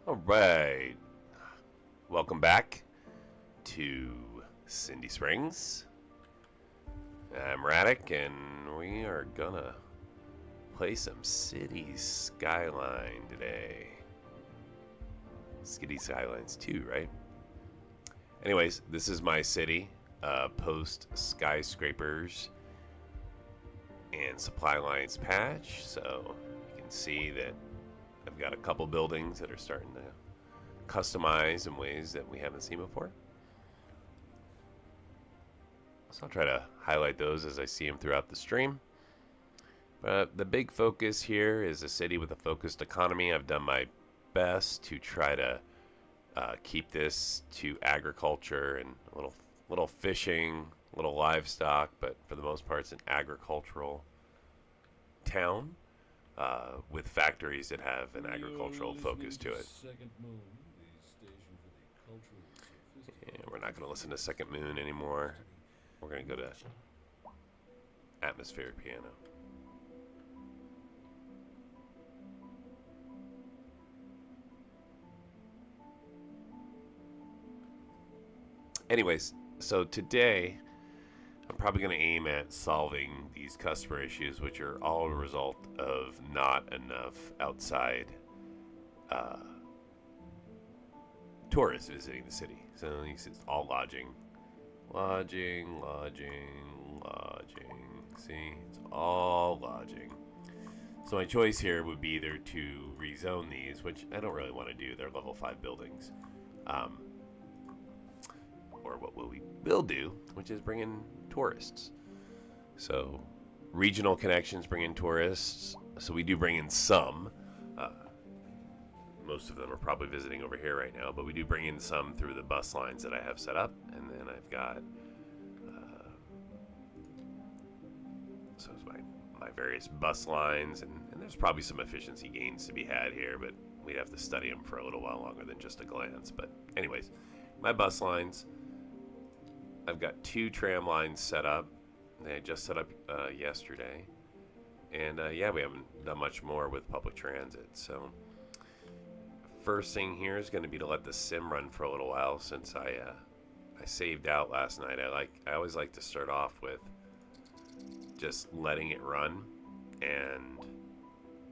All right, welcome back to Cindy Springs. I'm Raddick, and we are gonna play some Cities Skyline today. Cities Skylines II, right? Anyways, this is my city, post skyscrapers and supply lines patch, so you can see that I've got a couple buildings that are starting to customize in ways that we haven't seen before. So I'll try to highlight those as I see them throughout the stream. But the big focus here is a city with a focused economy. I've done my best to try to keep this to agriculture and a little fishing, a little livestock, but for the most part it's an agricultural town. With factories that have an agricultural focus to it. Yeah, we're not going to listen to Second Moon anymore. We're going to go to Atmospheric Piano. Anyways, so today I'm probably going to aim at solving these customer issues, which are all a result of not enough outside tourists visiting the city. So it's all lodging. Lodging. See, it's all lodging. So my choice here would be either to rezone these, which I don't really want to do. They're level 5 buildings. Or what we will do, which is bring in tourists. So regional connections bring in tourists. So we do bring in some. Most of them are probably visiting over here right now, but we do bring in some through the bus lines that I have set up. And then I've got so it's my various bus lines, and there's probably some efficiency gains to be had here, but we'd have to study them for a little while longer than just a glance. But anyways, my bus lines, I've got 2 tram lines set up. They just set up yesterday. And yeah, we haven't done much more with public transit. So first thing here is going to be to let the sim run for a little while, since I saved out last night. I always like to start off with just letting it run and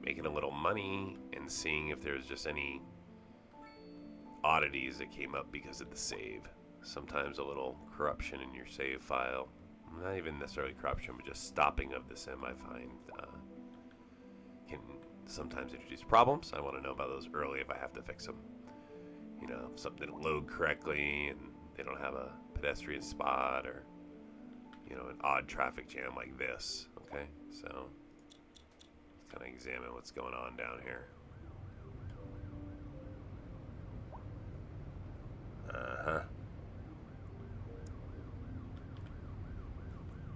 making a little money and seeing if there's just any oddities that came up because of the save. Sometimes a little corruption in your save file, not even necessarily corruption, but just stopping of the sim, I find can sometimes introduce problems. I want to know about those early if I have to fix them. You know, if something didn't load correctly and they don't have a pedestrian spot, or you know, an odd traffic jam like this. Okay, so let's kind of examine what's going on down here.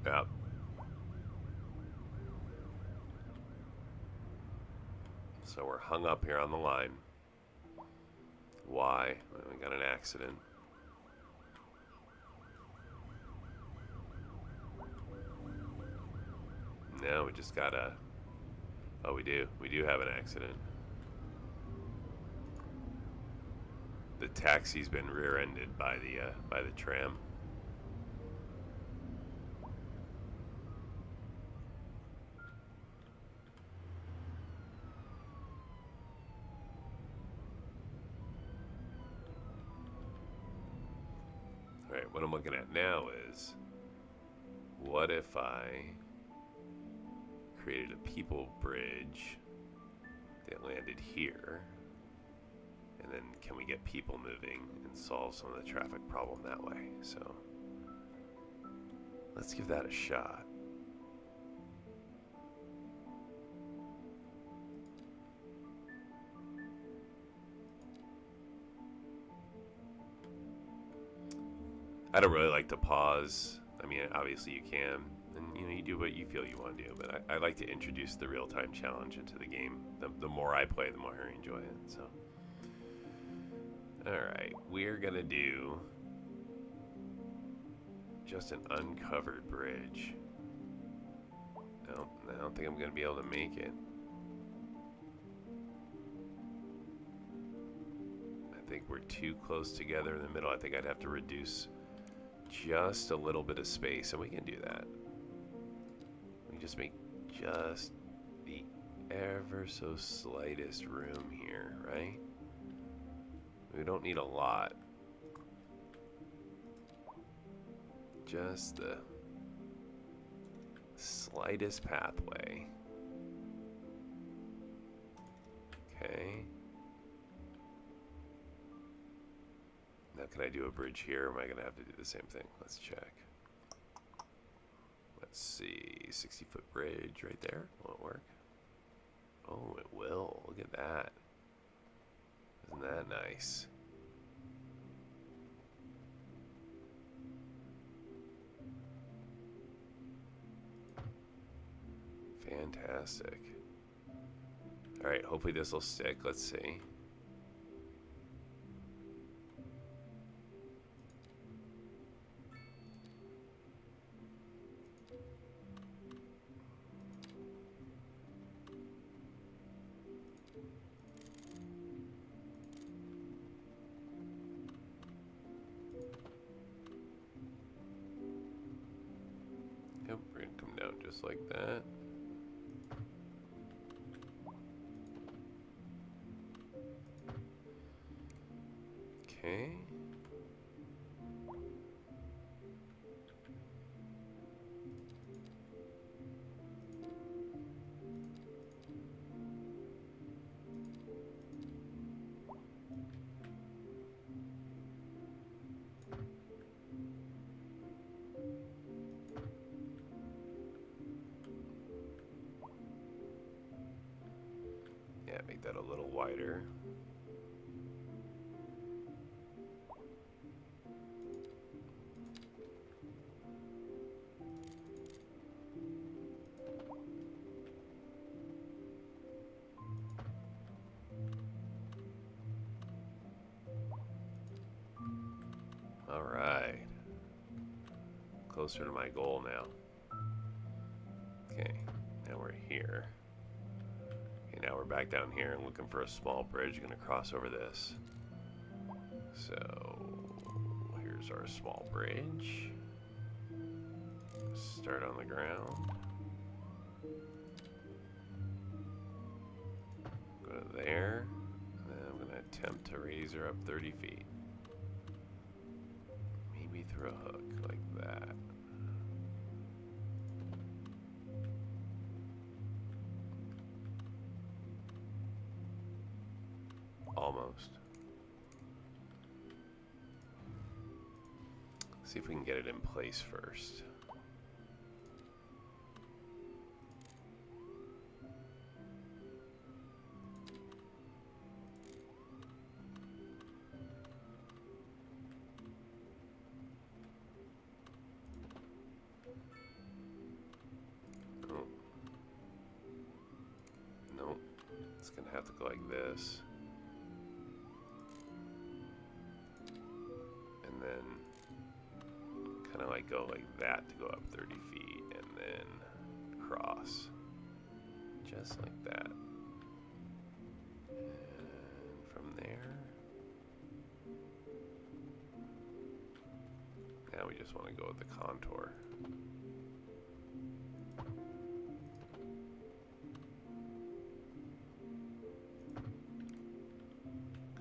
Yep. So we're hung up here on the line. Why? Well, we got an accident. No, we just got a... Oh, we do. We do have an accident. The taxi's been rear-ended by the tram. Alright, what I'm looking at now is, what if I created a people bridge that landed here, and then can we get people moving and solve some of the traffic problem that way? So let's give that a shot. I don't really like to pause. I mean, obviously you can, and you know, you do what you feel you want to do, but I like to introduce the real-time challenge into the game. The more I play, the more I enjoy it. So alright, we're gonna do just an uncovered bridge. No, I don't think I'm gonna be able to make it. think we're too close together in the middle. I think I'd have to reduce just a little bit of space, and we can do that. We can just make just the ever so slightest room here, right? We don't need a lot. Just the slightest pathway. Okay. Now can I do a bridge here, or am I going to have to do the same thing? Let's check. Let's see. 60-foot bridge right there. Will it work? Oh, it will. Look at that. Isn't that nice? Fantastic. Alright, hopefully this will stick. Let's see. Yep, we're gonna come down just like that. Okay. Yeah, make that a little wider. All right. Closer to my goal now. Okay, now we're here. Okay, now we're back down here and looking for a small bridge. Gonna cross over this. So here's our small bridge. Start on the ground. Go to there. And then I'm gonna attempt to raise her up 30 feet. Maybe through a hook like that. Almost. See if we can get it in place first. Oh. Nope. It's gonna have to go like this. And then kind of like go like that to go up 30 feet and then cross. Just like that. And from there, now we just want to go with the contour.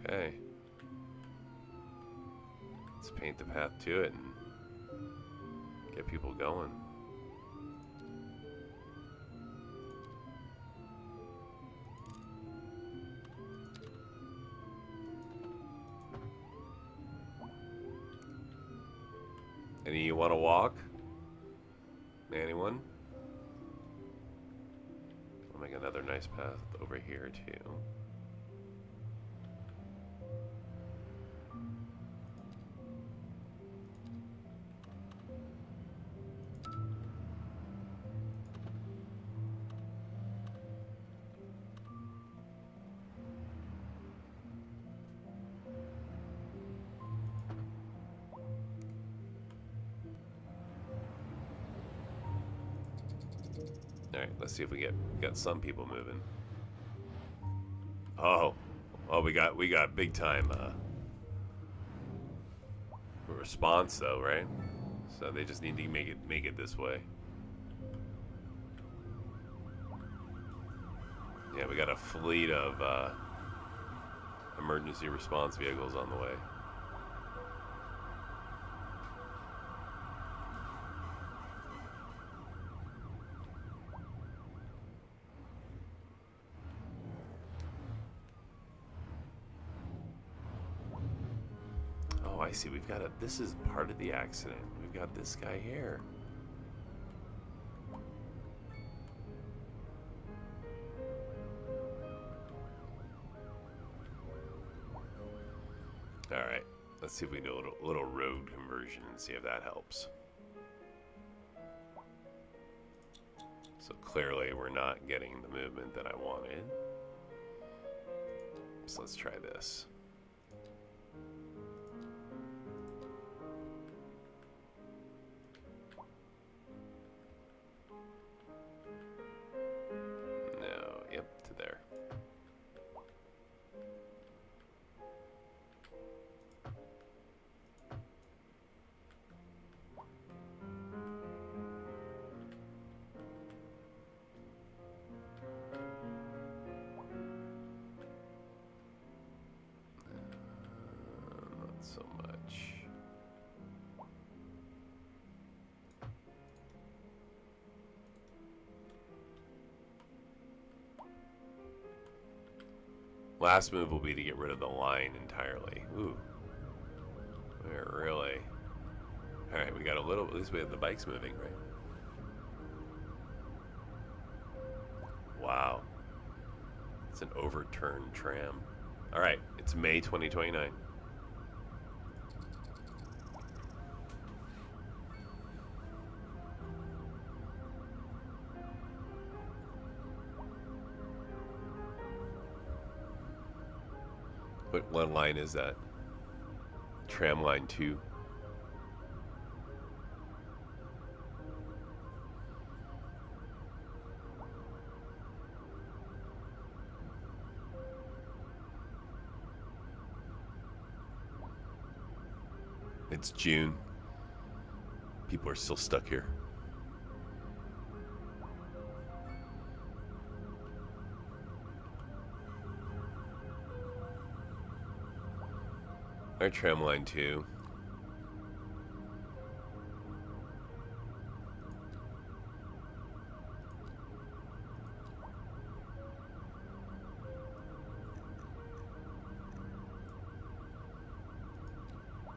Okay. Let's paint the path to it and get people going. Any of you want to walk? Anyone? I'll make another nice path over here too. Alright, let's see if we got some people moving. Oh, we got big time response though, right? So they just need to make it this way. Yeah, we got a fleet of emergency response vehicles on the way. Oh, I see. We've got this is part of the accident. We've got this guy here. Alright, let's see if we do a little road conversion and see if that helps. So clearly we're not getting the movement that I wanted. So let's try this. No, yep, to there. Not so much. Last move will be to get rid of the line entirely. Ooh. We're really... Alright, we got a little... At least we have the bikes moving, right? Wow. It's an overturned tram. Alright, it's May 2029. What line is that? Tram line 2. It's June. People are still stuck here. Our tram line 2.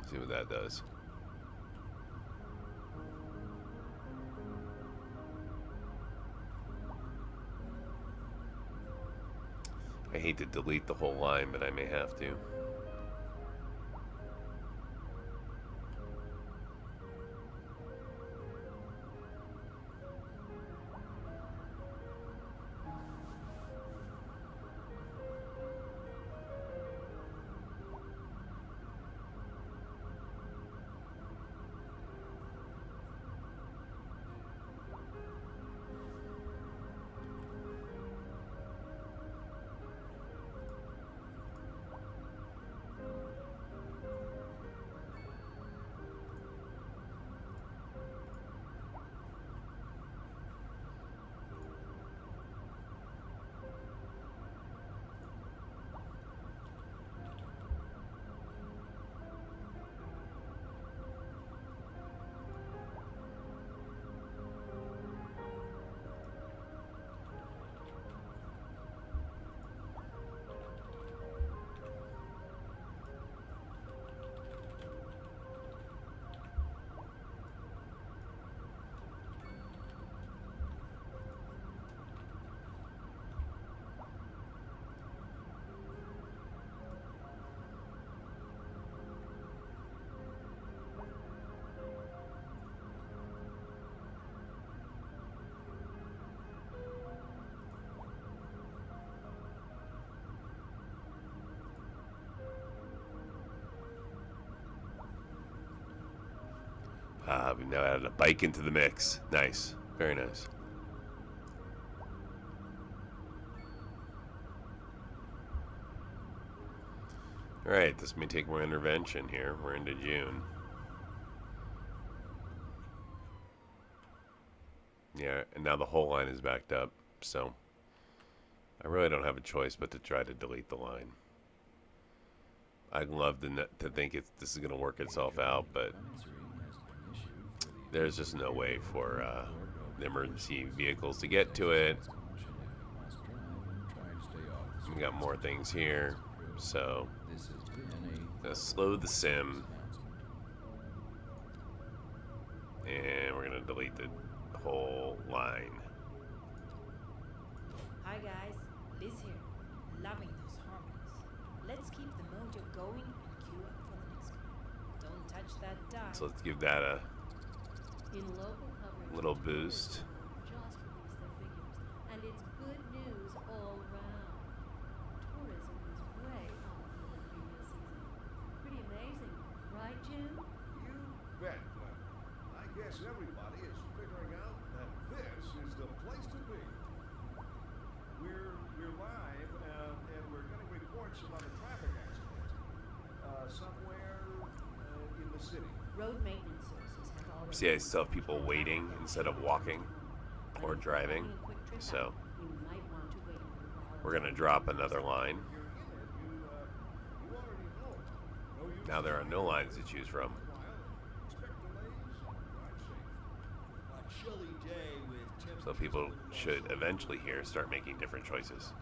See what that does. I hate to delete the whole line, but I may have to. We've now added a bike into the mix. Nice. Very nice. Alright, this may take more intervention here. We're into June. Yeah, and now the whole line is backed up, so I really don't have a choice but to try to delete the line. I'd love to think this is going to work itself out, but there's just no way for the emergency vehicles to get to it. We got more things here, so let's slow the sim, and we're going to delete the whole line. Hi guys, Liz here. Loving those harmonies. Let's keep the mojo going and queue up for the next one. Don't touch that dial. So let's give that a In local coverage, little boost. just released their figures, and it's good news all round. Tourism is way up from the previous season. Pretty amazing, right, Jim? You bet, Glenn. I guess everybody is figuring out that this is the place to be. We're live, and we're getting reports about a traffic accident somewhere in the city. Road maintenance services have already. See, I still have people waiting instead of walking or driving, so You might want to wait a while. we're gonna drop another line. You're in it. You already know. No use Now there are no lines to choose from. expect delays and drive safe. A chilly day with So people should eventually here start making different choices.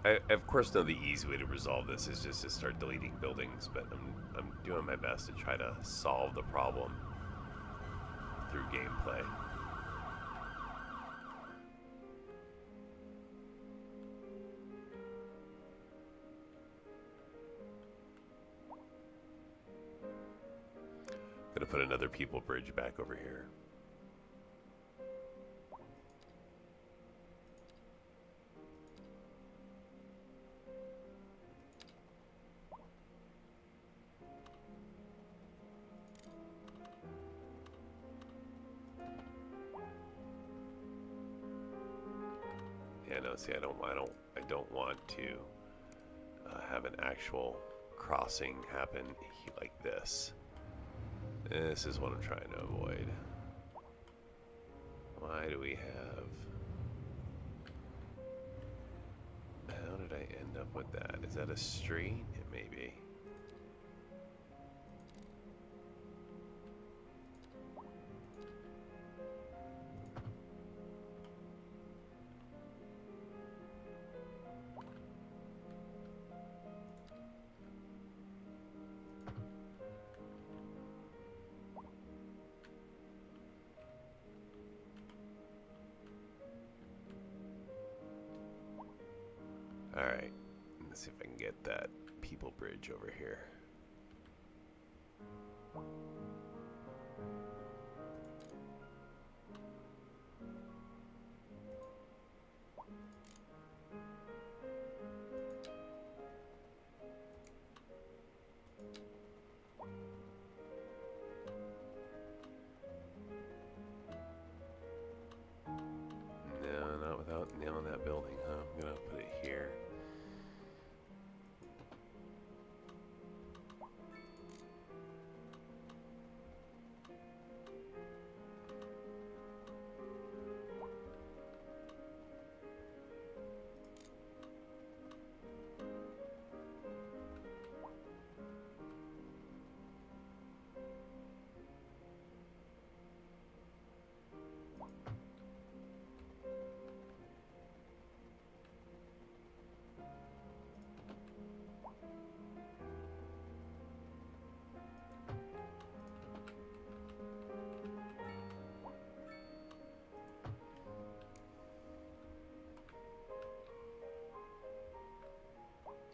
I of course know the easy way to resolve this is just to start deleting buildings, but I'm doing my best to try to solve the problem through gameplay. Gonna put another people bridge back over here. Yeah, no, see, I don't want to have an actual crossing happen like this. This is what I'm trying to avoid. Why do we have... How did I end up with that? Is that a street? It may be. Alright, let's see if I can get that people bridge over here. No, not without nailing that building, huh? I'm gonna put it here.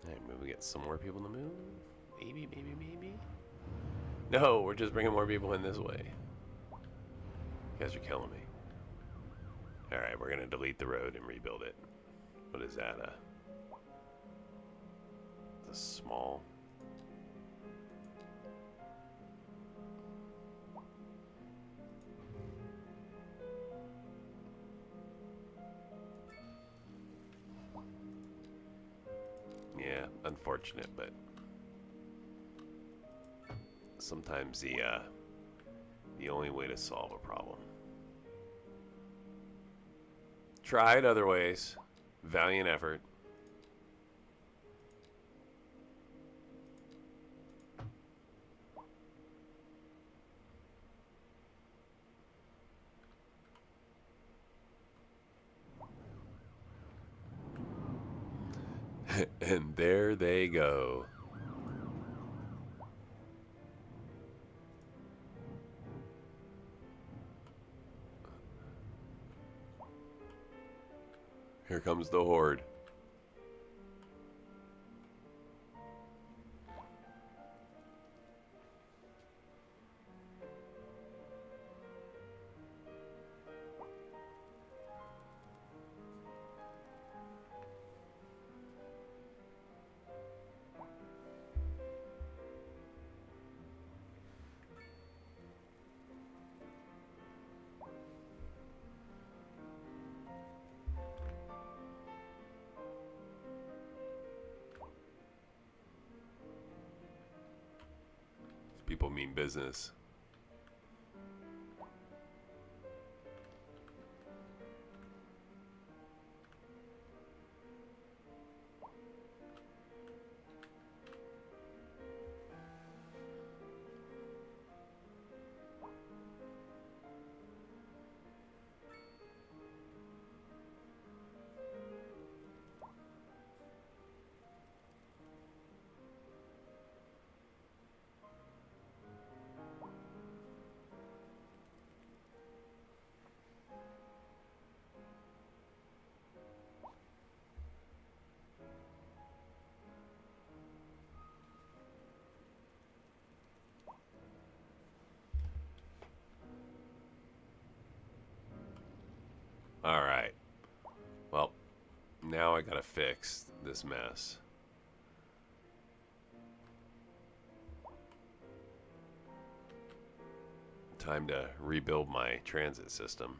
Alright, maybe we get some more people to move? Maybe, maybe, maybe? No, we're just bringing more people in this way. You guys are killing me. Alright, we're gonna delete the road and rebuild it. What is that? It's a small... Yeah, unfortunate, but sometimes the only way to solve a problem. Tried other ways. Valiant effort. And there they go. Here comes the horde. People mean business. Alright. Well, now I gotta fix this mess. Time to rebuild my transit system.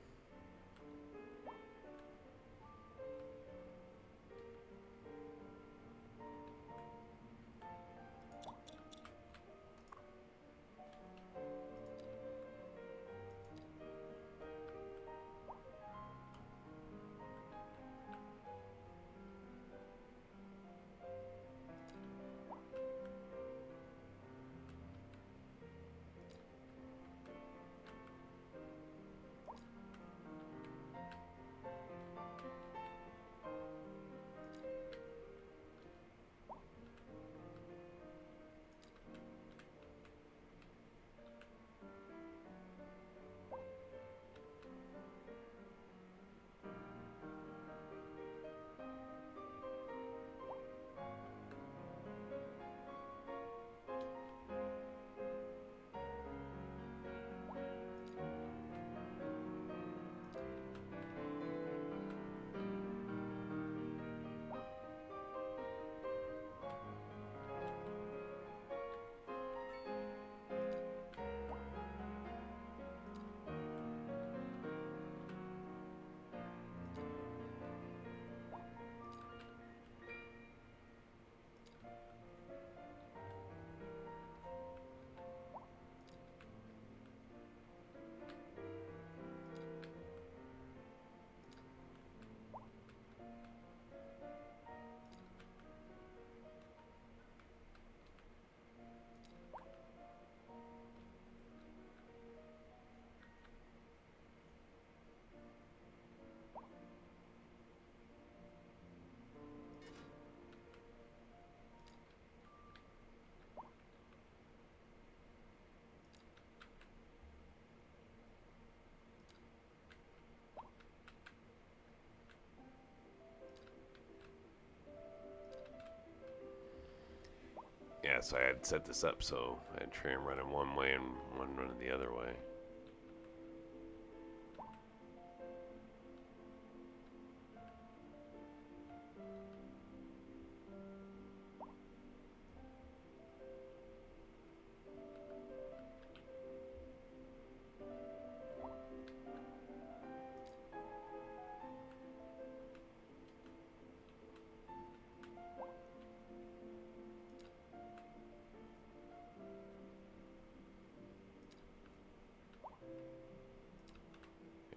Yeah, so I had set this up so I had train running one way and one running the other way.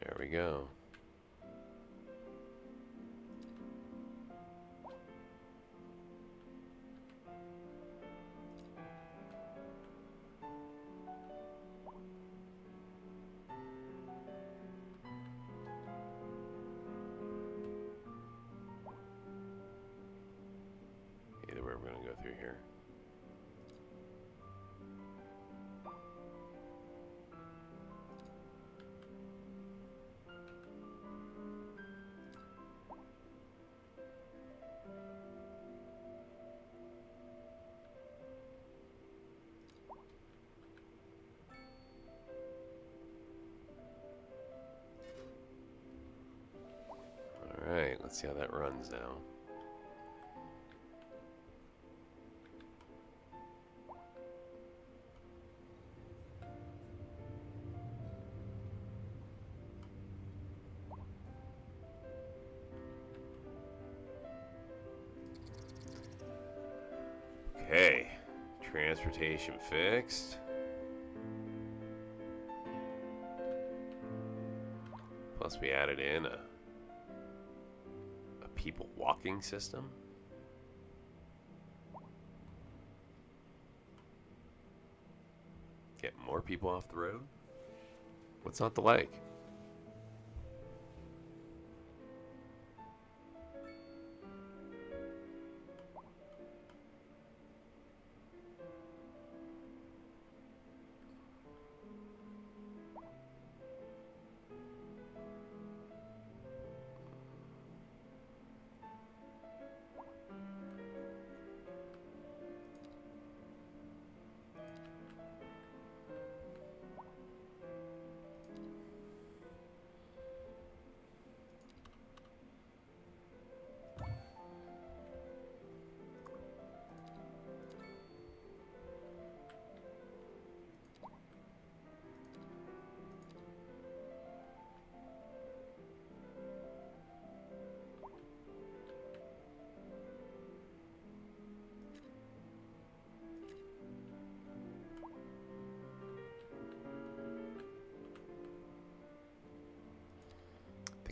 There we go. Either way, we're going to go through here. Alright, let's see how that runs now. Okay, transportation fixed. Plus we added in a people walking system. Get more people off the road. What's not to like?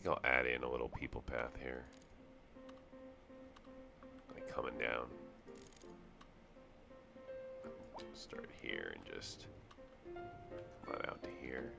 I'll add in a little people path here. Like coming down. Start here and just come on out to here.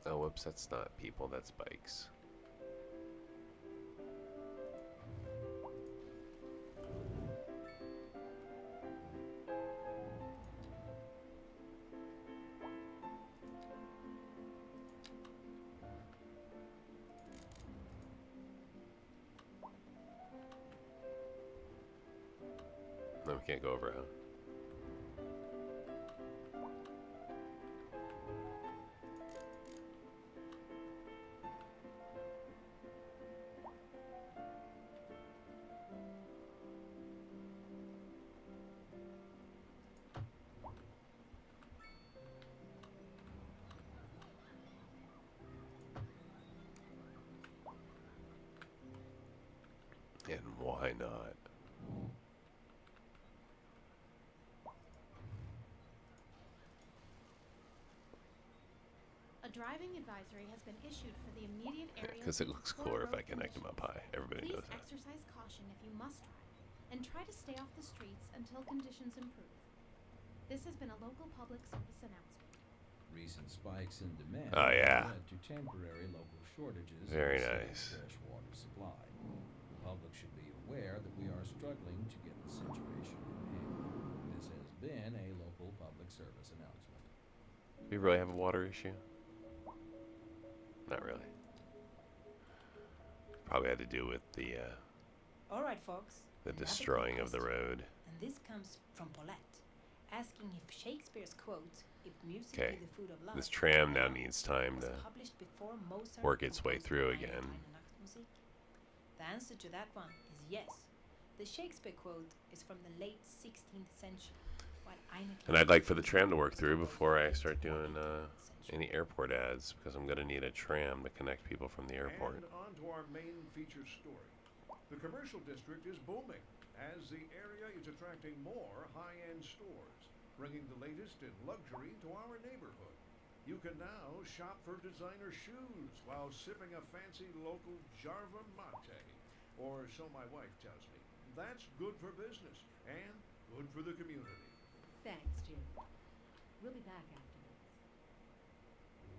Oh, whoops, that's not people, that's bikes. No, we can't go over, huh? And why not? A driving advisory has been issued for the immediate area. Because it looks cooler if I connect them up high. Everybody knows that. Please exercise caution if you must drive, and try to stay off the streets until conditions improve. This has been a local public service announcement. Recent spikes in demand Oh, yeah. led to temporary local shortages Very in the nice. city's fresh water supply. The public should be aware that we are struggling to get the situation in hand. This has been a local public service announcement. We really have a water issue? Not really. Probably had to do with the All right, folks. another quick destroying of the question. road. And this comes from Paulette, asking if Shakespeare's quote, "If music Okay, be the food of love," this tram now needs time was to published before Mozart work its way composed through Eine again. Nachtmusik? The answer to that one is yes. The Shakespeare quote is from the late 16th century, while Eine And I'd like for the tram to work was through composed before in I the start doing 18th century. any airport ads, because I'm going to need a tram to connect people from the airport. And on to our main featured story. The commercial district is booming as the area is attracting more high-end stores, bringing the latest in luxury to our neighborhood. You can now shop for designer shoes while sipping a fancy local Jarva mate, or so my wife tells me. That's good for business and good for the community. Thanks, Jim. We'll be back after this.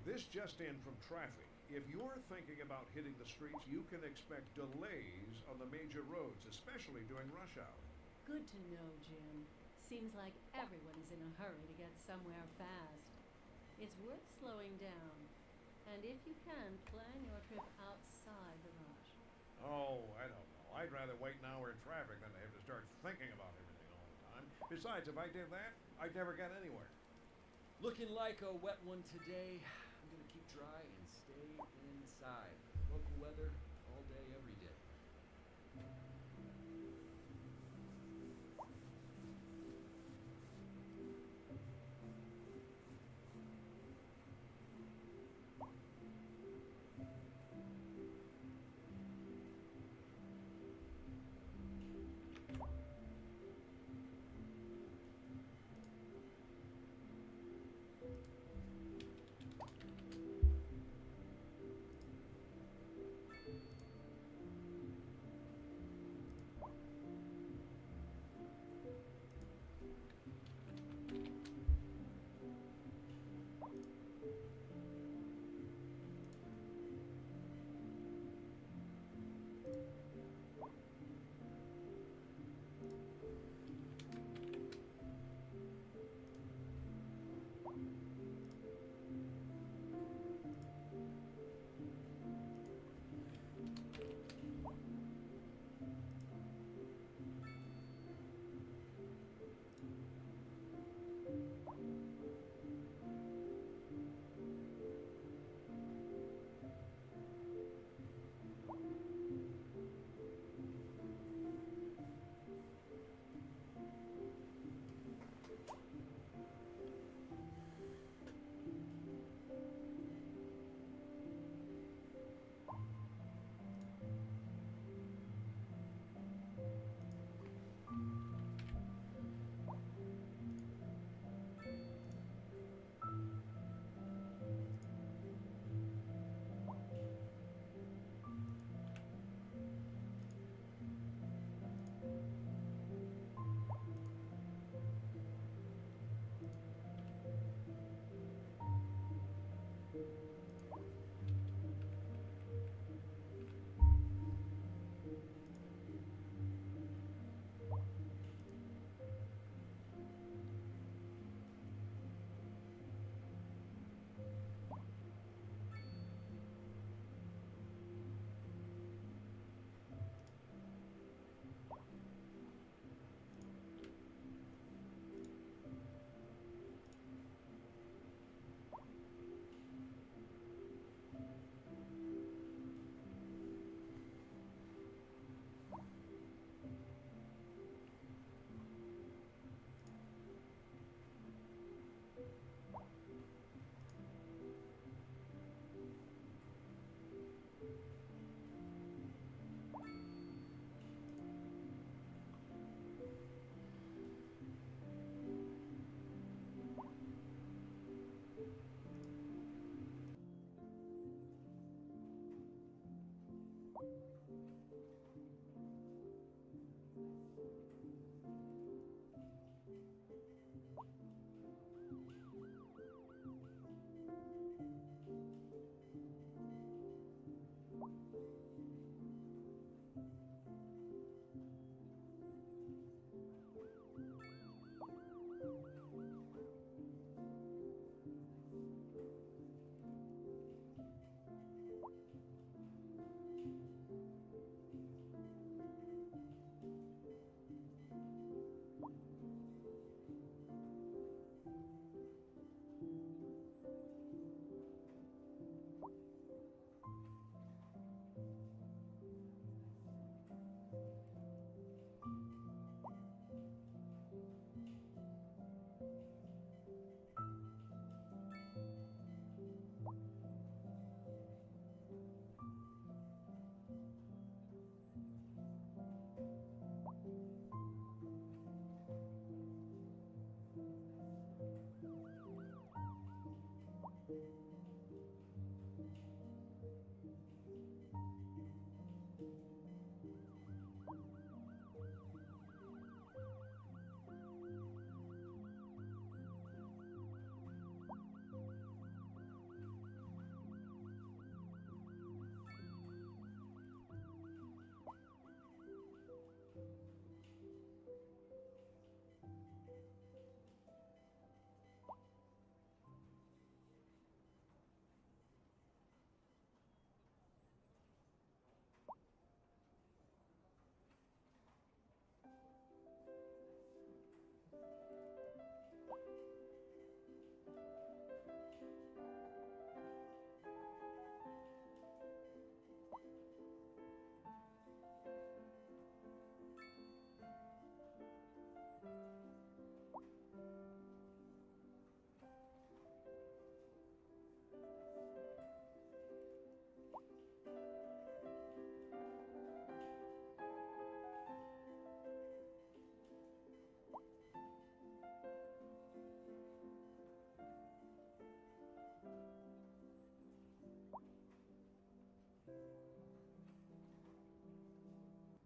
This just in from traffic. If you're thinking about hitting the streets, you can expect delays on the major roads, especially during rush hour. Good to know, Jim. Seems like everyone is in a hurry to get somewhere fast. It's worth slowing down. And if you can, plan your trip outside the rush. Oh, I don't know. I'd rather wait an hour in traffic than to have to start thinking about everything all the time. Besides, if I did that, I'd never get anywhere. Looking like a wet one today. I'm gonna keep dry and stay inside. Local weather all day, every day.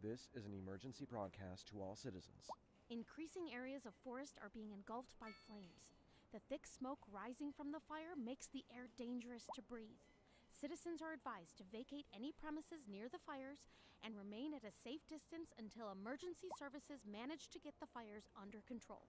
This is an emergency broadcast to all citizens. Increasing areas of forest are being engulfed by flames. The thick smoke rising from the fire makes the air dangerous to breathe. Citizens are advised to vacate any premises near the fires and remain at a safe distance until emergency services manage to get the fires under control.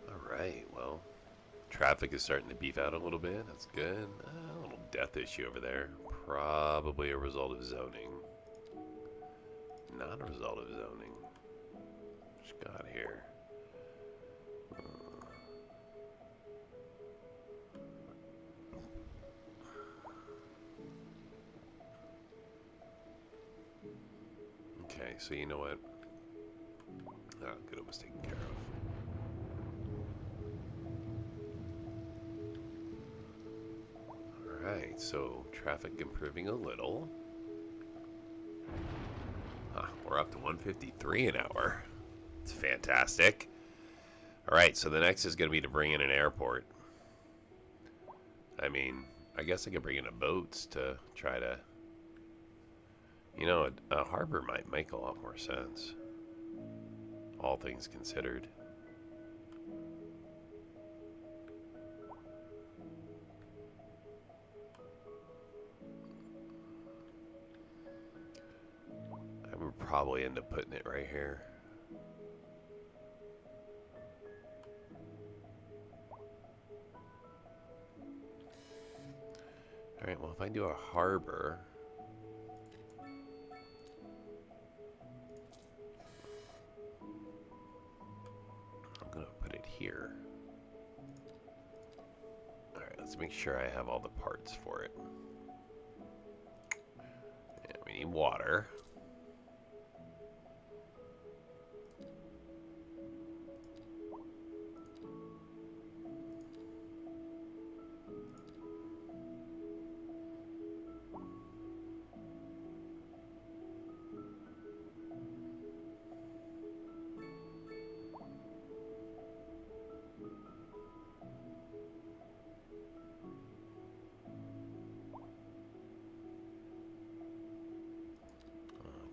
Alright, well, Traffic is starting to beef out a little bit. That's good. A little death issue over there. Probably a result of zoning. Not a result of zoning. Just got here. Okay, so you know what? Oh, good, it was taken care of. Alright, so traffic improving a little. We're up to 153 an hour. It's fantastic. Alright, so the next is going to be to bring in an airport. I mean, I guess I could bring in a boats to try to... You know, a harbor might make a lot more sense. All things considered. I would probably end up putting it right here. Alright, well if I do a harbor... here. Alright, let's make sure I have all the parts for it. And we need water.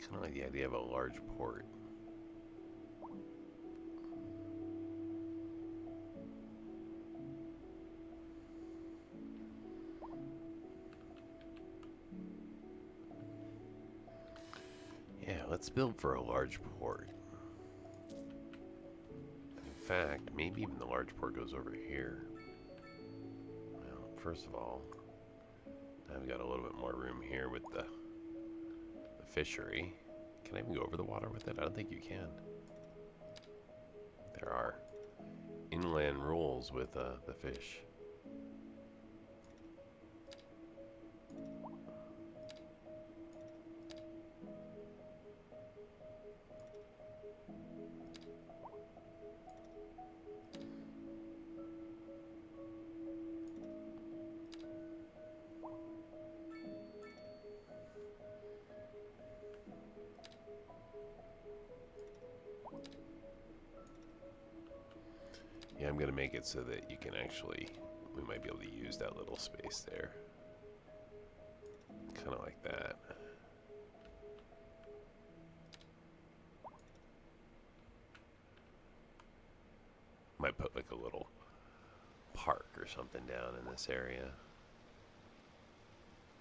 Kind of like the idea of a large port. Yeah, let's build for a large port. In fact, maybe even the large port goes over here. Well, first of all, I've got a little bit more room here with the fishery. Can I even go over the water with it? I don't think you can. There are inland rules with the fish. Yeah, I'm going to make it so that you can actually, we might be able to use that little space there. Kind of like that. Might put like a little park or something down in this area.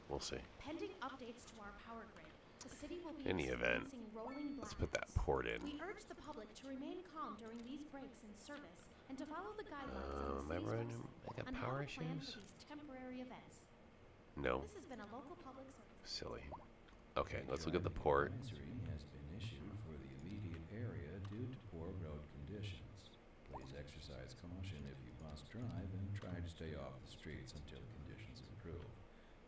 We'll see. Pending updates to our power grid, the city will be In the event, experiencing rolling let's put that blackouts. port in. We urge the public to remain calm during these breaks in service and to follow the guidelines on the Am I city's running? website I got on how power to plan issues? for these temporary events. No. This has been a local public service. Silly. Okay, let's look at the port. Advisory has been issued for the immediate area due to poor road conditions. Please exercise caution if you must drive and try to stay off the streets until conditions improve.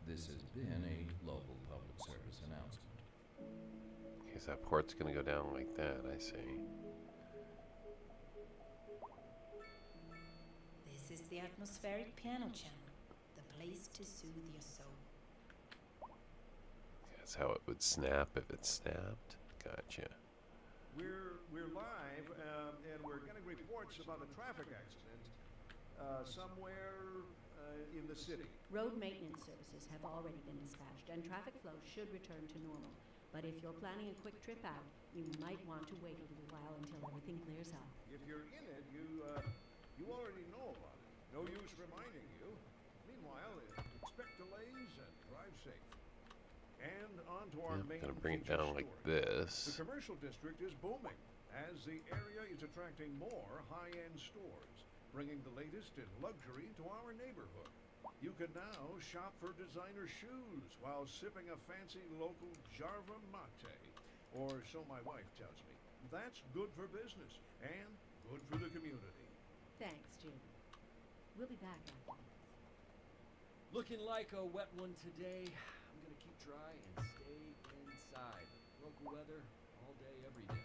This has been a local public service announcement. Okay, so that port's gonna go down like that, I see. This is the atmospheric piano channel, the place to soothe your soul. That's how it would snap if it snapped. Gotcha. We're live, and we're getting reports about a traffic accident somewhere in the city. Road maintenance services have already been dispatched, and traffic flow should return to normal. But if you're planning a quick trip out, you might want to wait a little while until everything clears up. If you're in it, you already know about it. No use reminding you. Meanwhile, expect delays and drive safe. And on to our main Gonna bring it feature down like story. this. The commercial district is booming as the area is attracting more high-end stores, bringing the latest in luxury to our neighborhood. You can now shop for designer shoes while sipping a fancy local Jarva mate. Or so my wife tells me. That's good for business and good for the community. Thanks, Jim. We'll be back after this. Looking like a wet one today. I'm gonna keep dry and stay inside. Local weather all day, every day.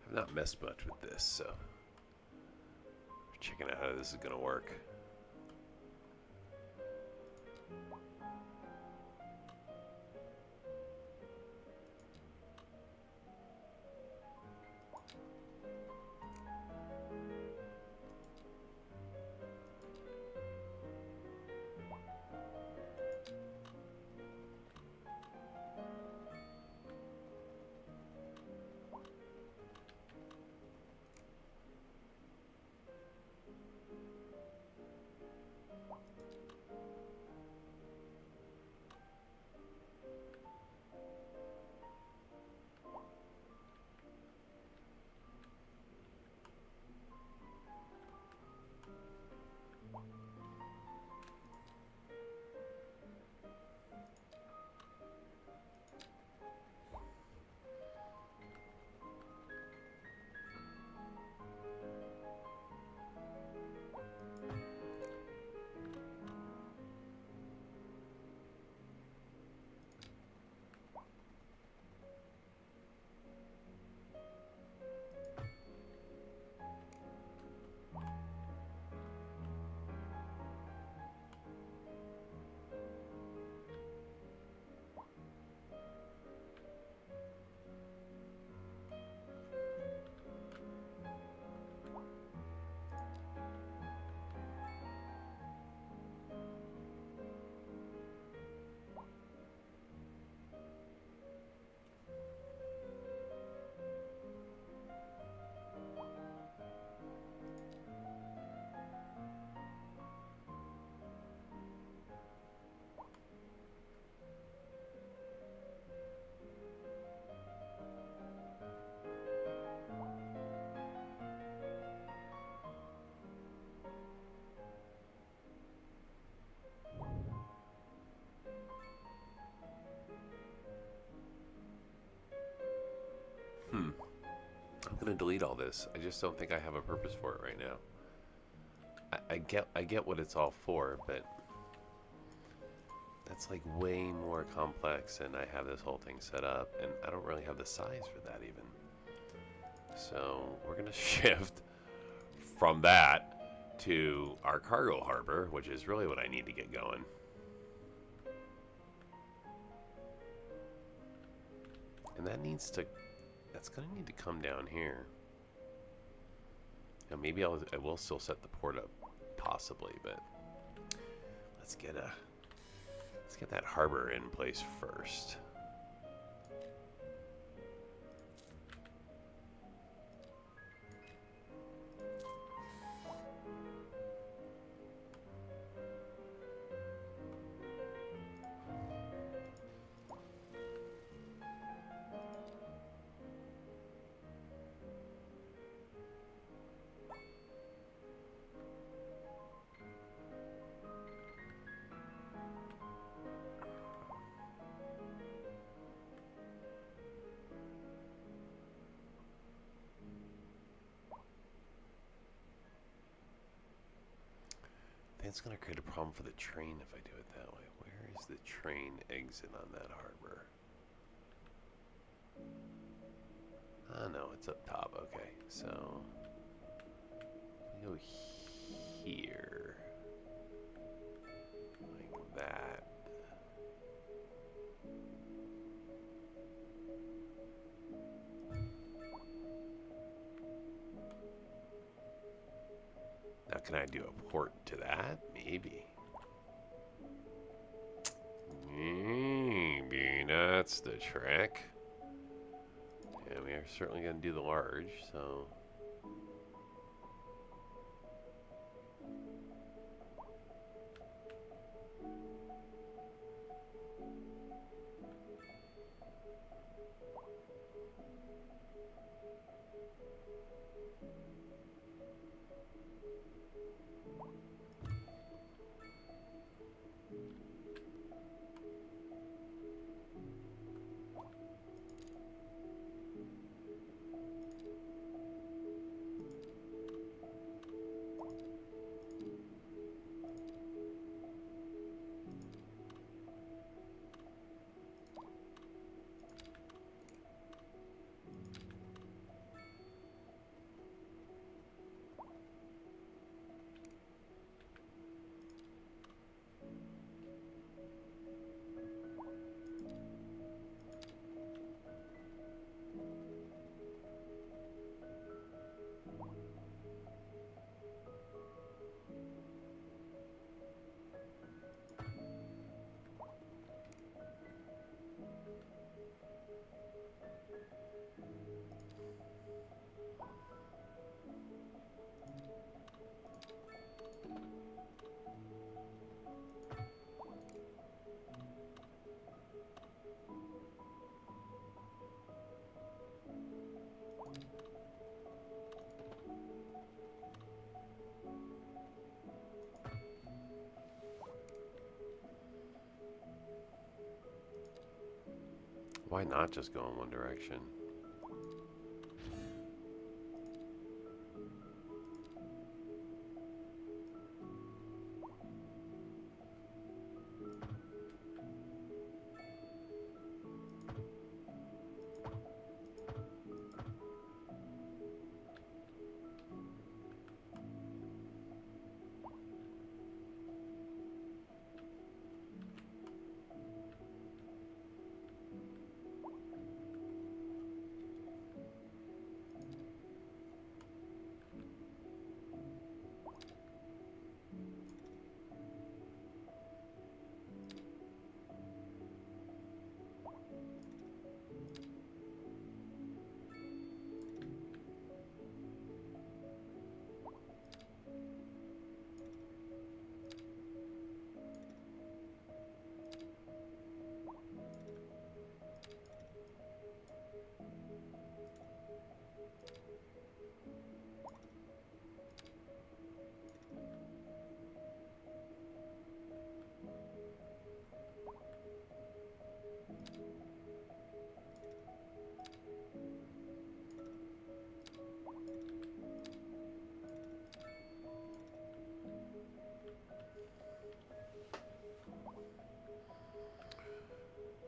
I've not messed much with this, so checking out how this is gonna work. I'm gonna delete all this. I just don't think I have a purpose for it right now. I get what it's all for, but that's like way more complex, and I have this whole thing set up, and I don't really have the size for that even. So we're gonna shift from that to our cargo harbor, which is really what I need to get going. And that's gonna need to come down here. Now maybe I will still set the port up, possibly, but let's get that harbor in place first. It's going to create a problem for the train if I do it that way. Where is the train exit on that harbor? Oh no, it's up top. Okay, so we go here like that. Can I do a port to that? Maybe. Maybe that's the trick. Yeah, we are certainly going to do the large, so... Why not just go in one direction?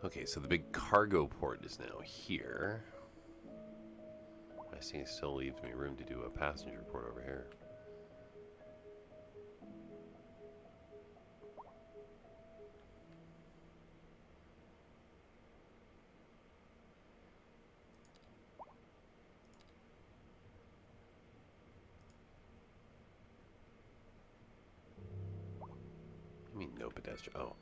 Okay, so the big cargo port is now here. I see it still leaves me room to do a passenger port over here. I mean, no pedestrian. Oh.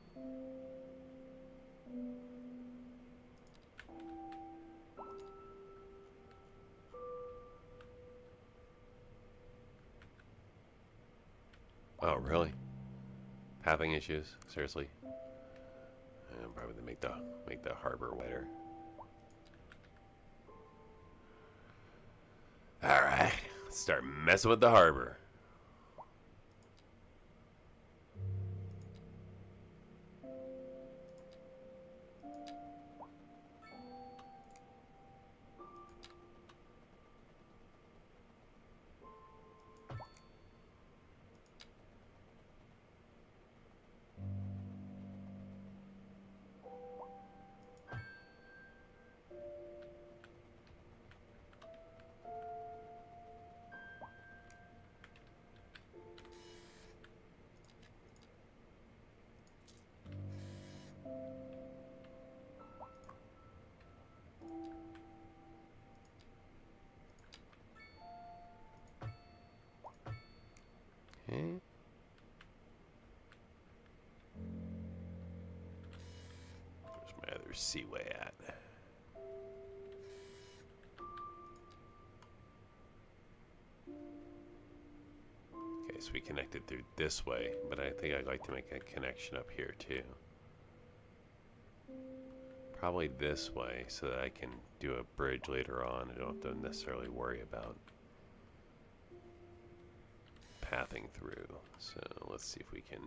Oh, really? Pathing issues? Seriously? I'm probably gonna make the harbor wider. All right, let's start messing with the harbor. Where's Seaway at? Okay, so we connected through this way, but I think I'd like to make a connection up here too. Probably this way so that I can do a bridge later on. I don't have to necessarily worry about pathing through. So let's see if we can.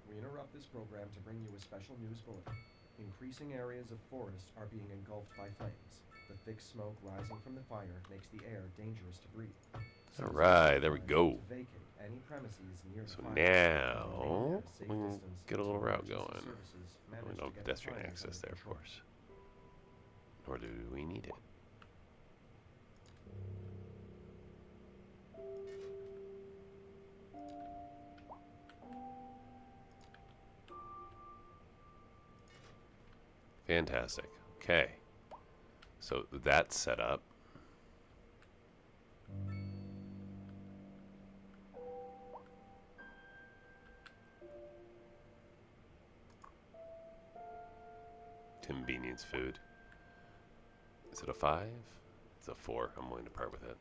We interrupt this program to bring you a special news bulletin. Increasing areas of forest are being engulfed by flames. The thick smoke rising from the fire makes the air dangerous to breathe. All right, there we go. To vacate any premises near So the fire. now Safe we can distance get a little until route emergency going. services We manage don't to have get the pedestrian fire access under there, of control. course. Nor do we need it. Fantastic. Okay. So that's set up. Convenience food. Is it a 5? It's a 4. I'm willing to part with it.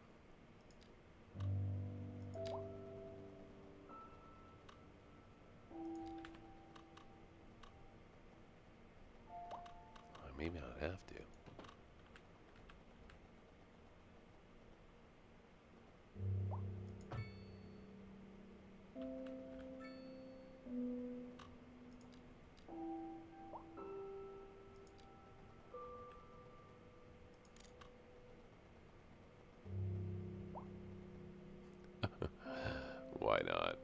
Maybe I'd have to. Why not?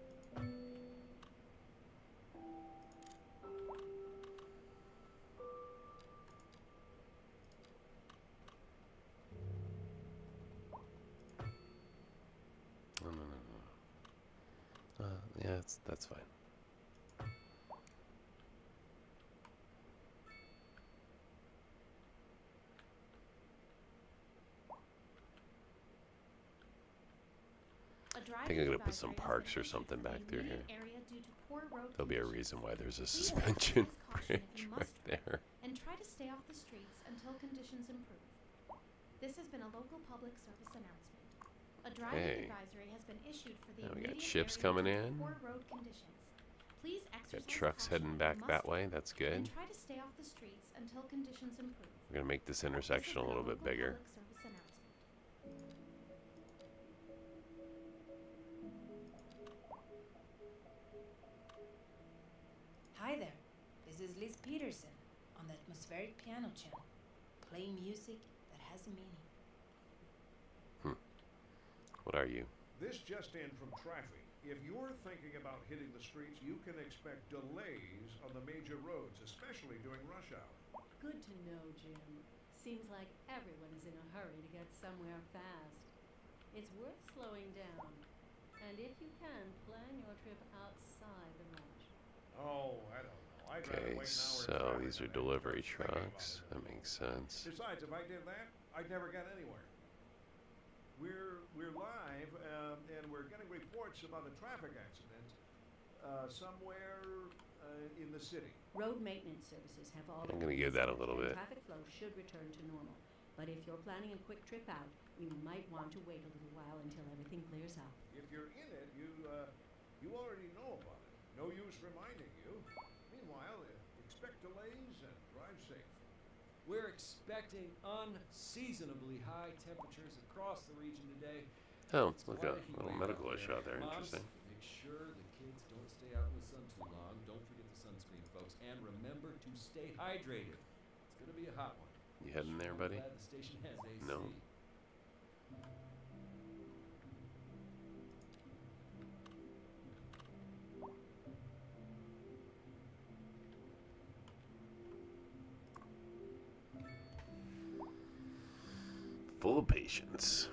No. Yeah, that's fine. I think I'm gonna put some parks or something back through here. There'll be a reason why there's a suspension bridge right there. And try to stay off the streets until conditions improve. This has been a local public service announcement. A driving advisory has been issued for the Now we got immediate ships area coming due to in. poor road conditions. Please exercise Got trucks caution heading if back you that must way. drive, That's good. And try to stay off the streets until conditions improve. We're gonna make this This has intersection a been little bit local bigger. public service announcement. Hi there, this is Liz Peterson on the Atmospheric Piano Channel, playing music that has a meaning. What are you? This just in from traffic. If you're thinking about hitting the streets, you can expect delays on the major roads, especially during rush hour. Good to know, Jim. Seems like everyone is in a hurry to get somewhere fast. It's worth slowing down. And if you can, plan your trip outside the rush. Oh, I don't know. I'd rather Okay, wait an hour in so traffic these are than have to delivery start thinking about trucks. it. That makes sense. Besides, if I did that, I'd never get anywhere. We're live, and we're getting reports about a traffic accident somewhere in the city. Road maintenance services have all. I'm gonna give that a little bit. Traffic flow should return to normal. But if you're planning a quick trip out, you might want to wait a little while until everything clears up. If you're in it, you already know about it. No use reminding you. Meanwhile, expect delays and drive safe. We're expecting unseasonably high temperatures across the region today. Oh, It's look, quite a heat little wave medical out issue out there. Moms, Interesting. make sure the kids don't stay out in the sun too long. Don't forget the sunscreen, folks. And remember to stay hydrated. It's going to be a hot one. You heading there, Sure buddy? glad the station has AC. No. Full of patience.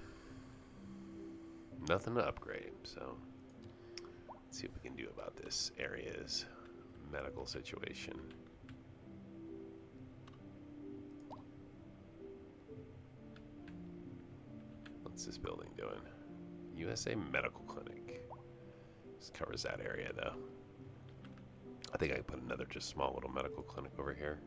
Nothing to upgrade, so let's see what we can do about this area's medical situation. What's this building doing? USA Medical Clinic. This covers that area, though. I think I can put another just small little medical clinic over here.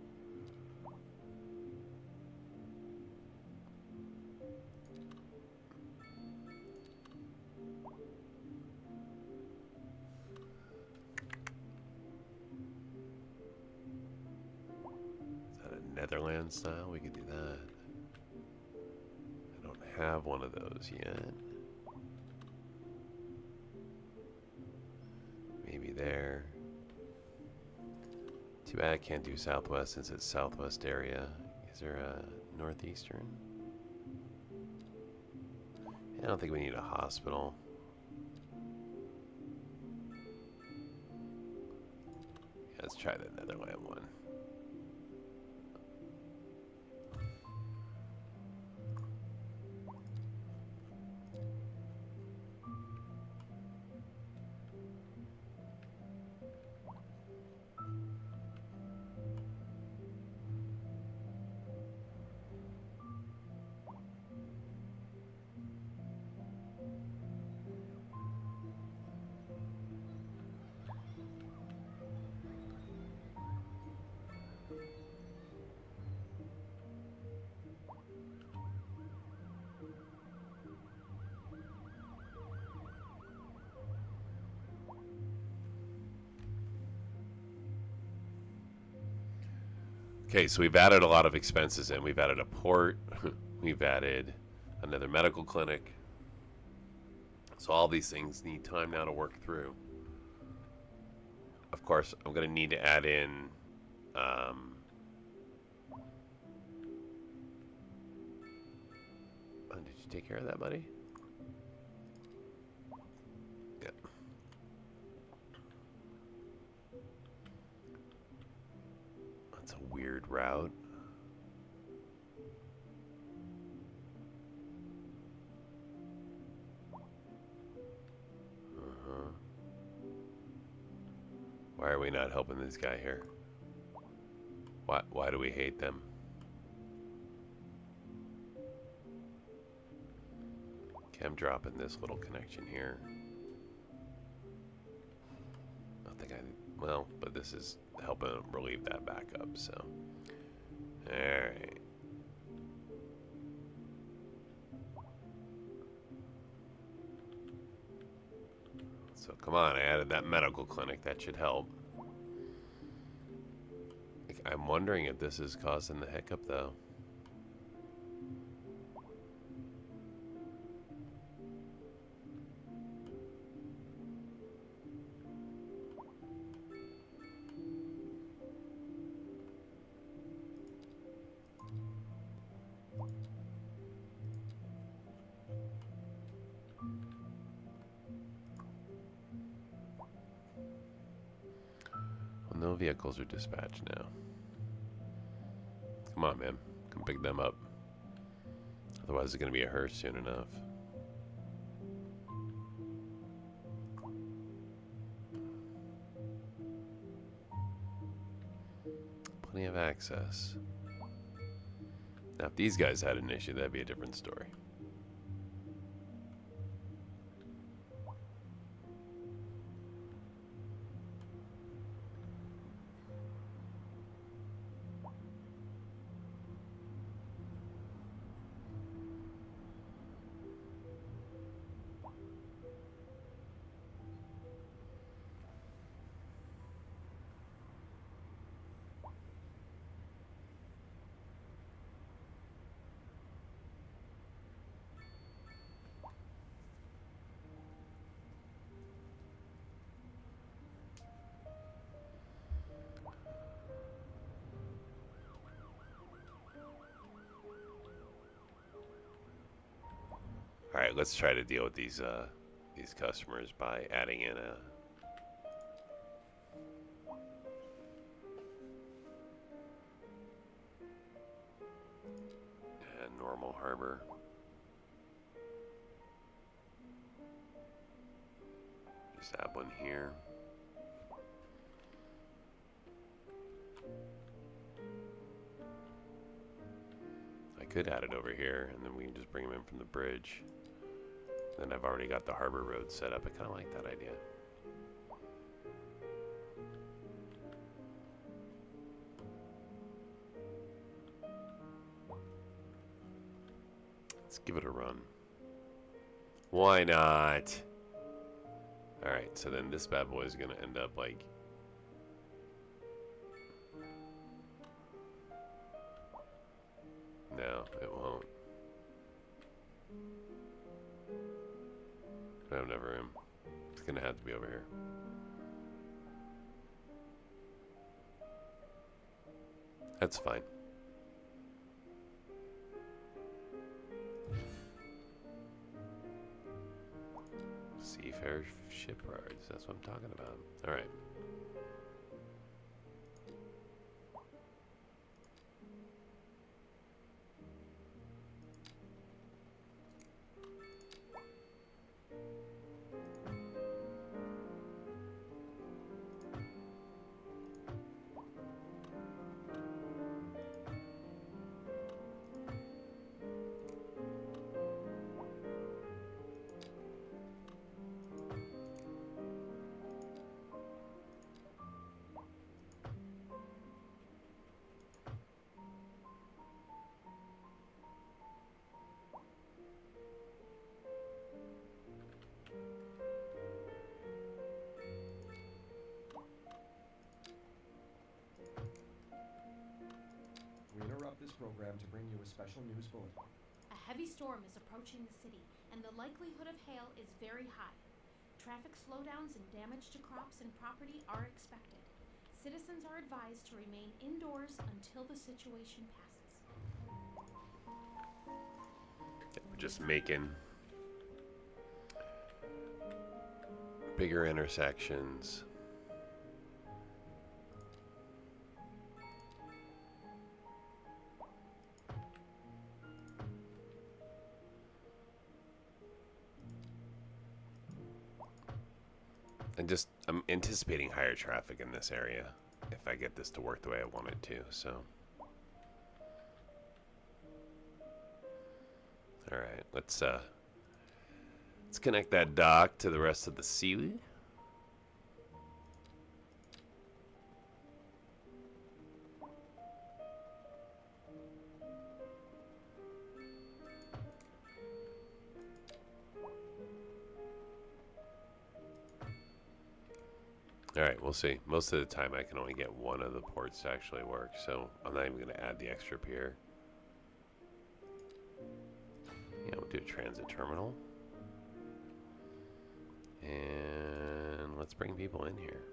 Is that a Netherlands style? We could do that. I don't have one of those yet. Maybe there. Too bad I can't do Southwest since it's Southwest area. Is there a Northeastern? I don't think we need a hospital. Yeah, let's try the Netherland one. Okay, so we've added a lot of expenses in. We've added a port. We've added another medical clinic. So all these things need time now to work through. Of course, I'm going to need to add in... oh, did you take care of that, buddy? Yeah. That's a weird route. Why are we not helping this guy here? Why do we hate them? Okay, I'm dropping this little connection here. I think well, but this is helping relieve that backup, so. Alright. So come on, I added that medical clinic. That should help. I'm wondering if this is causing the hiccup, though. No vehicles are dispatched now. Come on, man. Come pick them up. Otherwise, it's going to be a hearse soon enough. Plenty of access. Now, if these guys had an issue, that'd be a different story. All right, let's try to deal with these customers by adding in a normal harbor. Just add one here. I could add it over here, and then we can just bring them in from the bridge. Then I've already got the Harbour road set up. I kind of like that idea. Let's give it a run. Why not? Alright, so then this bad boy is going to end up like... No, it won't. I have enough room. It's going to have to be over here. That's fine. Seafarer shipyards, that's what I'm talking about. Alright. We interrupt this program to bring you a special news bulletin. A heavy storm is approaching the city, and the likelihood of hail is very high. Traffic slowdowns and damage to crops and property are expected. Citizens are advised to remain indoors until the situation passes. We're just making bigger intersections. I'm anticipating higher traffic in this area if I get this to work the way I want it to, so. Alright, let's connect that dock to the rest of the seaweed. Alright, we'll see. Most of the time I can only get one of the ports to actually work, so I'm not even going to add the extra pier. Yeah, we'll do a transit terminal. And let's bring people in here.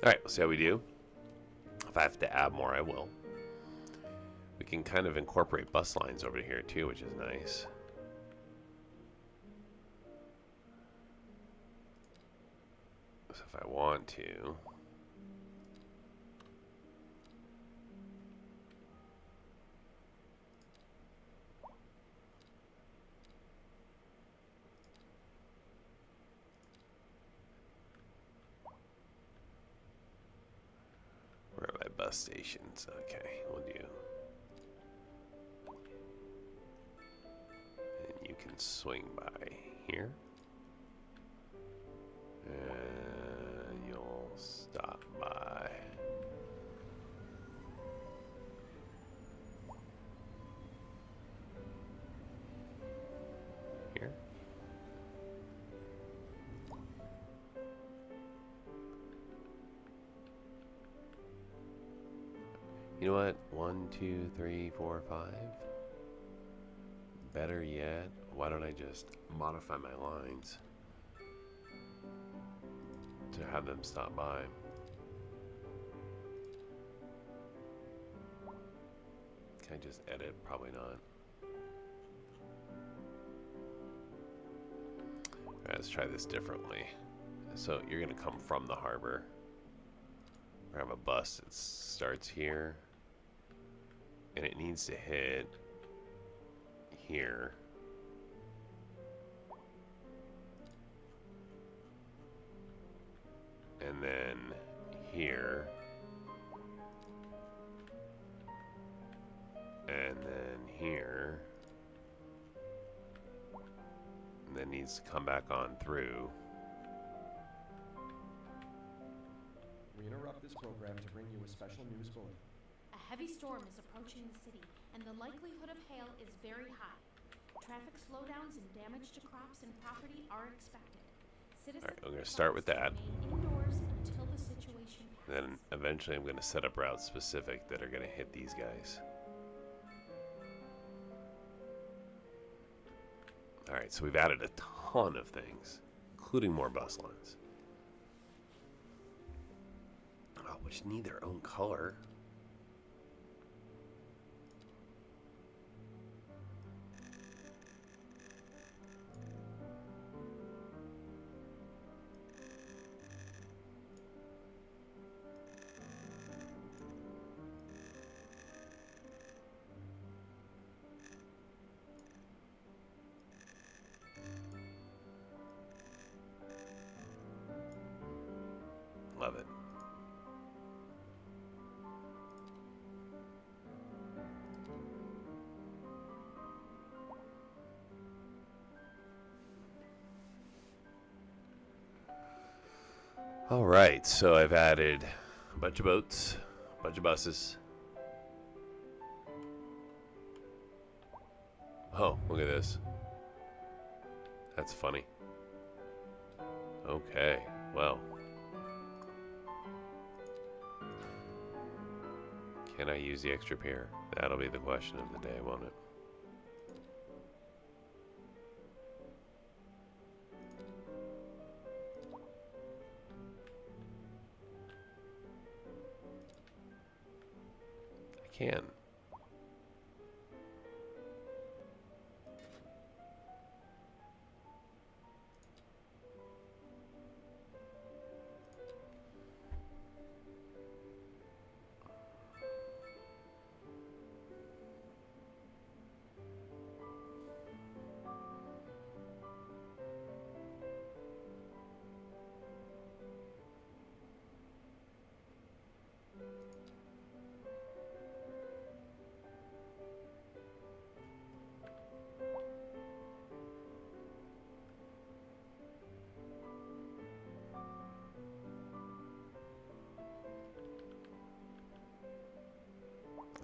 Alright, we'll see how we do. If I have to add more, I will. We can kind of incorporate bus lines over here too, which is nice. So if I want to... Where are my bus stations? Okay, we'll do. And you can swing by here. And you'll stop by. Here. You know what? 1, 2, 3, 4, 5. Better yet, why don't I just modify my lines to have them stop by? Can I just edit? Probably not. Alright, let's try this differently. So you're going to come from the harbor. We have a bus that starts here. And it needs to hit here. And then here. And then here. And then needs to come back on through. We interrupt this program to bring you a special news bulletin. A heavy storm is approaching the city, and the likelihood of hail is very high. Traffic slowdowns and damage to crops and property are expected. Alright, I'm going to start with that. Indoors until the situation passes. Then eventually I'm going to set up routes specific that are going to hit these guys. Alright, so we've added a ton of things, including more bus lines. Oh, which need their own color. Love it. All right, so I've added a bunch of boats, a bunch of buses. Oh, look at this. That's funny. Okay, well. Can I use the extra pier? That'll be the question of the day, won't it? I can.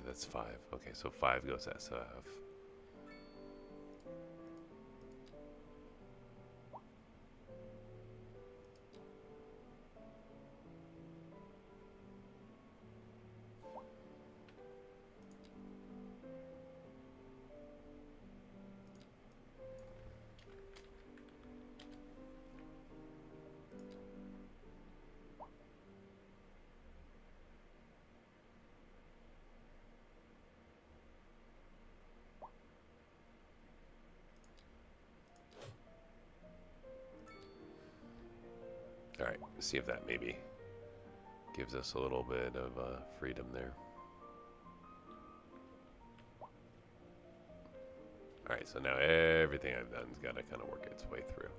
That's 5. Okay, so 5 goes SF. Alright, see if that maybe gives us a little bit of freedom there. Alright, so now everything I've done's got to kind of work its way through.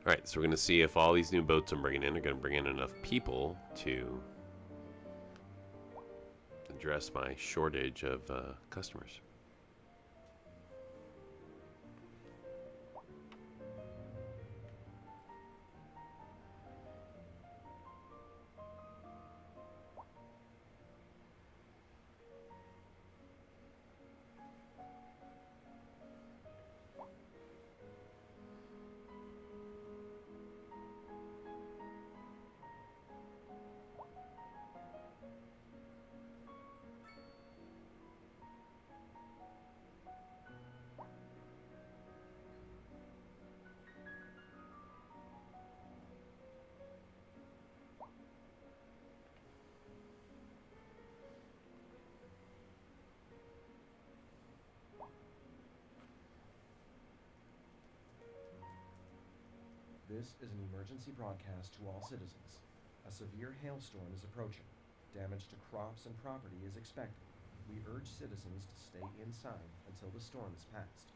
Alright, so we're going to see if all these new boats I'm bringing in are going to bring in enough people to address my shortage of customers. This is an emergency broadcast to all citizens. A severe hailstorm is approaching. Damage to crops and property is expected. We urge citizens to stay inside until the storm is passed.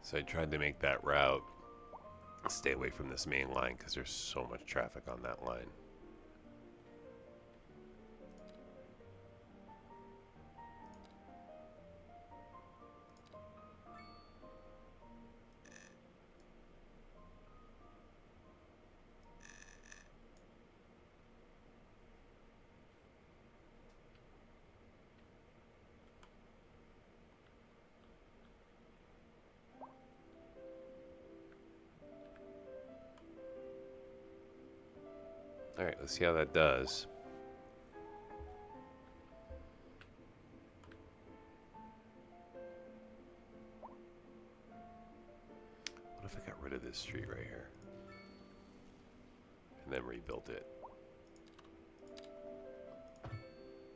So I tried to make that route stay away from this main line because there's so much traffic on that line. Alright, let's see how that does. What if I got rid of this street right here? And then rebuilt it?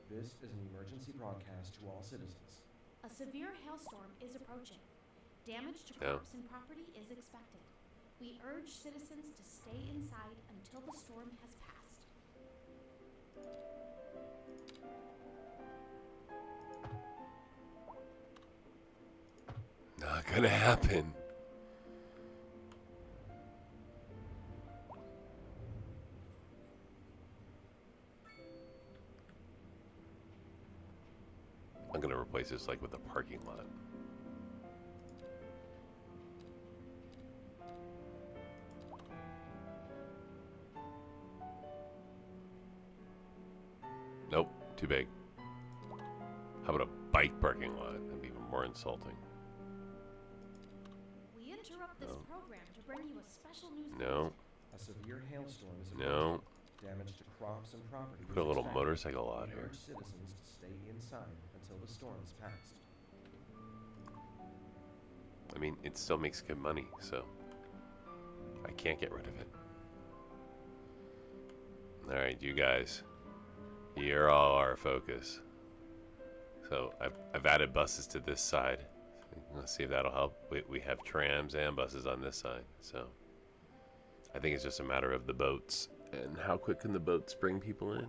This is an emergency broadcast to all citizens. A severe hailstorm is approaching. Damage to No. crops and property is expected. We urge citizens to stay inside until the storm has passed. Not gonna happen. I'm gonna replace this like with a parking lot. Nope, too big. How about a bike parking lot? That'd be even more insulting. We interrupt this program to bring you a special news No, A severe hailstorm is no. Damage to crops and property. Put a is little expected. motorcycle lot We here. urge citizens to stay inside until the storm is passed. I mean, it still makes good money, so I can't get rid of it. Alright, you guys. You're all our focus. So So I've added buses to this side. Let's see if that'll help. We have trams and buses on this side. So I think it's just a matter of the boats. And how quick can the boats bring people in?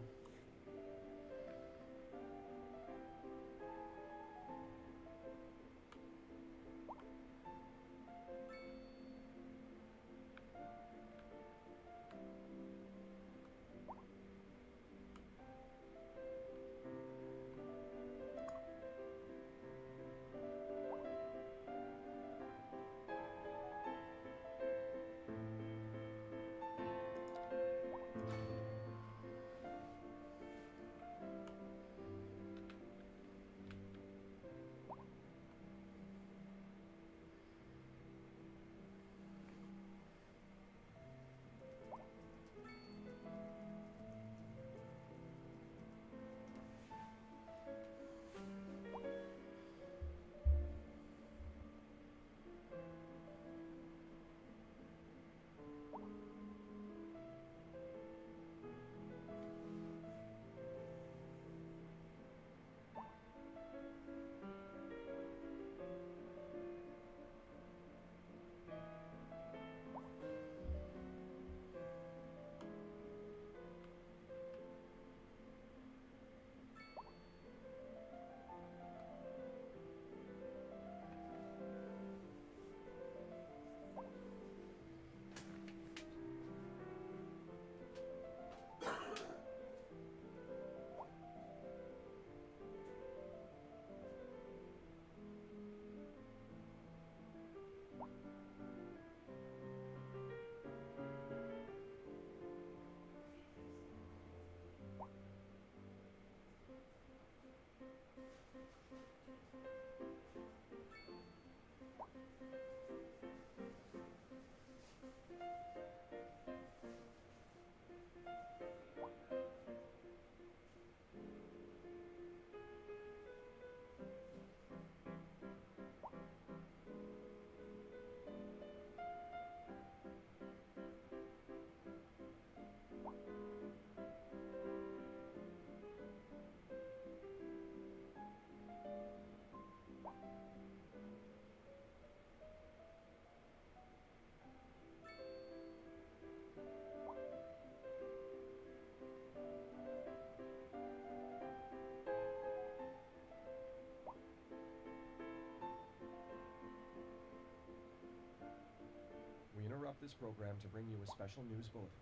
We interrupt this program to bring you a special news bulletin.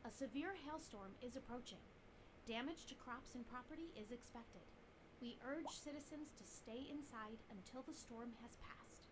A severe hailstorm is approaching. Damage to crops and property is expected. We urge citizens to stay inside until the storm has passed.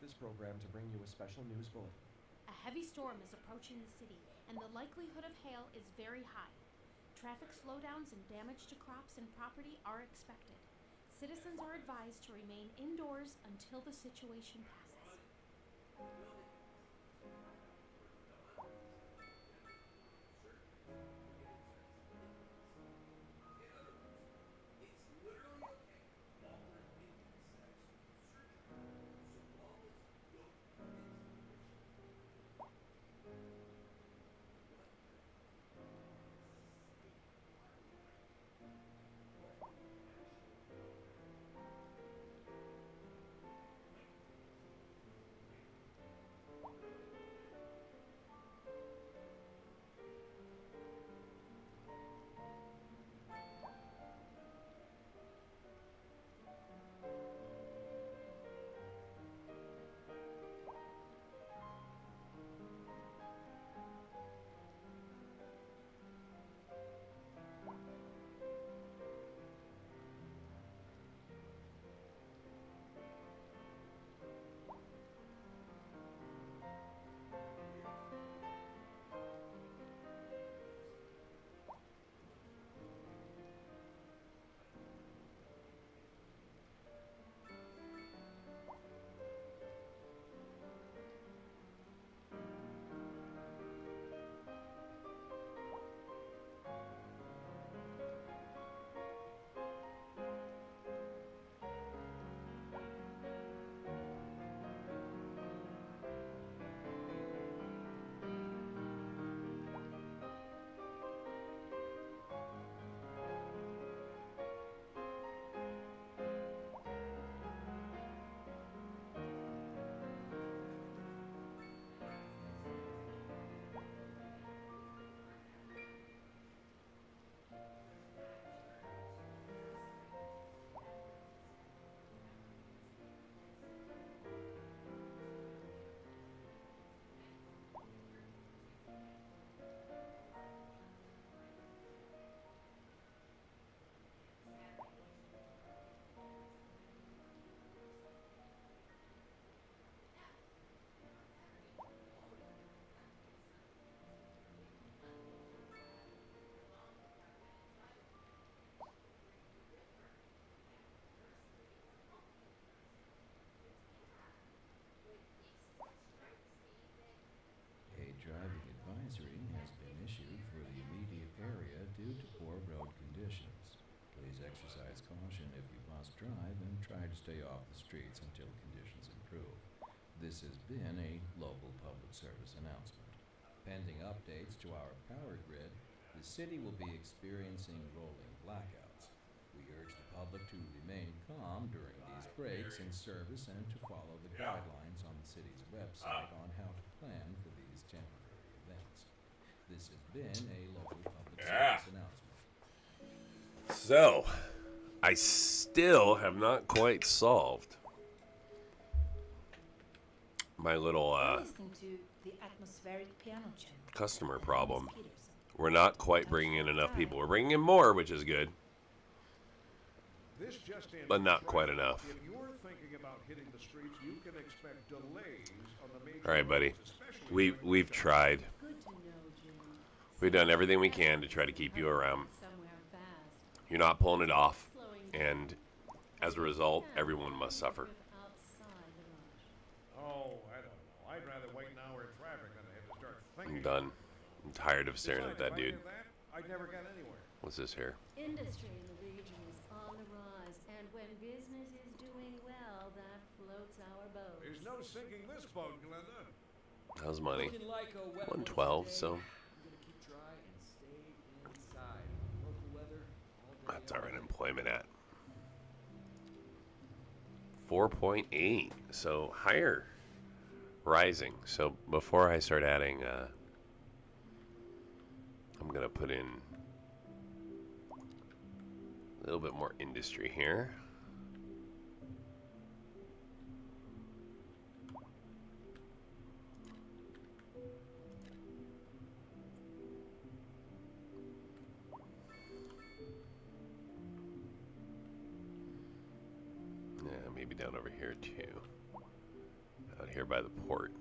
this program to bring you a special news bulletin. A heavy storm is approaching the city, and the likelihood of hail is very high. Traffic slowdowns and damage to crops and property are expected. Citizens are advised to remain indoors until the situation passes. A driving advisory has been issued for the immediate area due to poor road conditions. Please exercise caution if you must drive and try to stay off the streets until conditions improve. This has been a local public service announcement. Pending updates to our power grid, the city will be experiencing rolling blackouts. We urge the public to remain calm during these breaks in service and to follow the guidelines on the city's website on how to plan for these temporary events. This has been a local public service announcement. So, I still have not quite solved my little Listening to the atmospheric piano channel. customer problem. We're not quite bringing in enough people. We're bringing in more, which is good, This just in, but not quite enough. If you're thinking about hitting the streets, you can expect delays on the major All right, buddy. roads, especially during We've rush tried. Good to know, Jim. We've done everything we can to try to keep you around. Somewhere fast. You're not pulling it off, Slowing down. and as a result, everyone must suffer. Outside the rush. Oh, I don't know. I'd rather wait an hour in traffic than to have to start thinking. I'm done. I'm tired of staring at Besides, that if I dude. did that, I'd never get anywhere. What's this here? Industry in the region is on the rise, and when business is doing well, that floats our boat. There's no sinking this boat, Glenda. How's money? Looking like a wet one 112, today. so I'm gonna keep dry and stay inside. Local weather all day. that's our every day. unemployment at 4.8, so higher, rising. So before I start adding, I'm gonna put in a little bit more industry here. Yeah, maybe down over here too. here by the port.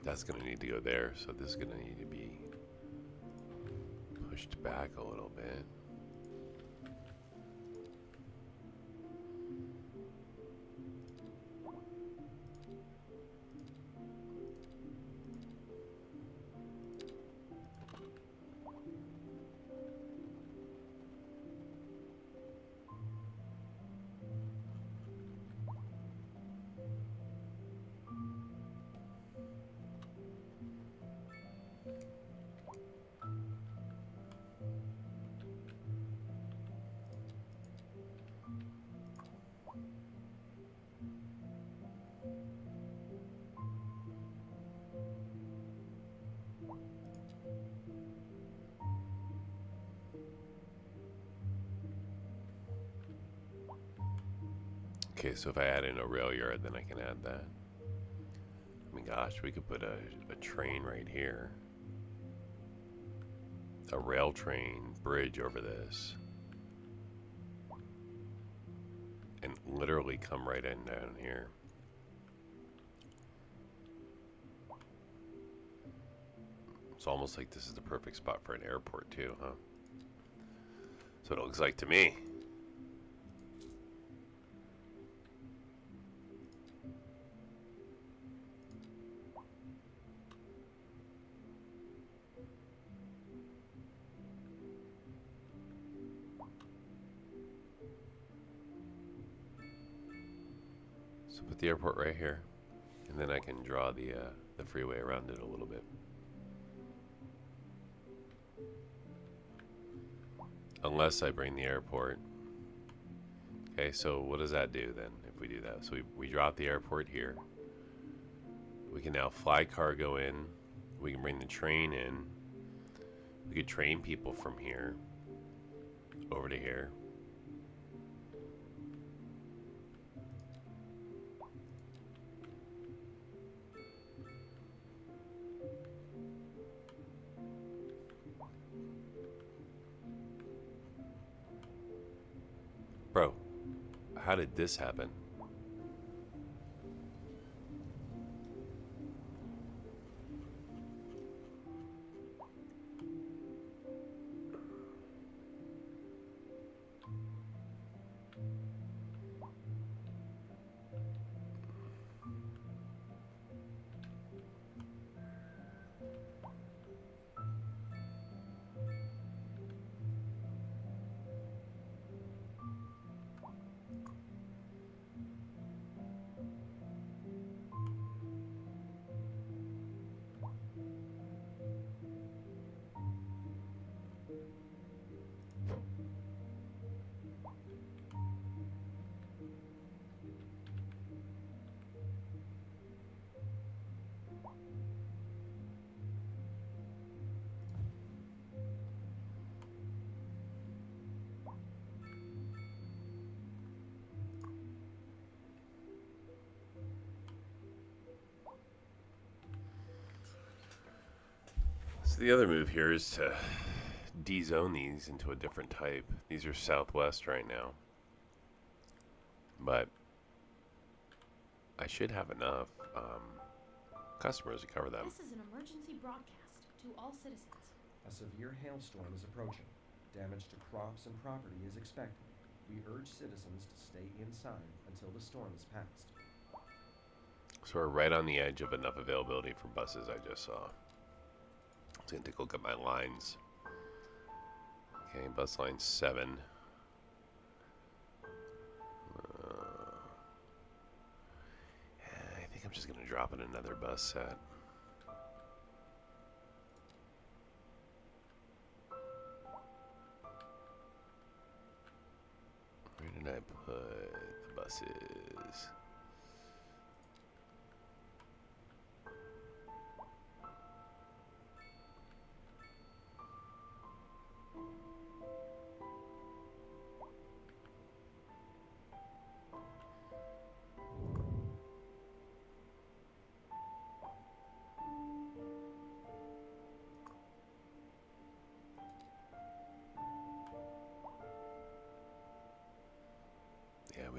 That's going to need to go there, so this is going to need to be pushed back a little bit. Okay, so if I add in a rail yard, then I can add that. I mean, gosh, we could put a train right here. A rail train bridge over this. And literally come right in down here. It's almost like this is the perfect spot for an airport too, huh? That's what it looks like to me. So put the airport right here, and then I can draw the freeway around it a little bit. Unless I bring the airport. Okay, so what does that do then if we do that? So we drop the airport here. We can now fly cargo in. We can bring the train in. We could train people from here over to here. Bro, how did this happen? So the other move here is to de-zone these into a different type. These are southwest right now. But I should have enough customers to cover them. This is an emergency broadcast to all citizens. A severe hailstorm is approaching. Damage to crops and property is expected. We urge citizens to stay inside until the storm is past. So we're right on the edge of enough availability for buses I just saw. I'm going to take a look at my lines. Okay, bus line 7. I think I'm just going to drop in another bus set. Where did I put the buses?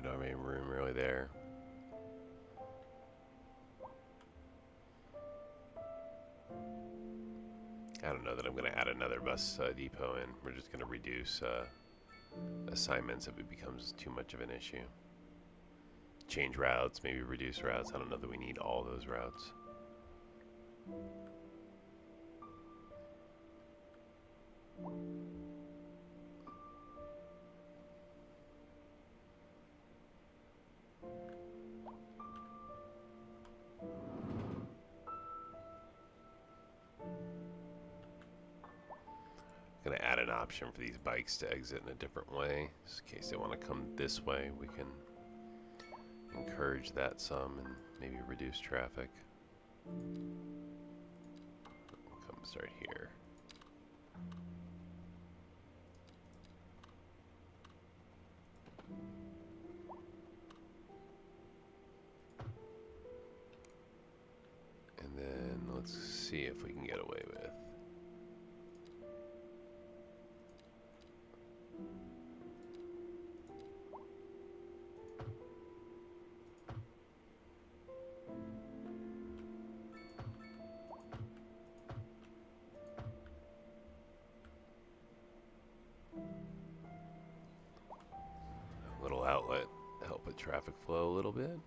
don't have any room really there. I don't know that I'm going to add another bus depot in. We're just going to reduce assignments if it becomes too much of an issue. Change routes, maybe reduce routes. I don't know that we need all those routes. Going to add an option for these bikes to exit in a different way. Just in case they want to come this way, we can encourage that some and maybe reduce traffic. We'll come start here. And then let's see if we can get away with. Little outlet to help with traffic flow a little bit.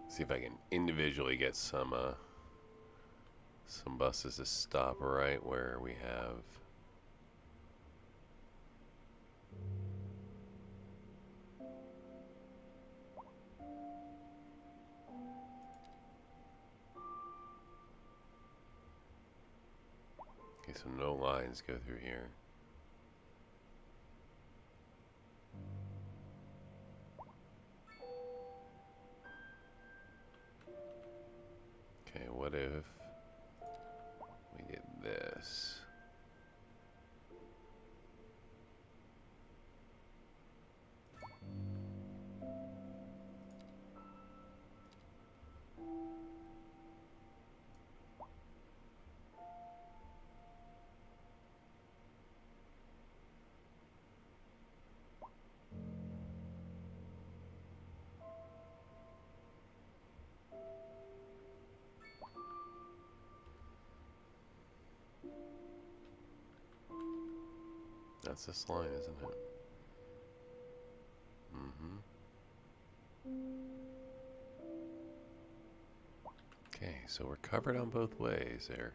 See if I can individually get some buses to stop right where we have. Okay, so no lines go through here. Okay, what if we did this? That's this line, isn't it? Okay, so we're covered on both ways there.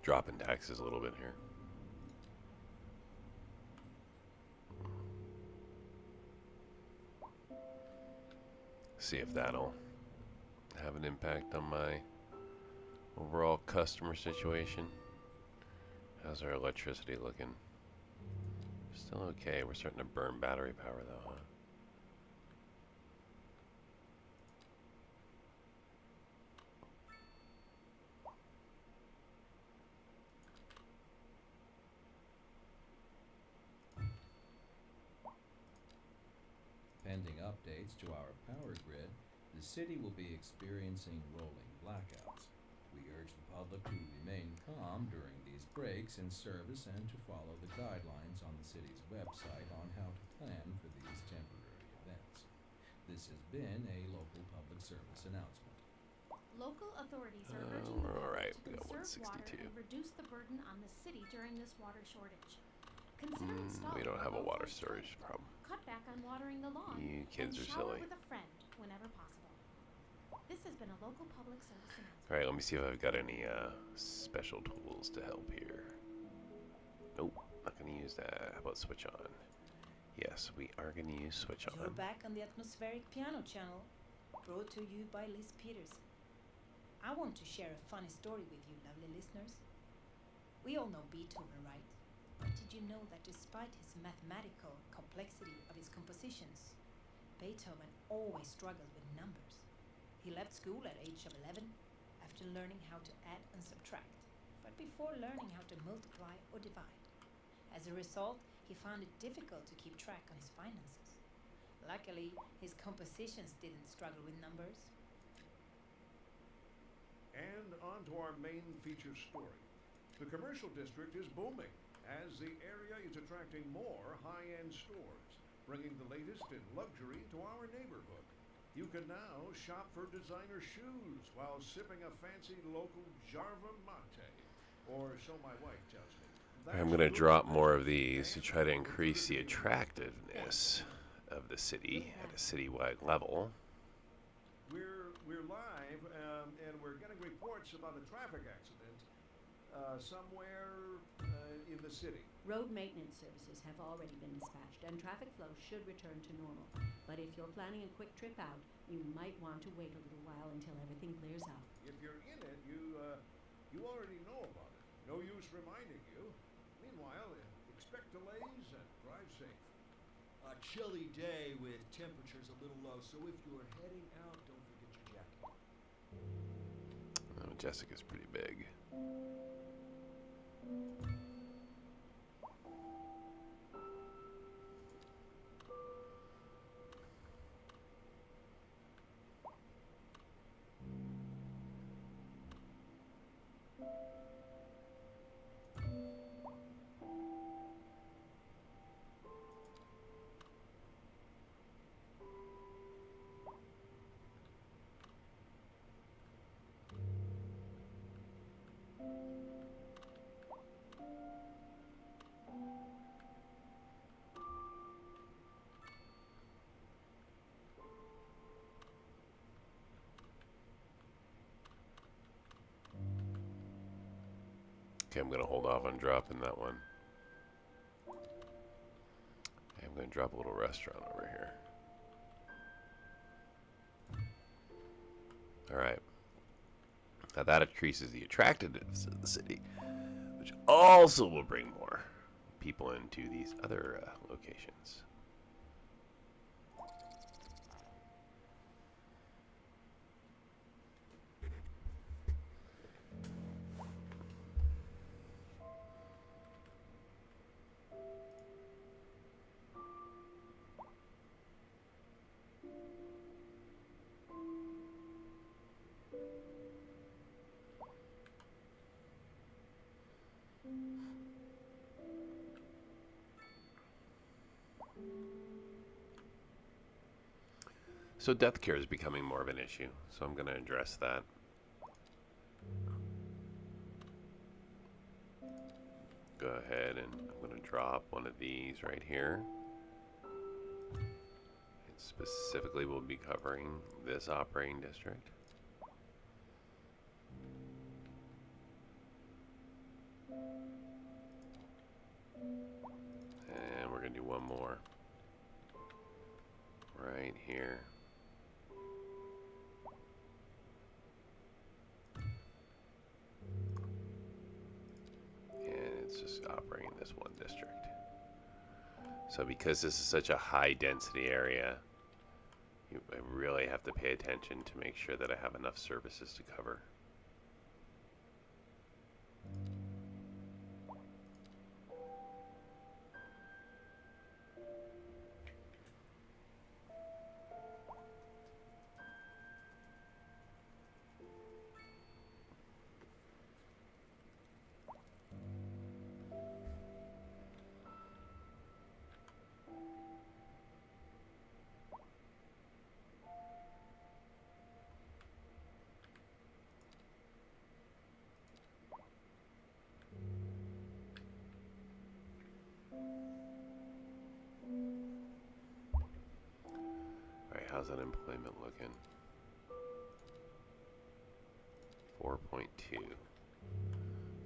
Dropping taxes a little bit here. See if that'll have an impact on my overall customer situation. How's our electricity looking? Still okay. We're starting to burn battery power though, huh? Pending updates to our power grid, the city will be experiencing rolling blackouts. We urge the public to remain calm during these breaks in service and to follow the guidelines on the city's website on how to plan for these temporary events. This has been a local public service announcement. Local authorities are urging the we're all right. public to We got conserve water 162. and reduce the burden on the city during this water shortage. Consider installing We don't have a water Windforce storage tank. problem. Cut back on watering the lawn. You kids and are shower silly. with a friend whenever possible. This has been a local public service announcement. Alright, let me see if I've got any special tools to help here. Nope, not going to use that. How about switch on? Yes, we are going to use switch on. You're back on the atmospheric piano channel, brought to you by Liz Peterson. I want to share a funny story with you, lovely listeners. We all know Beethoven, right? But did you know that despite his mathematical complexity of his compositions, Beethoven always struggled with numbers? He left school at age of 11 after learning how to add and subtract, but before learning how to multiply or divide. As a result, he found it difficult to keep track on his finances. Luckily, his compositions didn't struggle with numbers. And on to our main feature story. The commercial district is booming as the area is attracting more high-end stores, bringing the latest in luxury to our neighborhood. You can now shop for designer shoes while sipping a fancy local Jarva mate, or so my wife tells me. I'm going to drop more of these to try to increase the attractiveness of the city at a citywide level. We're live, and we're getting reports about a traffic accident somewhere in the city. Road maintenance services have already been dispatched, and traffic flow should return to normal. But if you're planning a quick trip out, you might want to wait a little while until everything clears up. If you're in it, you already know about it. No use reminding you. Meanwhile, expect delays and drive safe. A chilly day with temperatures a little low, so if you're heading out, don't forget your jacket. Oh, Jessica's pretty big. Okay, I'm going to hold off on dropping that one. I'm going to drop a little restaurant over here. Alright. Now that increases the attractiveness of the city, which also will bring more people into these other locations. So death care is becoming more of an issue, so I'm going to address that. Go ahead and I'm going to drop one of these right here. It specifically will be covering this operating district. And we're going to do one more right here. Just operating this one district. So because this is such a high density area, I really have to pay attention to make sure that I have enough services to cover. How's unemployment looking? 4.2.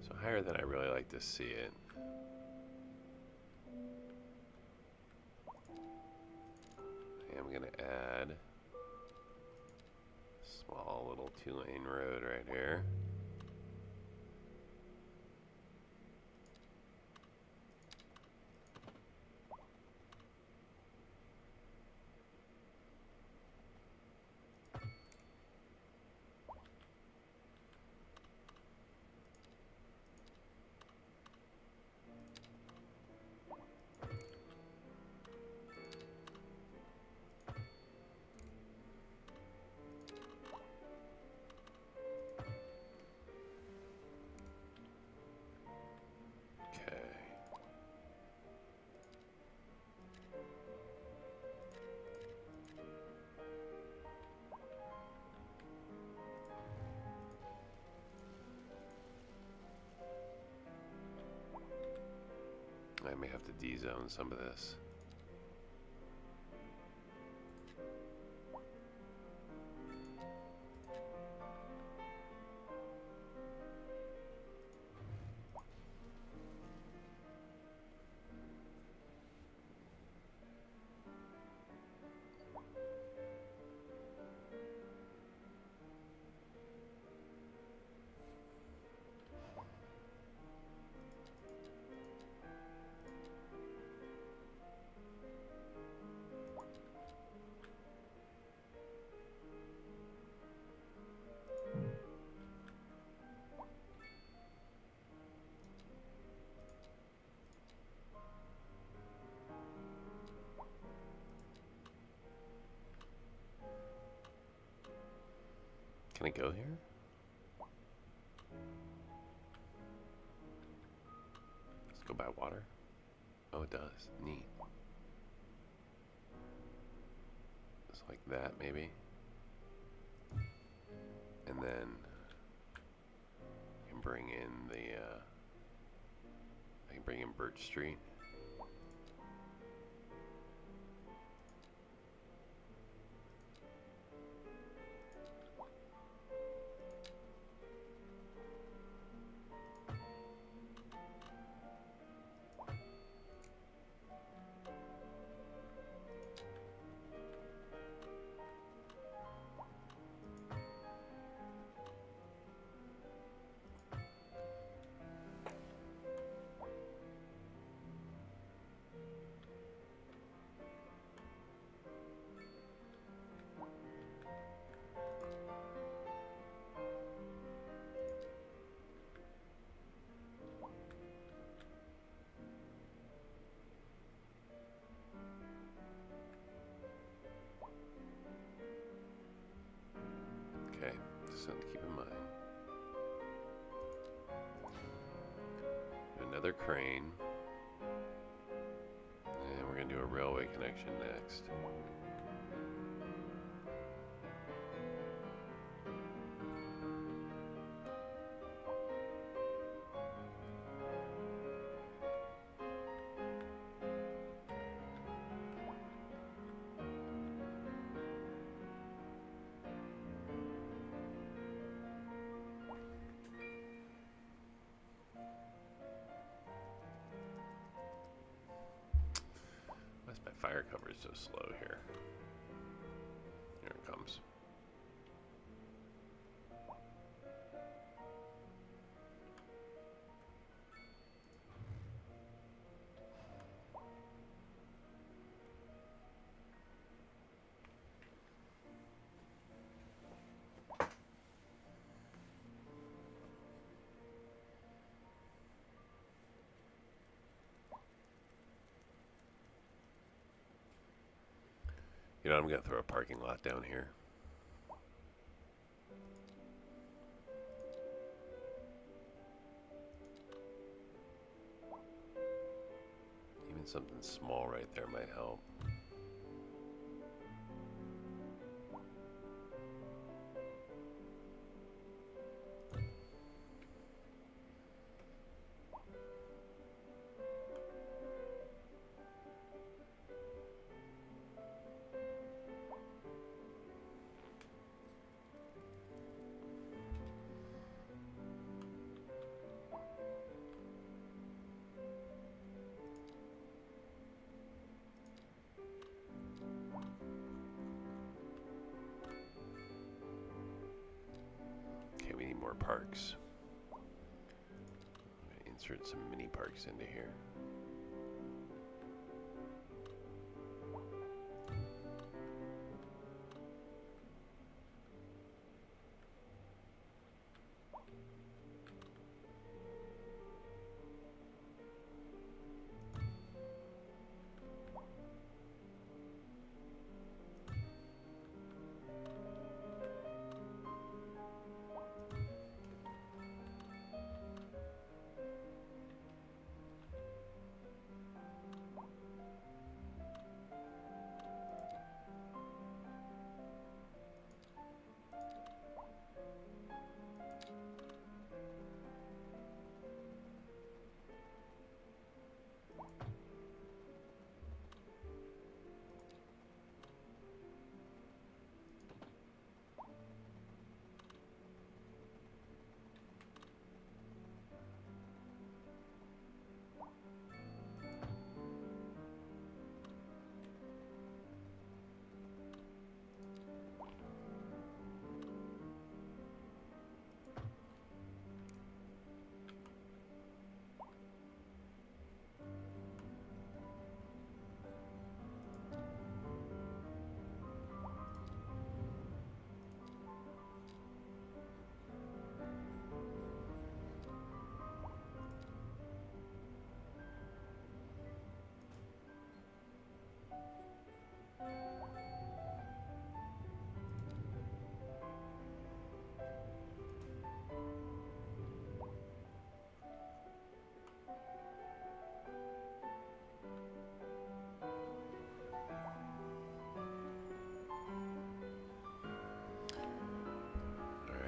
So higher than I really like to see it. I'm going to add a small little 2-lane road right here. I may have to D-zone some of this. Can I go here? Let's go by water. Oh, it does. Neat. Just like that, maybe. And then I can bring in the I can bring in Birch Street. Another crane. And we're going to do a railway connection next. My fire cover is so slow here. Here it comes. You know, I'm going to throw a parking lot down here. Even something small right there might help. More parks. Insert some mini parks into here.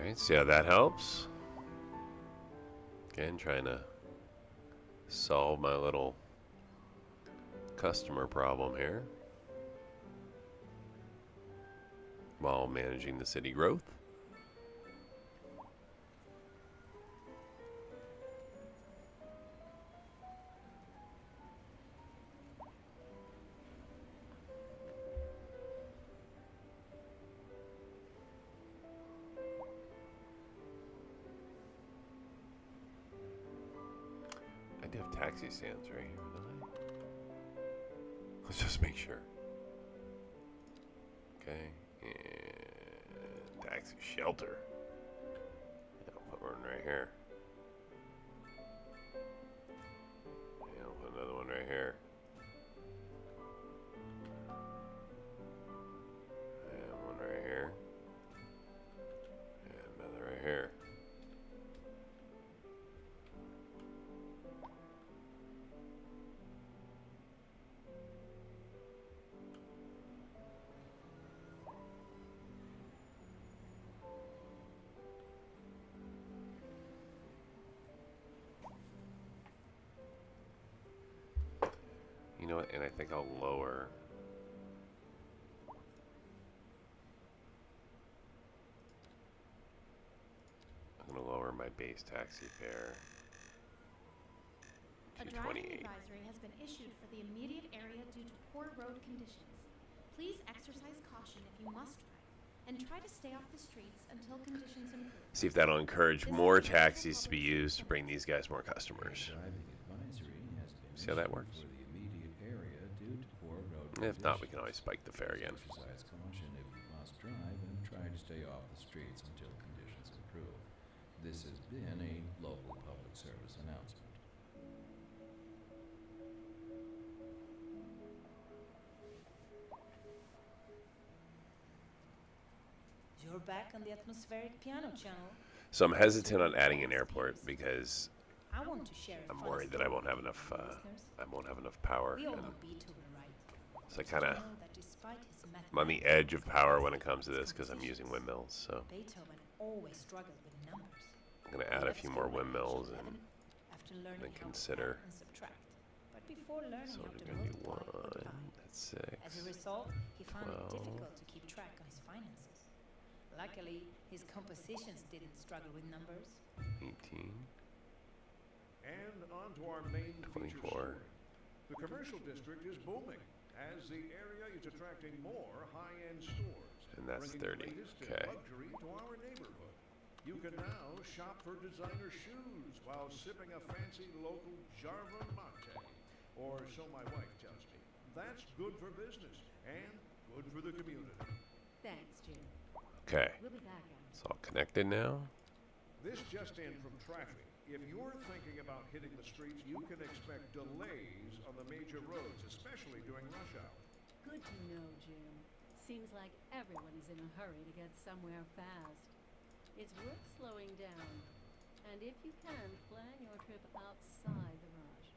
Alright, see how that helps? Again, trying to solve my little customer problem here while managing the city growth. I do have taxi stands right here, don't I? Let's just make sure. Okay, and taxi shelter. Yeah, I'll put one right here. And I'll put another one right here. And one right here. And another right here. know what? And I think I'll lower. I'm gonna lower my base taxi fare A to driving 28. advisory has been issued for the immediate area due to poor road conditions. Please exercise caution if you must drive, and try to stay off the streets until conditions improve. See if that'll encourage more taxis to be used to bring these guys more customers. Driving advisory has been See how that issued works? for the immediate area due to poor road If not, we can conditions. always spike the fare again. Exercise caution if you must drive and try to stay off the streets until conditions improve. This has been a local public service announcement. You're back on the atmospheric piano channel. So I'm hesitant on adding an airport because I want to share a I'm funny worried that I story won't have with enough. you listeners. I won't have enough power, We all and know Beethoven, right? so I Did kind you of know that despite his I'm on the mathematical edge of power when it abilities comes to and this because I'm using compositions, windmills. So Beethoven always struggled with numbers. I'm gonna He add a left few school more at age windmills 11 and after learning then how to consider. add and subtract. But before learning so how it's to gonna be multiply or 1. divide. That's 6. As a result, he found it 12. difficult to keep track on his finances. Luckily, his compositions didn't struggle with numbers. 18. And on to our main feature 24. story. The commercial district is booming as the area is attracting more high-end stores, And that's bringing 30. the latest in Okay. luxury to our neighborhood. You can now shop for designer shoes while sipping a fancy local Jarva mate, or so my wife tells me. That's good for business and good for the community. Thanks, Jim. Okay. We'll be back, Al. It's all connected now. This just in from traffic. If you're thinking about hitting the streets, you can expect delays on the major roads, especially during rush hour. Good to know, Jim. Seems like everyone is in a hurry to get somewhere fast. It's worth slowing down. And if you can, plan your trip outside the rush.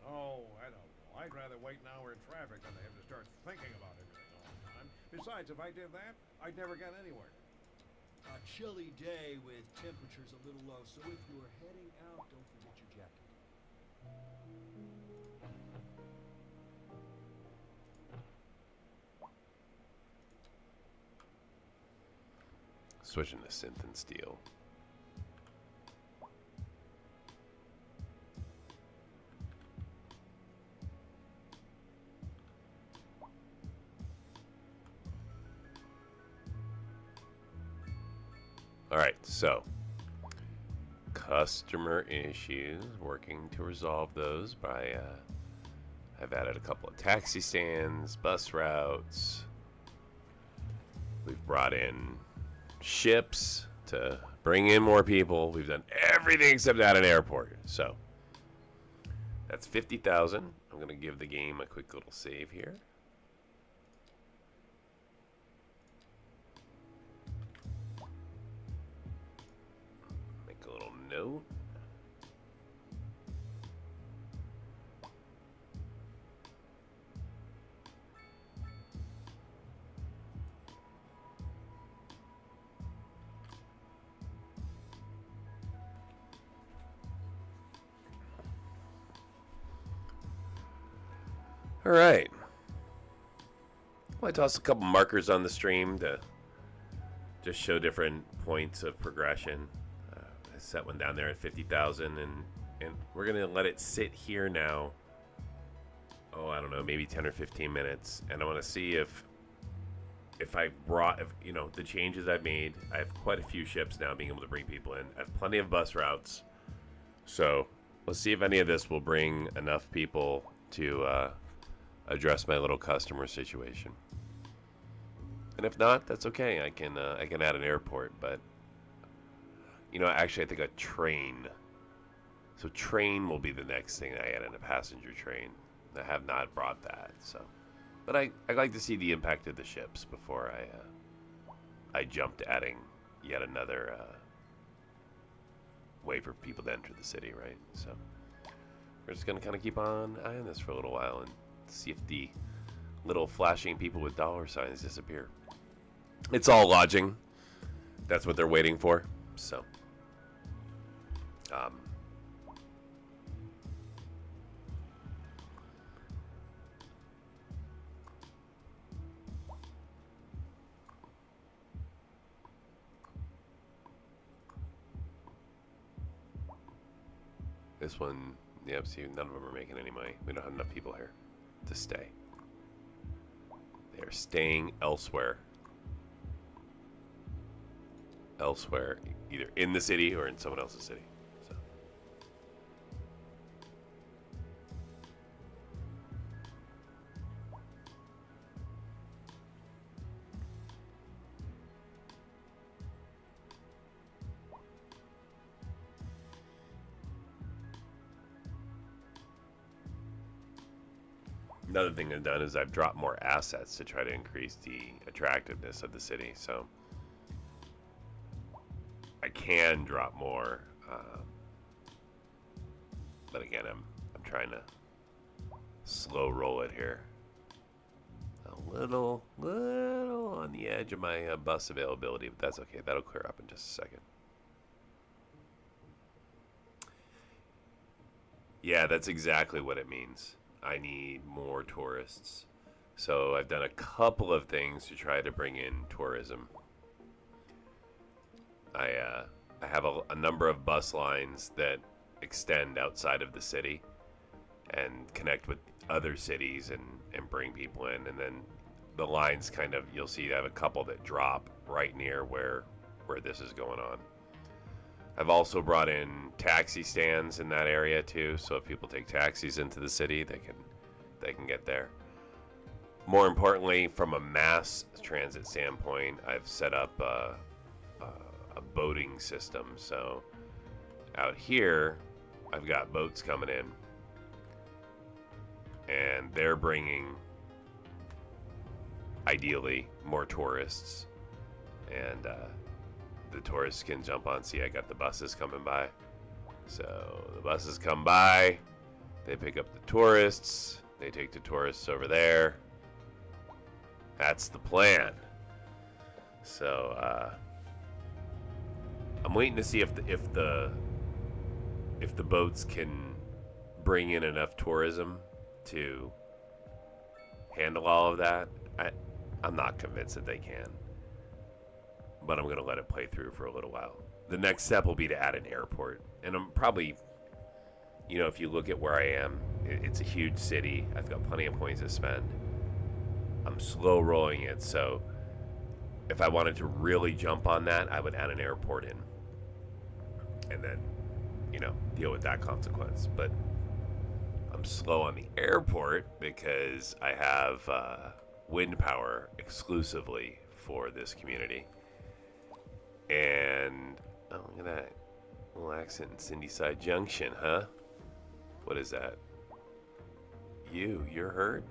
Oh, I don't know. I'd rather wait an hour in traffic than to have to start thinking about everything all the time. Besides, if I did that, I'd never get anywhere. A chilly day with temperatures a little low, so if you're heading out, don't forget your jacket. Switching to synth and steel. All right, so customer issues, working to resolve those by I've added a couple of taxi stands, bus routes. We've brought in ships to bring in more people. We've done everything except add an airport. So that's 50,000. I'm going to give the game a quick little save here. Make a little note. All right. Well, I tossed a couple markers on the stream to just show different points of progression. I set one down there at 50,000, and we're gonna let it sit here now. Oh, I don't know, maybe 10 or 15 minutes, and I want to see if you know, the changes I've made. I have quite a few ships now being able to bring people in. I have plenty of bus routes, so let's see if any of this will bring enough people to address my little customer situation. And if not, that's okay. I can add an airport, but you know, actually, I think a train. So train will be the next thing I add in, a passenger train. I have not brought that, so. But I like to see the impact of the ships before I jump to adding yet another way for people to enter the city, right? So we're just gonna kind of keep on eyeing this for a little while and see if the little flashing people with dollar signs disappear. It's all lodging. That's what they're waiting for. So, This one, yep, see, none of them are making any money. We don't have enough people here to stay. They're staying elsewhere. Elsewhere, either in the city or in someone else's city. So. Another thing I've done is I've dropped more assets to try to increase the attractiveness of the city. So I can drop more, but again, I'm trying to slow roll it here. A little on the edge of my bus availability, but that's okay. That'll clear up in just a second. Yeah, that's exactly what it means. I need more tourists. So I've done a couple of things to try to bring in tourism. I have a number of bus lines that extend outside of the city and connect with other cities and bring people in. And then the lines kind of, you'll see I have a couple that drop right near where this is going on. I've also brought in taxi stands in that area too, so if people take taxis into the city, they can get there. More importantly, from a mass transit standpoint, I've set up a boating system. So out here, I've got boats coming in, and they're bringing, ideally, more tourists, and the tourists can jump on. See, I got the buses coming by. So the buses come by, they pick up the tourists, they take the tourists over there. That's the plan. So I'm waiting to see if the boats can bring in enough tourism to handle all of that. I'm not convinced that they can, but I'm going to let it play through for a little while. The next step will be to add an airport. And I'm probably, if you look at where I am, it's a huge city. I've got plenty of points to spend. I'm slow rolling it, so if I wanted to really jump on that, I would add an airport in. And then, deal with that consequence. But I'm slow on the airport because I have wind power exclusively for this community. And oh, look at that little accident in Cindy Side Junction, huh? What is that? You're hurt?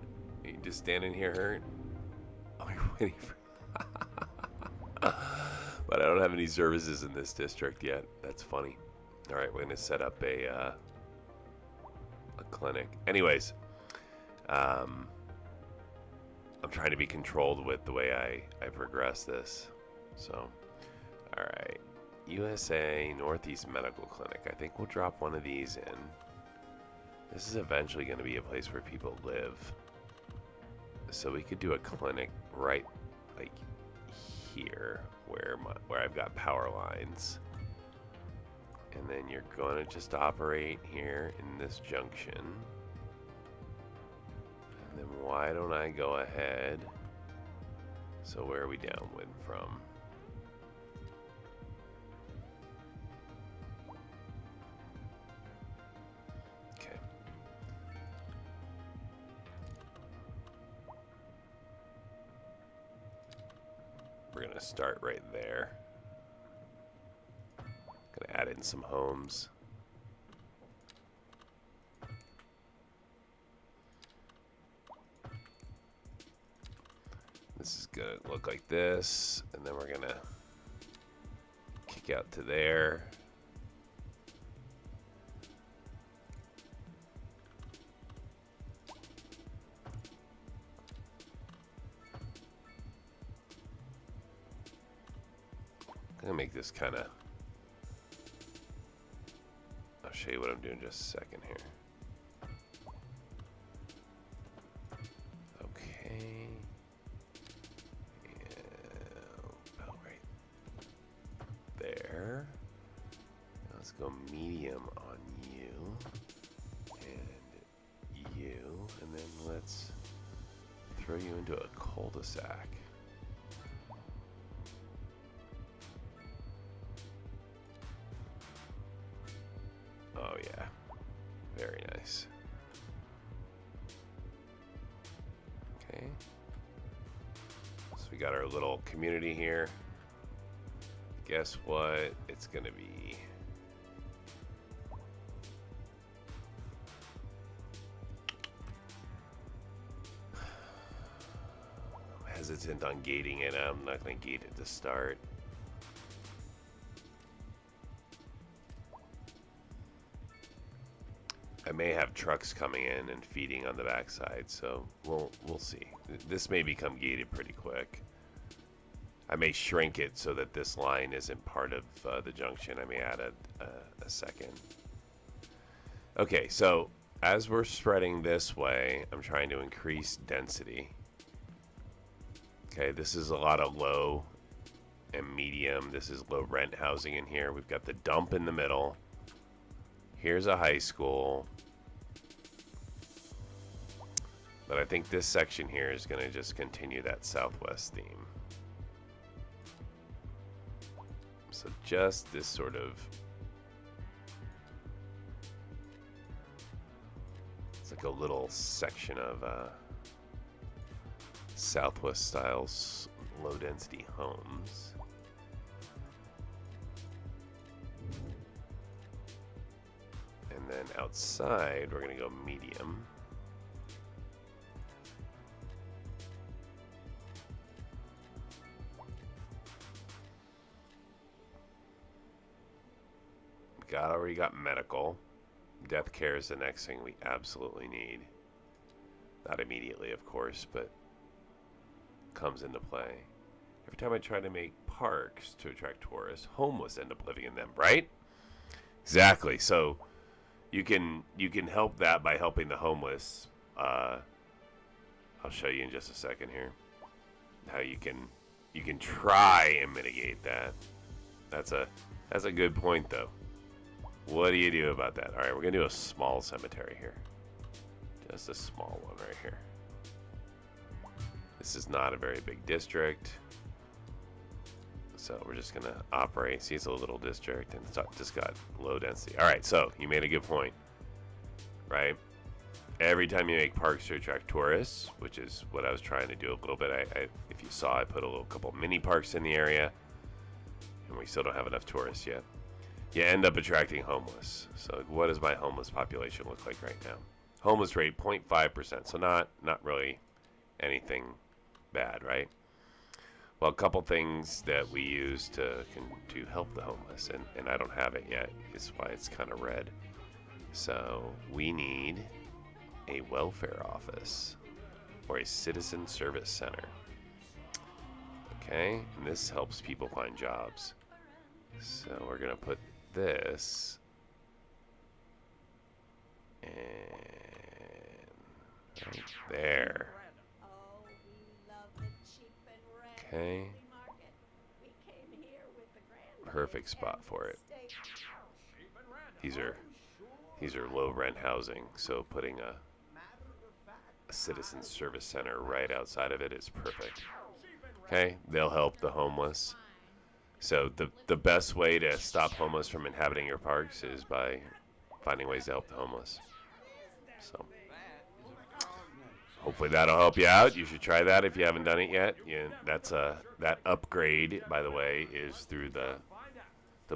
Are you just standing here hurt? Oh, you're waiting for... But I don't have any services in this district yet. That's funny. All right, we're going to set up a clinic. Anyways, I'm trying to be controlled with the way I progress this. So... Alright, USA Northeast Medical Clinic. I think we'll drop one of these in. This is eventually going to be a place where people live. So we could do a clinic right like here where I've got power lines. And then you're going to just operate here in this junction. And then why don't I go ahead? So where are we downwind from? We're gonna start right there. Gonna add in some homes. This is gonna look like this, and then we're gonna kick out to there. I'm gonna make this kind of... I'll show you what I'm doing in just a second here. Okay. And about right there. Now let's go medium on you. throw you into a cul-de-sac. Oh yeah, very nice. Okay, so we got our little community here. Guess what? It's gonna be I'm hesitant on gating it. I'm not gonna gate it to start. I may have trucks coming in and feeding on the backside, so we'll see. This may become gated pretty quick. I may shrink it so that this line isn't part of the junction. I may add a second. Okay, so as we're spreading this way, I'm trying to increase density. Okay, this is a lot of low and medium. This is low rent housing in here. We've got the dump in the middle. Here's a high school. But I think this section here is going to just continue that southwest theme. So just this sort of... It's like a little section of southwest styles low density homes. And then outside, we're going to go medium. Already got medical. Death care is the next thing we absolutely need. Not immediately, of course, but comes into play. Every time I try to make parks to attract tourists, homeless end up living in them, right? Exactly. So you can help that by helping the homeless. I'll show you in just a second here how you can try and mitigate that. That's a good point though. What do you do about that? All right, we're gonna do a small cemetery here. Just a small one right here. This is not a very big district. So we're just gonna operate. See, it's a little district and it's just got low density. All right, so you made a good point, right? Every time you make parks to attract tourists, which is what I was trying to do a little bit. If you saw, I put a couple mini parks in the area, and we still don't have enough tourists yet. You end up attracting homeless. So what does my homeless population look like right now? Homeless rate 0.5%. So not really anything bad, right? Well, a couple things that we use to help the homeless, and I don't have it yet, is why it's kind of red. So we need a welfare office or a citizen service center. Okay, and this helps people find jobs. So we're gonna put this and right there. Okay. Perfect spot for it. These are low rent housing, so putting a citizen service center right outside of it is perfect. Okay, they'll help the homeless. So the best way to stop homeless from inhabiting your parks is by finding ways to help the homeless. So hopefully that'll help you out. You should try that if you haven't done it yet. That upgrade, by the way, is through the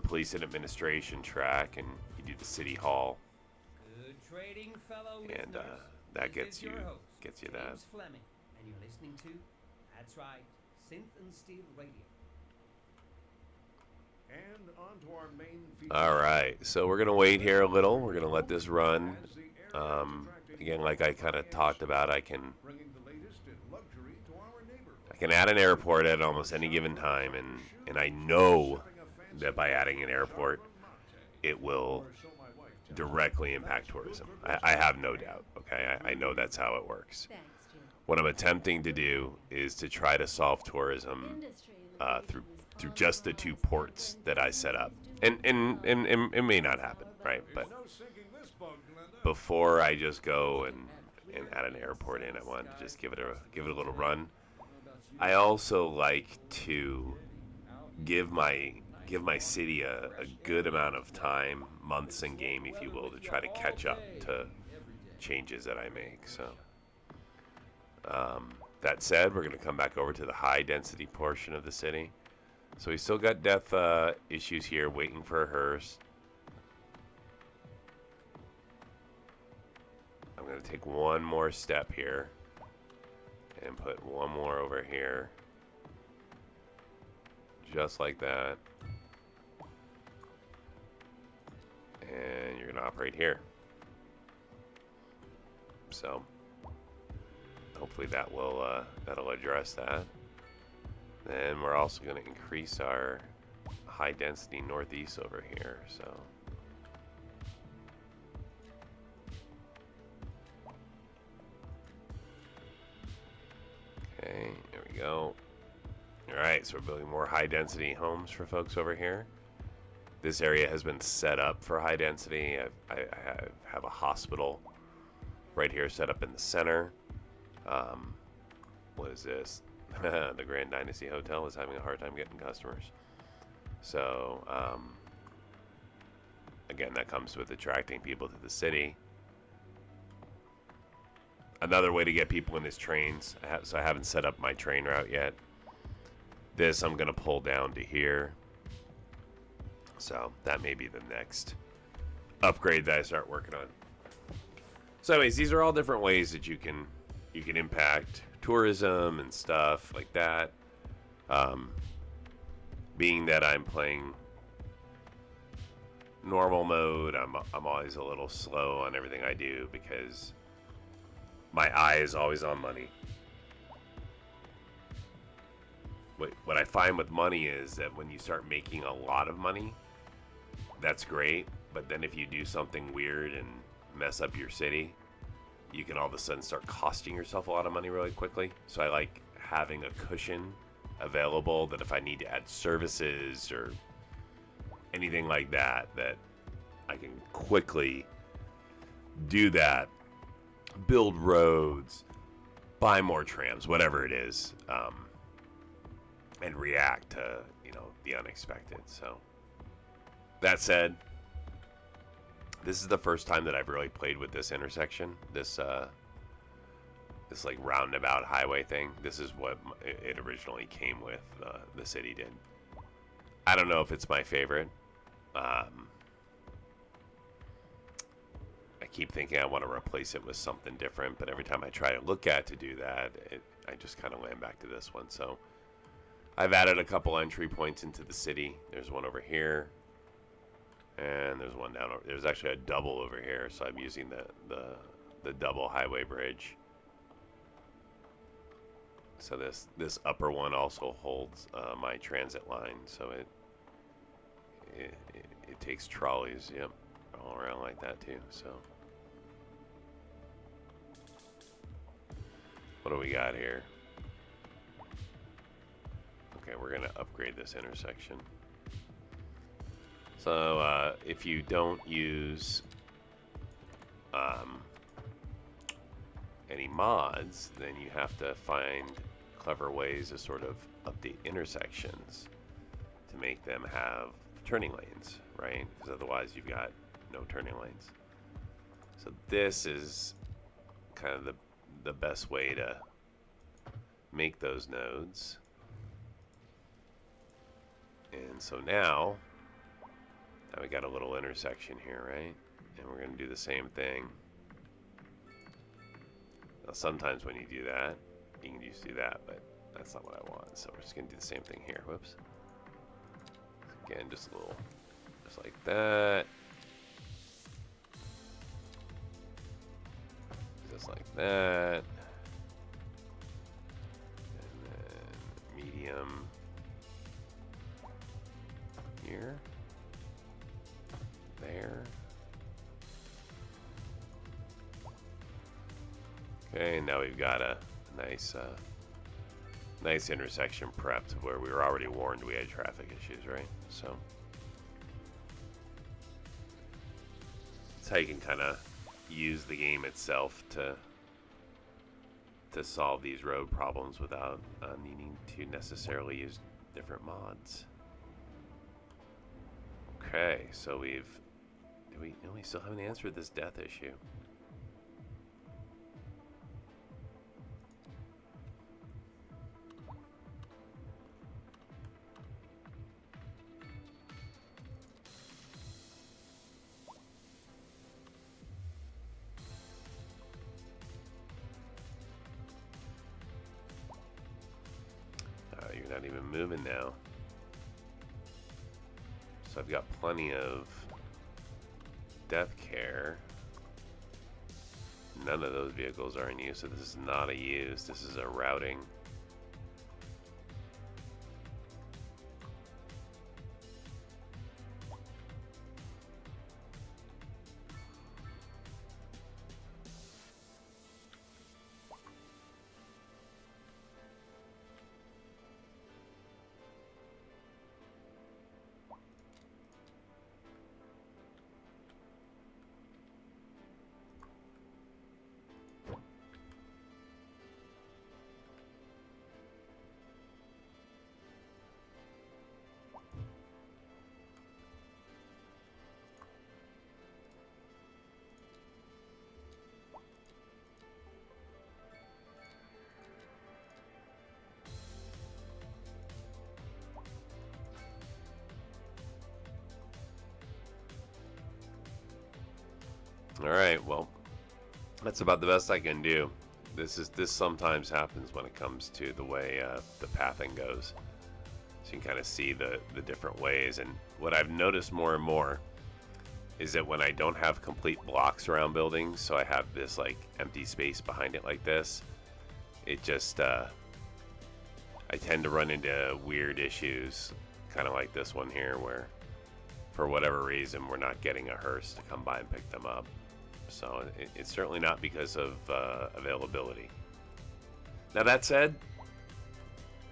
police and administration track, and you do the city hall, and that gets you that. And you're listening to, that's right, Synth and Steel Radio. And on to our main feature. All right, so we're gonna wait here a little. We're gonna let this run. Again, like I kind of talked about, I can add an airport at almost any given time, and I know that by adding an airport, it will directly impact tourism. I have no doubt. Okay, I know that's how it works. What I'm attempting to do is to try to solve tourism through just the 2 ports that I set up, and it may not happen, right? But before I just go and add an airport in. I wanted to just give it a little run. I also like to give my city a good amount of time, months in game, if you will, to try to catch up to changes that I make. So that said, we're going to come back over to the high density portion of the city. So we still got death issues here, waiting for a hearse. I'm going to take one more step here and put one more over here, just like that. And you're going to operate here. So hopefully that will that'll address that. Then we're also going to increase our high density northeast over here. So okay, there we go. All right, so we're building more high density homes for folks over here. This area has been set up for high density. I have a hospital right here set up in the center. What is this? The Grand Dynasty Hotel is having a hard time getting customers. So, again, that comes with attracting people to the city. Another way to get people in is trains. So I haven't set up my train route yet. This I'm going to pull down to here. So that may be the next upgrade that I start working on. So anyways, these are all different ways that you can impact tourism and stuff like that. Being that I'm playing normal mode, I'm always a little slow on everything I do because my eye is always on money. What I find with money is that when you start making a lot of money, that's great, but then if you do something weird and mess up your city, you can all of a sudden start costing yourself a lot of money really quickly. So I like having a cushion available that if I need to add services or anything like that, that I can quickly do that, build roads, buy more trams, whatever it is, and react to, the unexpected. So that said, this is the first time that I've really played with this intersection, this like roundabout highway thing. This is what it originally came with, the city did. I don't know if it's my favorite. I keep thinking I want to replace it with something different, but every time I try to look at to do that, I just kind of land back to this one. So I've added a couple entry points into the city. There's one over here. And there's one down over. There's actually a double over here, so I'm using the double highway bridge. So this upper one also holds my transit line, so it takes trolleys, yep, all around like that too. So what do we got here? Okay, we're gonna upgrade this intersection. So if you don't use any mods, then you have to find clever ways to sort of update intersections to make them have turning lanes, right? Because otherwise you've got no turning lanes. So this is kind of the best way to make those nodes. And so now we got a little intersection here, right? And we're going to do the same thing. Now, sometimes when you do that, you can just do that, but that's not what I want. So we're just going to do the same thing here. Whoops. Again, just a little, just like that. Just like that. And then medium here. There. Okay, and now we've got a nice intersection prepped where we were already warned we had traffic issues, right? So that's how you can kind of use the game itself to to solve these road problems without needing to necessarily use different mods. Okay, so we still haven't answered this death issue. You're not even moving now. So I've got plenty of death care. None of those vehicles are in use, so this is not a use. This is a routing. Alright, well, that's about the best I can do. This sometimes happens when it comes to the way the pathing goes. So you can kind of see the different ways. And what I've noticed more and more is that when I don't have complete blocks around buildings, so I have this like empty space behind it like this, it just, I tend to run into weird issues, kind of like this one here, where for whatever reason we're not getting a hearse to come by and pick them up. So it's certainly not because of availability. Now that said,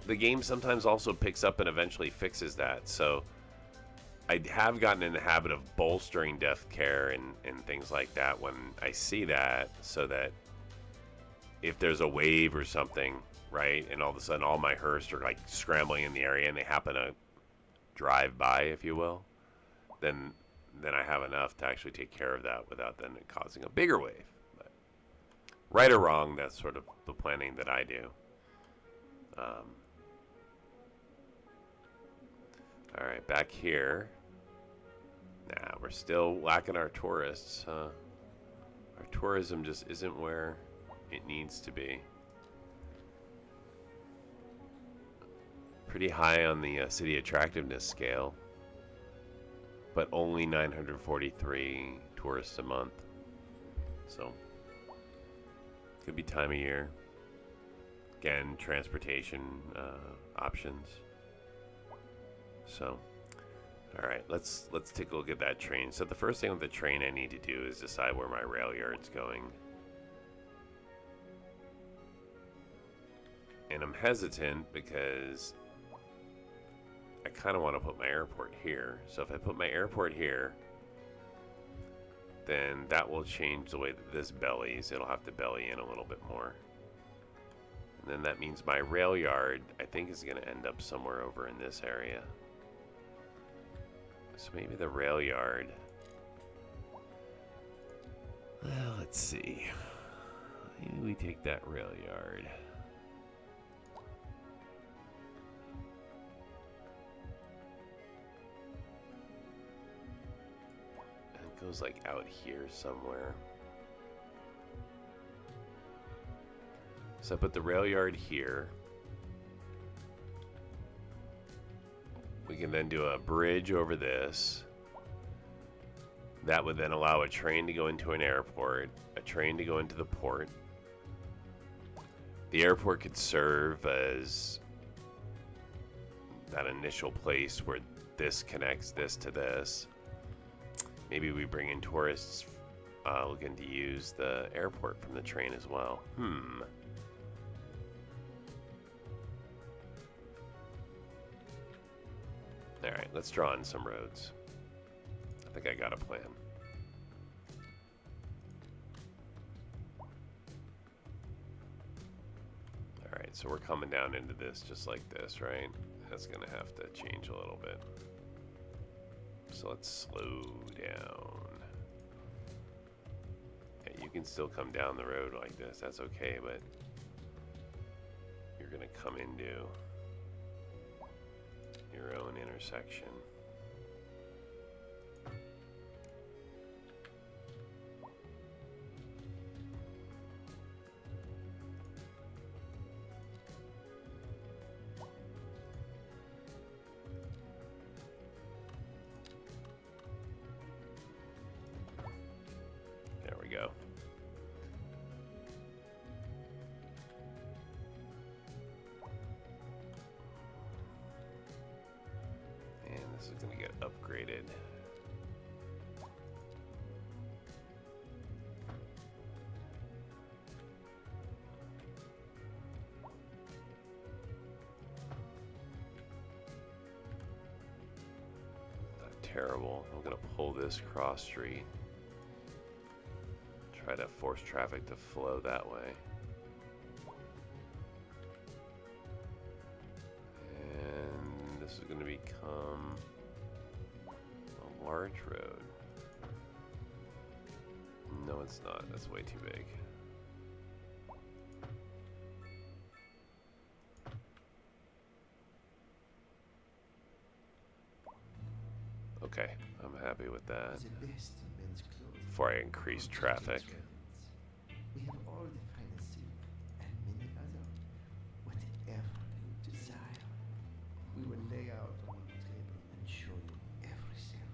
the game sometimes also picks up and eventually fixes that. So I have gotten in the habit of bolstering death care and things like that when I see that, so that if there's a wave or something, right, and all of a sudden all my hearse are like scrambling in the area and they happen to drive by, if you will, then I have enough to actually take care of that without then it causing a bigger wave. But right or wrong, that's sort of the planning that I do. All right, back here. Nah, we're still lacking our tourists. Our tourism just isn't where it needs to be. Pretty high on the city attractiveness scale, but only 943 tourists a month. So, could be time of year. Again, transportation options. So, all right, let's take a look at that train. So the first thing with the train I need to do is decide where my rail yard's going. And I'm hesitant because I kind of want to put my airport here. So if I put my airport here, then that will change the way that this bellies. It'll have to belly in a little bit more. And then that means my rail yard, I think, is going to end up somewhere over in this area. So maybe the rail yard. Well, let's see. Maybe we take that rail yard. It goes like out here somewhere. So I put the rail yard here. We can then do a bridge over this. That would then allow a train to go into an airport, a train to go into the port. The airport could serve as that initial place where this connects this to this. Maybe we bring in tourists looking to use the airport from the train as well. Alright, let's draw in some roads. I think I got a plan. Alright, so we're coming down into this just like this, right? That's going to have to change a little bit. So let's slow down. Yeah, you can still come down the road like this, that's okay, but you're going to come into your own intersection. There we go. And this is going to get upgraded. Not terrible. I'm going to pull this cross street. Try to force traffic to flow that way. And this is going to become a large road. No, it's not. That's way too big. Okay, I'm happy with that. The best in men's clothes. Before I increase traffic. We have all the finest silk and many other, whatever you desire. We will lay out on the table and show you everything.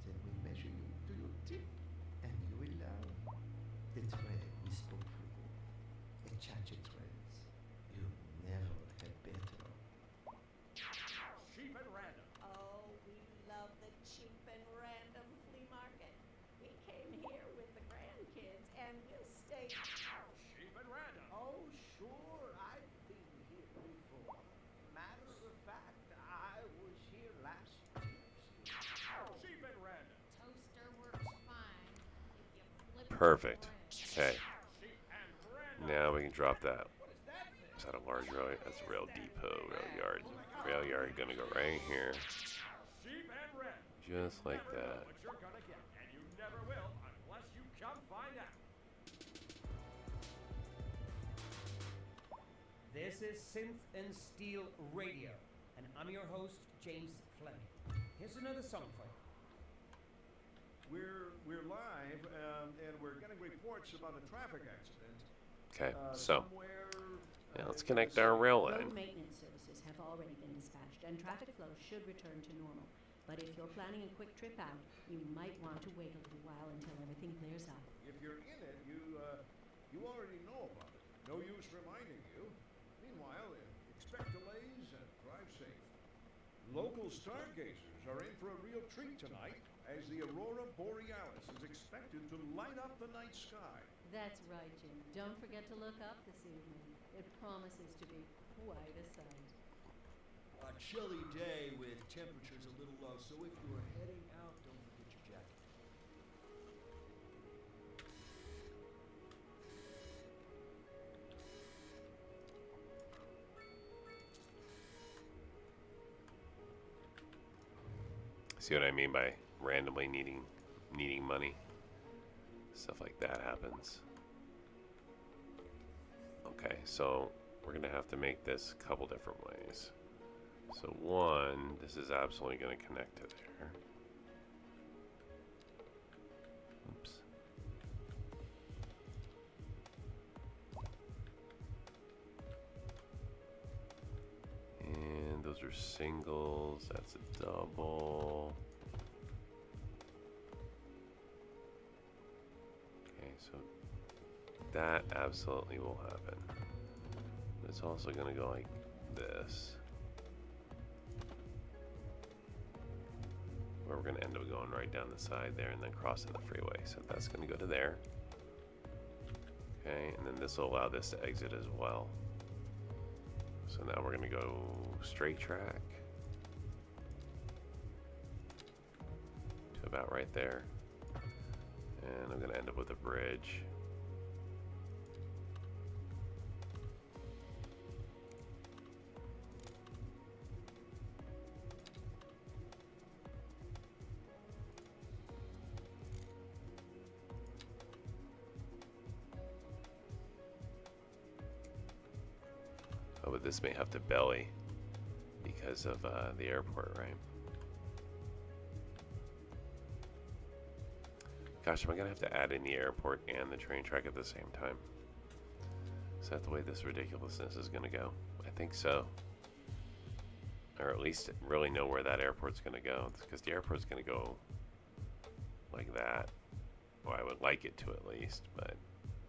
Then we measure you to your tip, and you will love. That's why we spoke for you. A cha-cha trends. You never had better. Cheap and random. Oh, we love the cheap and random flea market. We came here with the grandkids and we'll stay. Cheap and random. Oh, sure, I've been here before. Matter of fact, I was here last Tuesday. Cheap and random. Toaster works fine if you flip it Perfect. around. Okay, Cheap and random. now we can drop that. What is that thing? Is that a large road? That's a rail depot, rail yard. Rail yard gonna go right here. Cheap and random. Just like Never know that. what you're gonna get, and you never will unless you come find out. This is Synth and Steel Radio, and I'm your host, James Fleming. Here's another song for you. We're live, and we're getting reports about a traffic accident. Okay, so somewhere. now let's connect our rail line. Road maintenance services have already been dispatched and traffic flow should return to normal. But if you're planning a quick trip out, you might want to wait a little while until everything clears up. If you're in it, you already know about it. No use reminding you. Meanwhile, expect delays and drive safe. Local stargazers are in for a real treat tonight, as the aurora borealis is expected to light up the night sky. That's right, Jim. Don't forget to look up this evening. It promises to be quite a sight. A chilly day with temperatures a little low, so if you are heading out, don't forget your jacket. See what I mean by randomly needing money? Stuff like that happens. Okay, so we're gonna have to make this a couple different ways. So one, this is absolutely gonna connect to there. Oops. And those are singles, that's a double. Okay, so that absolutely will happen. But it's also gonna go like this. Where we're gonna end up going right down the side there and then crossing the freeway. So that's gonna go to there. Okay, and then this will allow this to exit as well. So now we're gonna go straight track to about right there. And I'm gonna end up with a bridge. Oh, but this may have to belly because of the airport, right? Gosh, am I gonna have to add in the airport and the train track at the same time? Is that the way this ridiculousness is gonna go? I think so. Or at least really know where that airport's gonna go, because the airport's gonna go like that. Well, I would like it to at least, but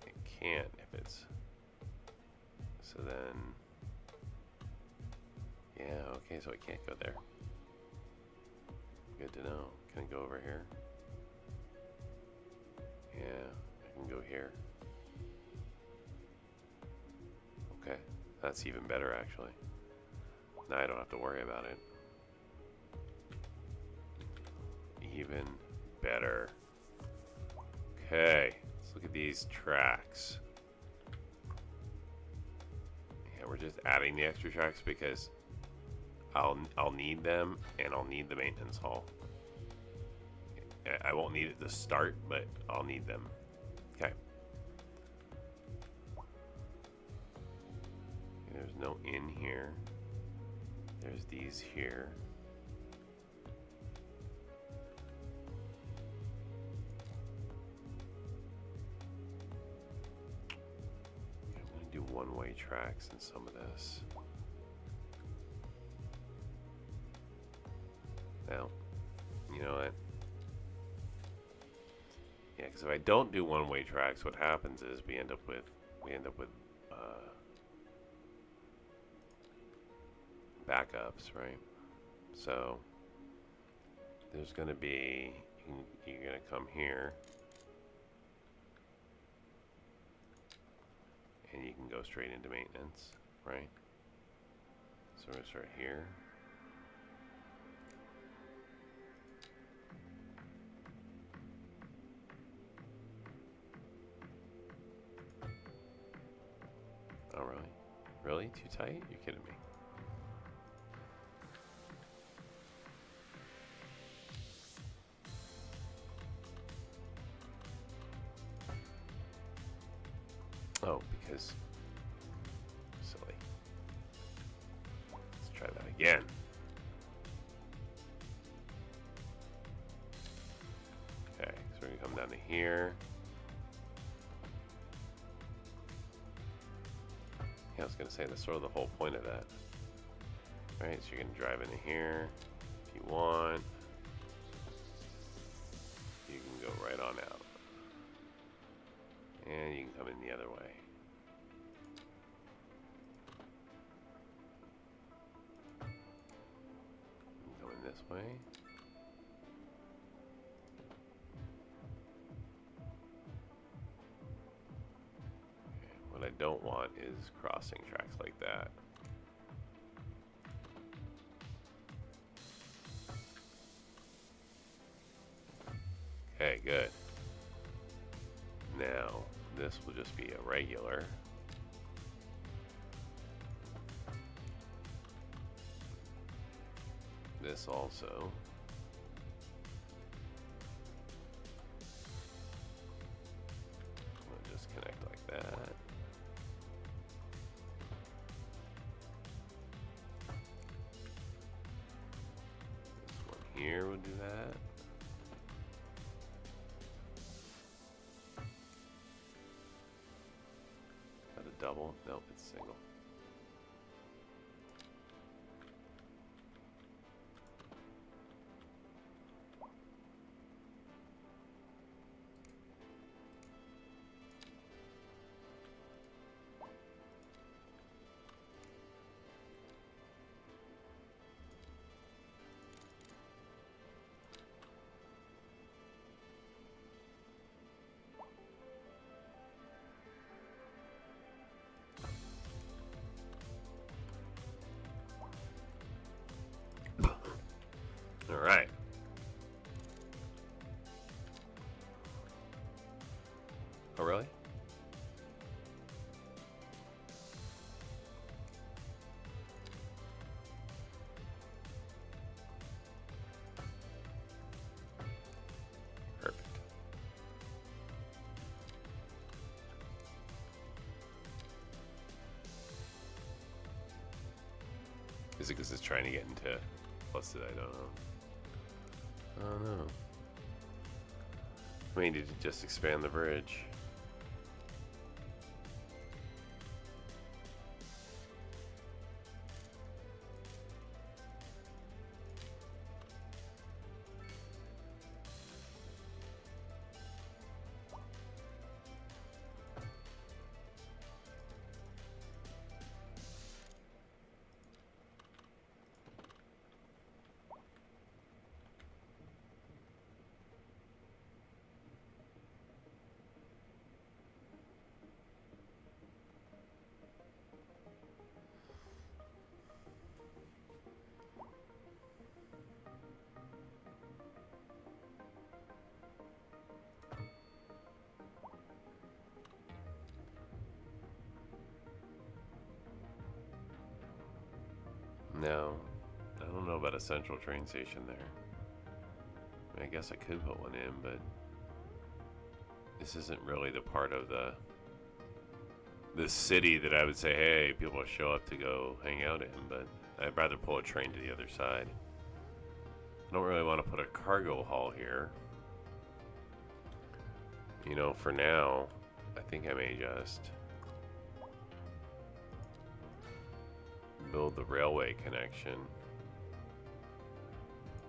it can't if it's... So then... Yeah, okay, so it can't go there. Good to know. Can it go over here? Yeah, I can go here. Okay, that's even better actually. Now I don't have to worry about it. Even better. Okay, let's look at these tracks. Yeah, we're just adding the extra tracks because I'll need them, and I'll need the maintenance hall. I won't need it to start, but I'll need them. Okay. There's no in here. There's these here. I'm gonna do one-way tracks in some of this. Now, you know what? Yeah, because if I don't do one-way tracks, what happens is we end up with backups, right? So there's going to be you're going to come here, and you can go straight into maintenance, right? So we're going to start here. Oh, really? Really? Too tight? You're kidding me. Oh, because... Silly. Let's try that again. Okay, so we're going to come down to here. Yeah, I was going to say, that's sort of the whole point of that. Right, so you're going to drive into here if you want. You can go right on out. And you can come in the other way. You can come in this way. What I don't want is crossing tracks like that. Okay, good. Now, this will just be a regular. This also. We'll just connect like that. Here we'll do that. Is that a double? Nope, it's single. All right. Oh, really? Perfect. Is it because it's trying to get into plus it? I don't know. I don't know. I mean, did it just expand the bridge? No, I don't know about a central train station there. I mean, I guess I could put one in, but this isn't really the part of the city that I would say, hey, people show up to go hang out in, but I'd rather pull a train to the other side. I don't really want to put a cargo hall here. You know, for now, I think I may just build the railway connection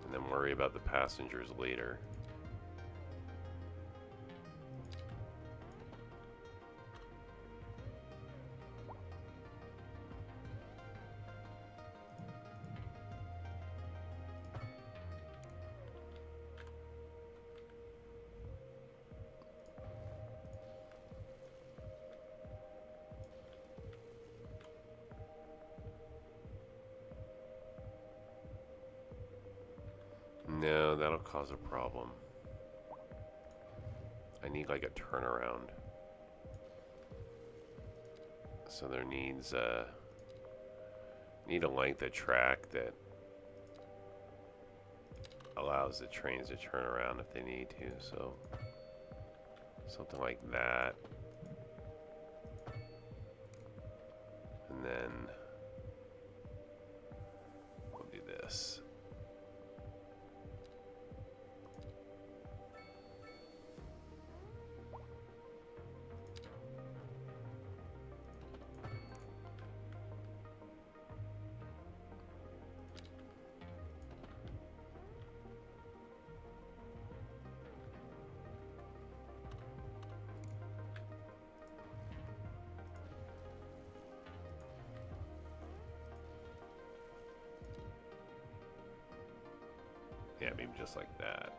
and then worry about the passengers later. No, that'll cause a problem. I need like a turnaround. So there needs need a length of track that allows the trains to turn around if they need to. So something like that. And then we'll do this. Yeah, maybe just like that.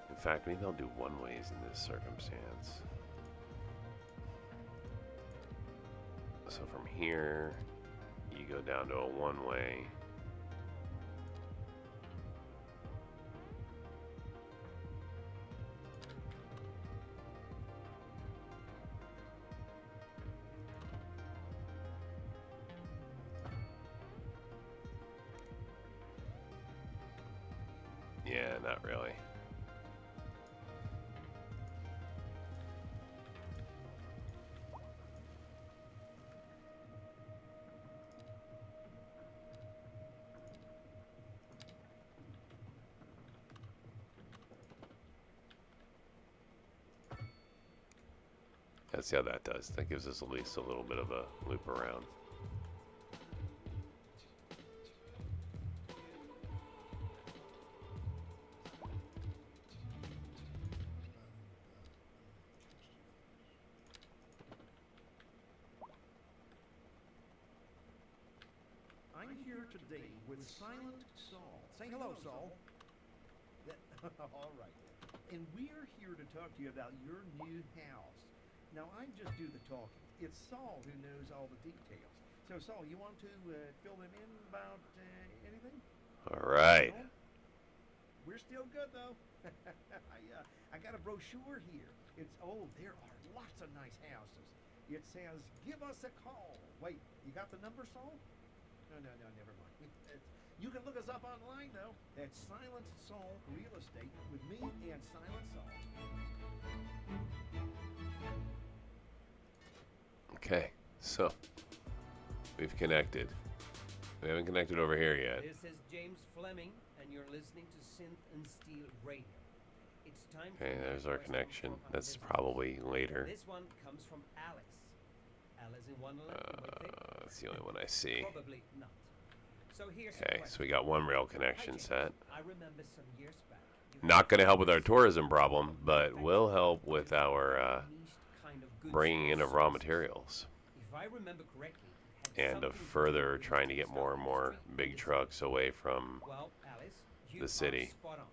In fact, maybe I'll do one-ways in this circumstance. So from here, you go down to a one-way. Yeah, not really. Let's see how that does. That gives us at least a little bit of a loop around. I'm here today with Silent Saul. Say hello, Saul. All right. And we're here to talk to you about your new house. Now, I just do the talking. It's Saul who knows all the details. So, Saul, you want to fill them in about anything? All right. No? We're still good, though. I got a brochure here. It's old. There are lots of nice houses. It says, give us a call. Wait, you got the number, Saul? No, never mind. You can look us up online, though. That's Silent Saul Real Estate with me and Silent Saul. Okay, so we've connected. We haven't connected over here yet. This is James Fleming, and you're listening to Synth and Steel Radio. It's time for Okay, there's our first connection. talk on That's business. probably later. This one comes from Alice. Alice in Wonderland, you might think. That's the only one I see. Probably not. So here's a Okay, question. so we got one rail Hi, connection James. set. I remember some years back. you Not had going to help with our a tourism problem, but will help with our niche kind of goods bringing in of and raw services. materials. If I remember correctly, it had And of something to do further with trying to get more and more Street big business. trucks away from Well, Alice, you the city. are spot on.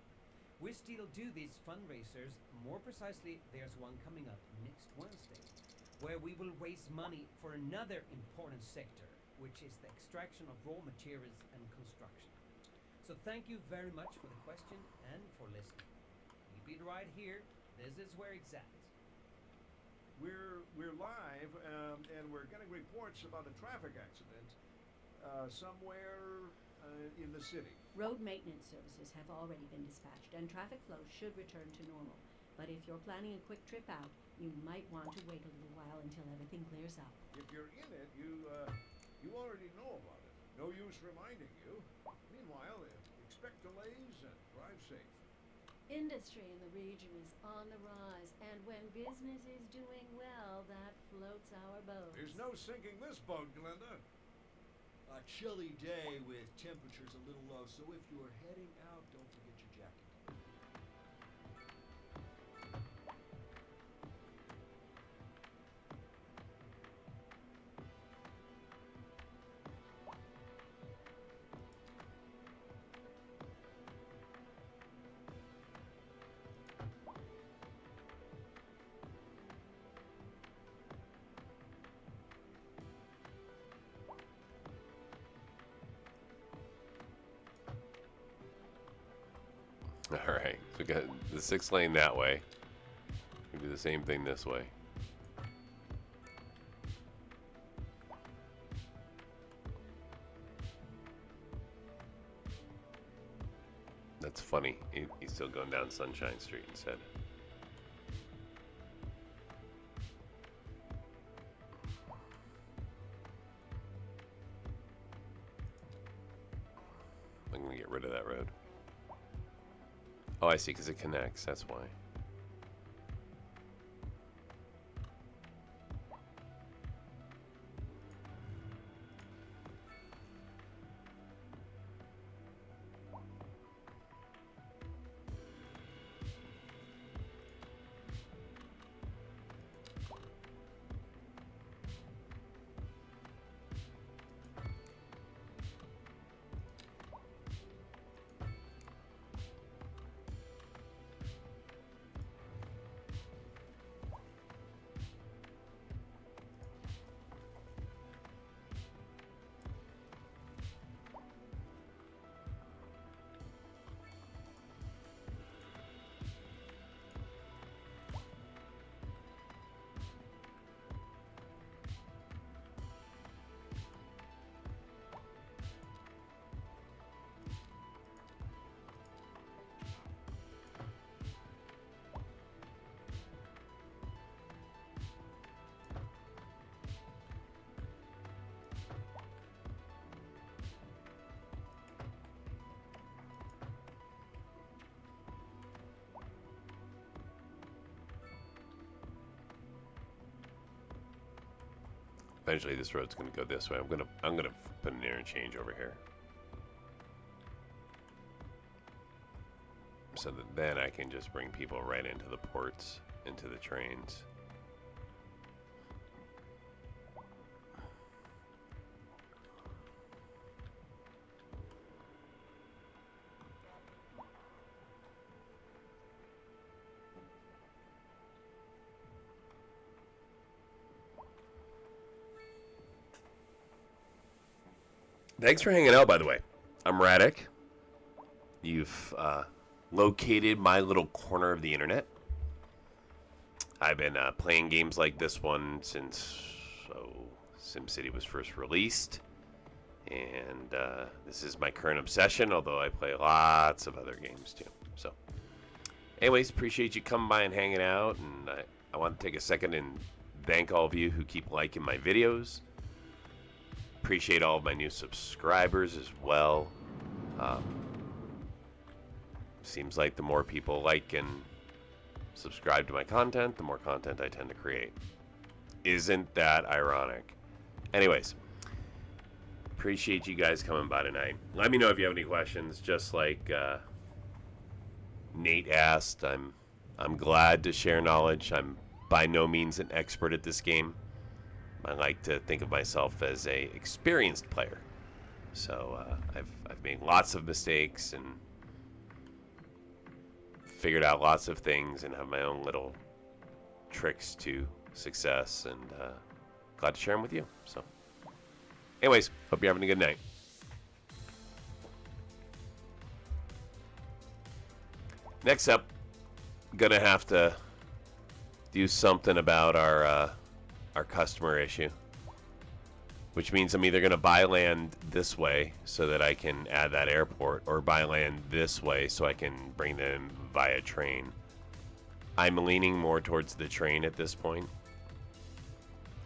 We still do these fundraisers. More precisely, there's one coming up next Wednesday, where we will raise money for another important sector, which is the extraction of raw materials and construction. So thank you very much for the question and for listening. Keep it right here. This is where it's at. We're live, and we're getting reports about a traffic accident somewhere in the city. Road maintenance services have already been dispatched, and traffic flow should return to normal. But if you're planning a quick trip out, you might want to wait a little while until everything clears up. If you're in it, you already know about it. No use reminding you. Meanwhile, expect delays and drive safe. Industry in the region is on the rise, and when business is doing well, that floats our boat. There's no sinking this boat, Glenda. A chilly day with temperatures a little low, so if you're heading out, don't forget your jacket. Alright, so we got the 6 lane that way. We do the same thing this way. That's funny. He's still going down Sunshine Street instead. I'm gonna get rid of that road. Oh, I see, because it connects, that's why. Eventually this road's gonna go this way. I'm gonna put an interchange over here. So that then I can just bring people right into the ports, into the trains. Thanks for hanging out, by the way. I'm Radek. You've located my little corner of the internet. I've been playing games like this one since SimCity was first released. And this is my current obsession, although I play lots of other games too. So, anyways, appreciate you coming by and hanging out. And I want to take a second and thank all of you who keep liking my videos. Appreciate all of my new subscribers as well. Seems like the more people like and subscribe to my content, the more content I tend to create. Isn't that ironic? Anyways, appreciate you guys coming by tonight. Let me know if you have any questions. Just like Nate asked, I'm glad to share knowledge. I'm by no means an expert at this game. I like to think of myself as a experienced player. So I've made lots of mistakes and figured out lots of things and have my own little tricks to success, and glad to share them with you. So anyways, hope you're having a good night. Next up, gonna have to do something about our customer issue, which means I'm either gonna buy land this way so that I can add that airport, or buy land this way so I can bring them via train. I'm leaning more towards the train at this point,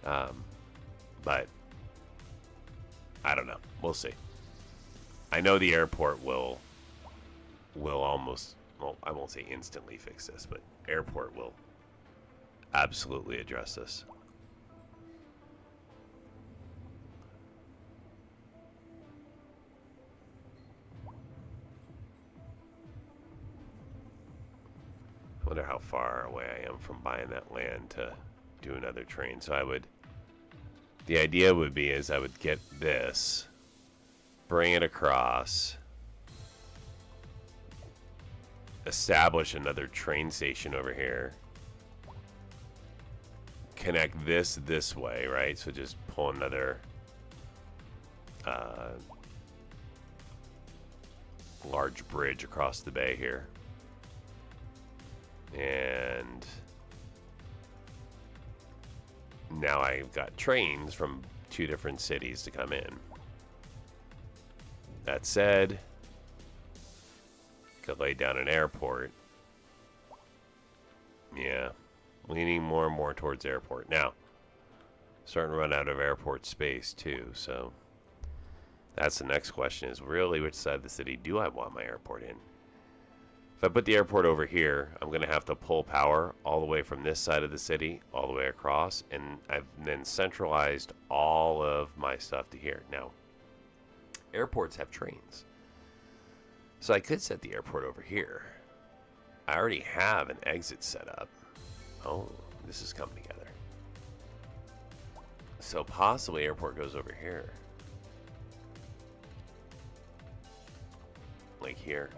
but I don't know. We'll see. I know the airport will almost, well, I won't say instantly fix this, but airport will absolutely address this. I wonder how far away I am from buying that land to do another train. So the idea would be is I would get this, bring it across, establish another train station over here, connect this way, right? So just pull another large bridge across the bay here. And now I've got trains from 2 different cities to come in. That said, could lay down an airport. Yeah, leaning more and more towards airport. Now, starting to run out of airport space too, so that's the next question, is really which side of the city do I want my airport in? If I put the airport over here, I'm going to have to pull power all the way from this side of the city, all the way across, and I've then centralized all of my stuff to here. Now, airports have trains, so I could set the airport over here. I already have an exit set up. Oh, this is coming together. So possibly airport goes over here. Like here.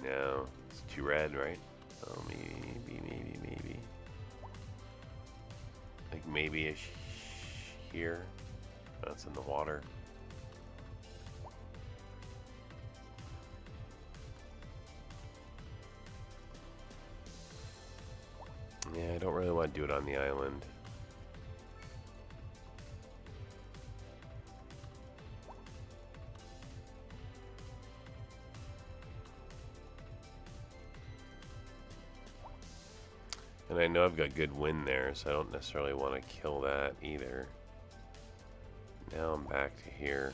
No, it's too red, right? Oh, maybe. Like maybe-ish here. That's in the water. Yeah, I don't really want to do it on the island. And I know I've got good wind there, so I don't necessarily want to kill that either. Now I'm back to here.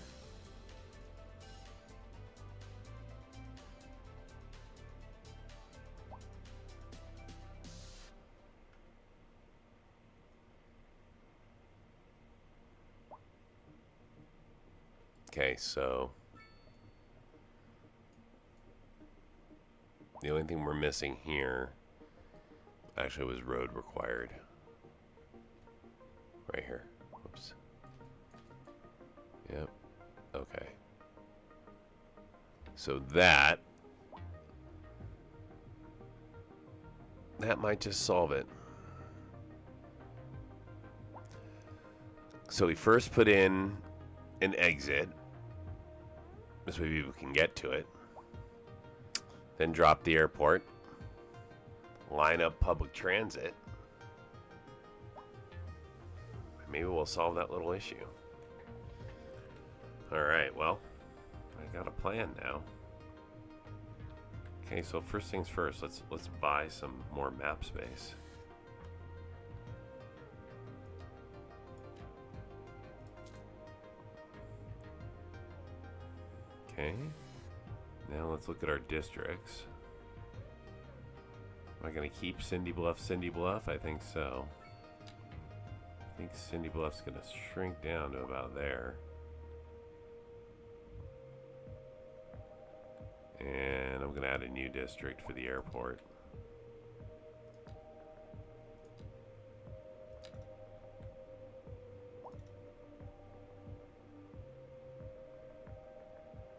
Okay, so the only thing we're missing here actually was road required. Right here. Whoops. Yep. Okay. So that might just solve it. So we first put in an exit. This way people can get to it. Then drop the airport. Line up public transit. Maybe we'll solve that little issue. Alright, well, I got a plan now. Okay, so first things first, let's buy some more map space. Okay. Now let's look at our districts. Am I going to keep Cindy Bluff, Cindy Bluff? I think so. I think Cindy Bluff's going to shrink down to about there. And I'm going to add a new district for the airport.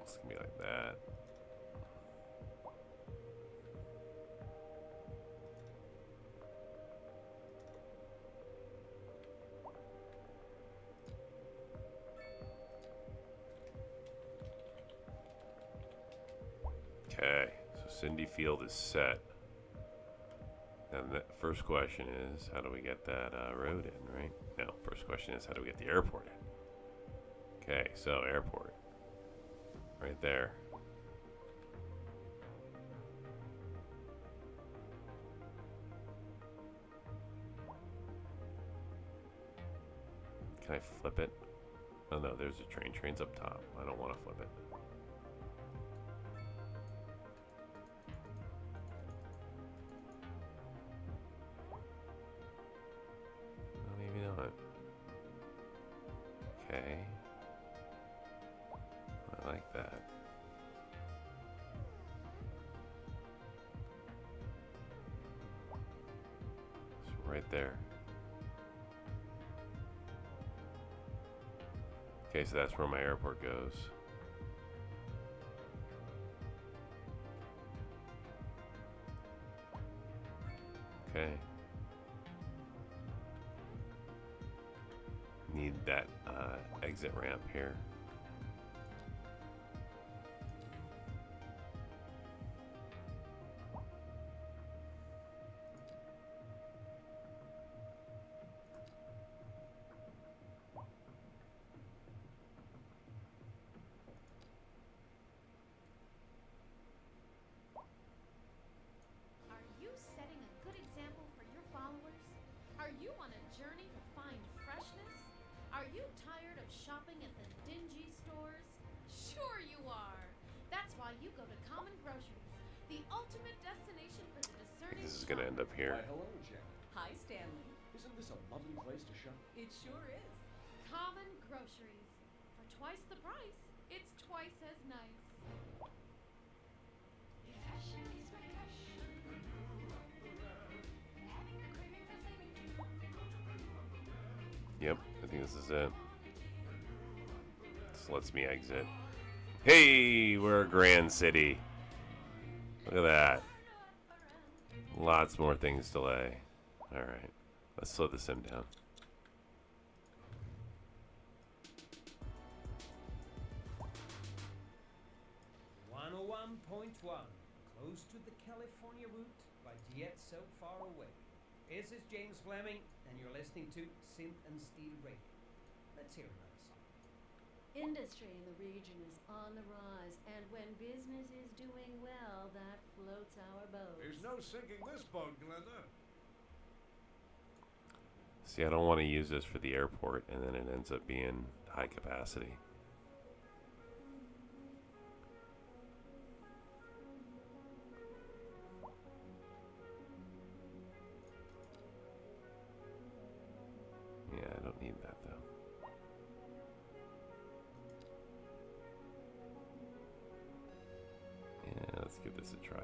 It's going to be like that. Okay, so Cindy Field is set. And the first question is, how do we get that road in, right? No, first question is, how do we get the airport in? Okay, so airport. Right there. Can I flip it? Oh no, there's a train. Train's up top. I don't want to flip it. Maybe not. Okay. I like that. So right there. Okay, so that's where my airport goes. Okay. Need that exit ramp here. Are you setting a good example for your followers? Are you on a journey to find freshness? Are you tired of shopping at the dingy stores? Sure you are. That's why you go to Common Groceries, the ultimate destination for the discerning. This is gonna end up here. Why, hello, Jen. Hi, Stanley. Isn't this a lovely place to shop? It sure is. Common Groceries. For twice the price, it's twice as nice. Yep, I think this is it. This lets me exit. Hey, we're a grand city. Look at that. Lots more things to lay. Alright, let's slow the sim down. Close to the California route, but yet so far away. This is James Fleming, and you're listening to Synth and Steel Radio. Let's hear another song. Industry in the region is on the rise, and when business is doing well, that floats our boat. There's no sinking this boat, Glenda. See, I don't want to use this for the airport, and then it ends up being high capacity. Yeah, I don't need that though. Yeah, let's give this a try.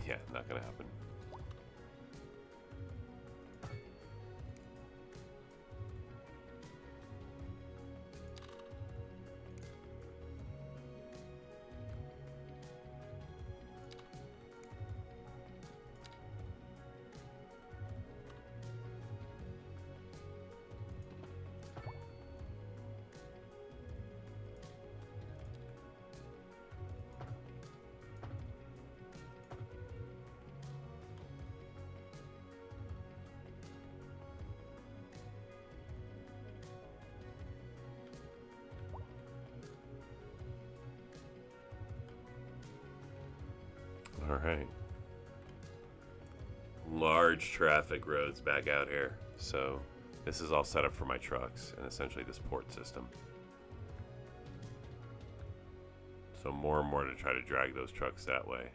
Yeah, not gonna happen. All right. Large traffic roads back out here. So this is all set up for my trucks and essentially this port system. So more and more to try to drag those trucks that way.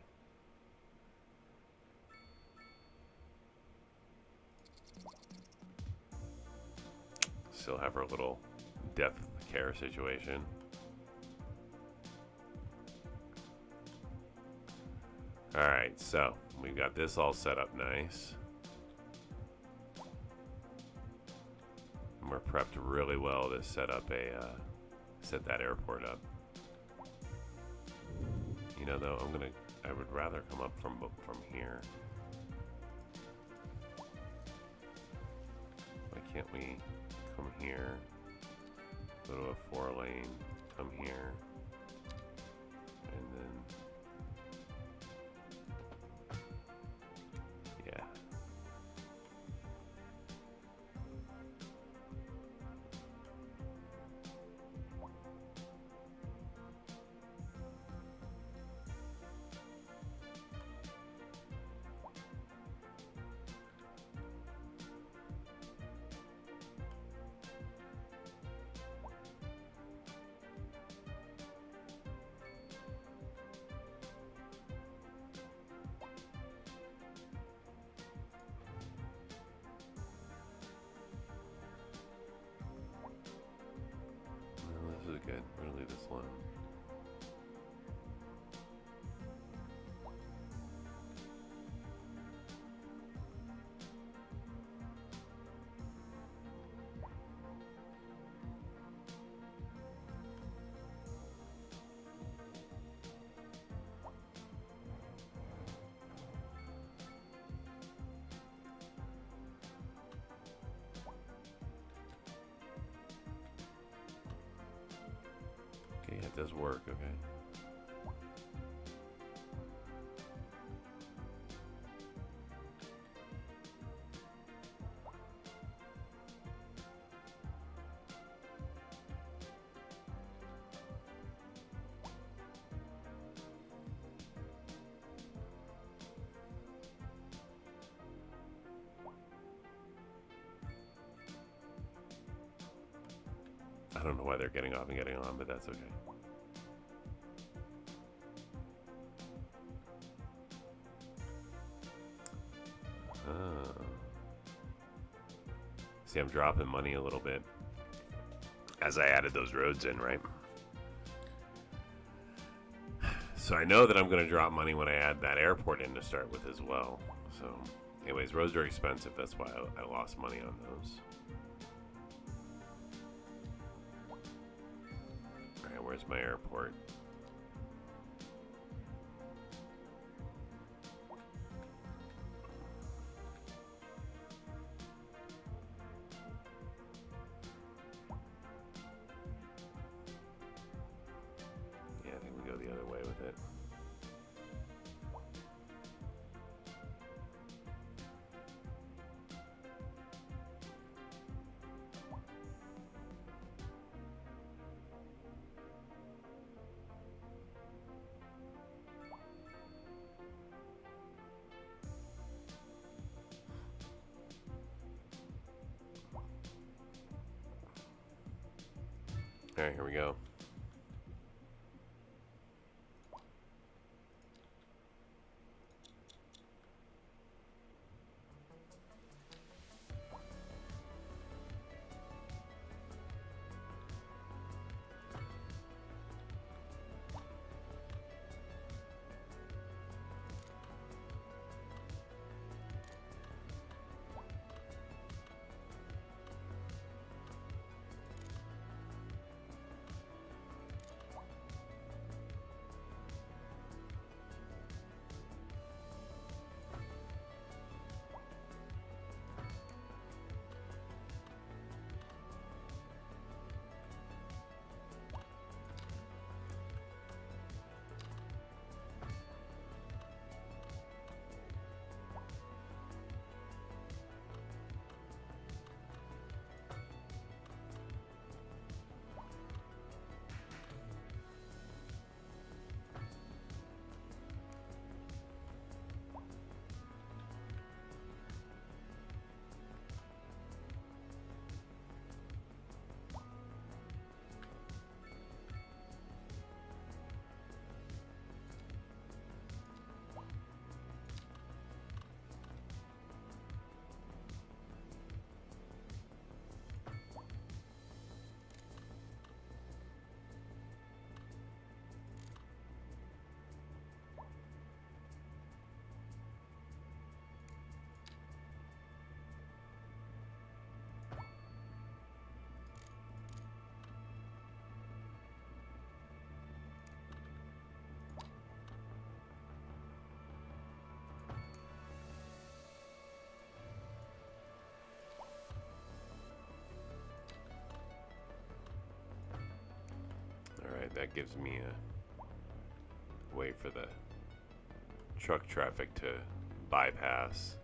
Still have our little death care situation. Alright, so we've got this all set up nice. And we're prepped really well to set up set that airport up. You know though, I would rather come up from here. Why can't we come here, go to a 4-lane, come here, and then yeah. This is good. We're gonna leave this alone. Okay, it does work, okay. I don't know why they're getting off and getting on, but that's okay. See, I'm dropping money a little bit as I added those roads in, right? So I know that I'm going to drop money when I add that airport in to start with as well. So anyways, roads are expensive. That's why I lost money on those. All right, where's my airport? Yeah, I think we go the other way with it. All right, here we go. that gives me a way for the truck traffic to bypass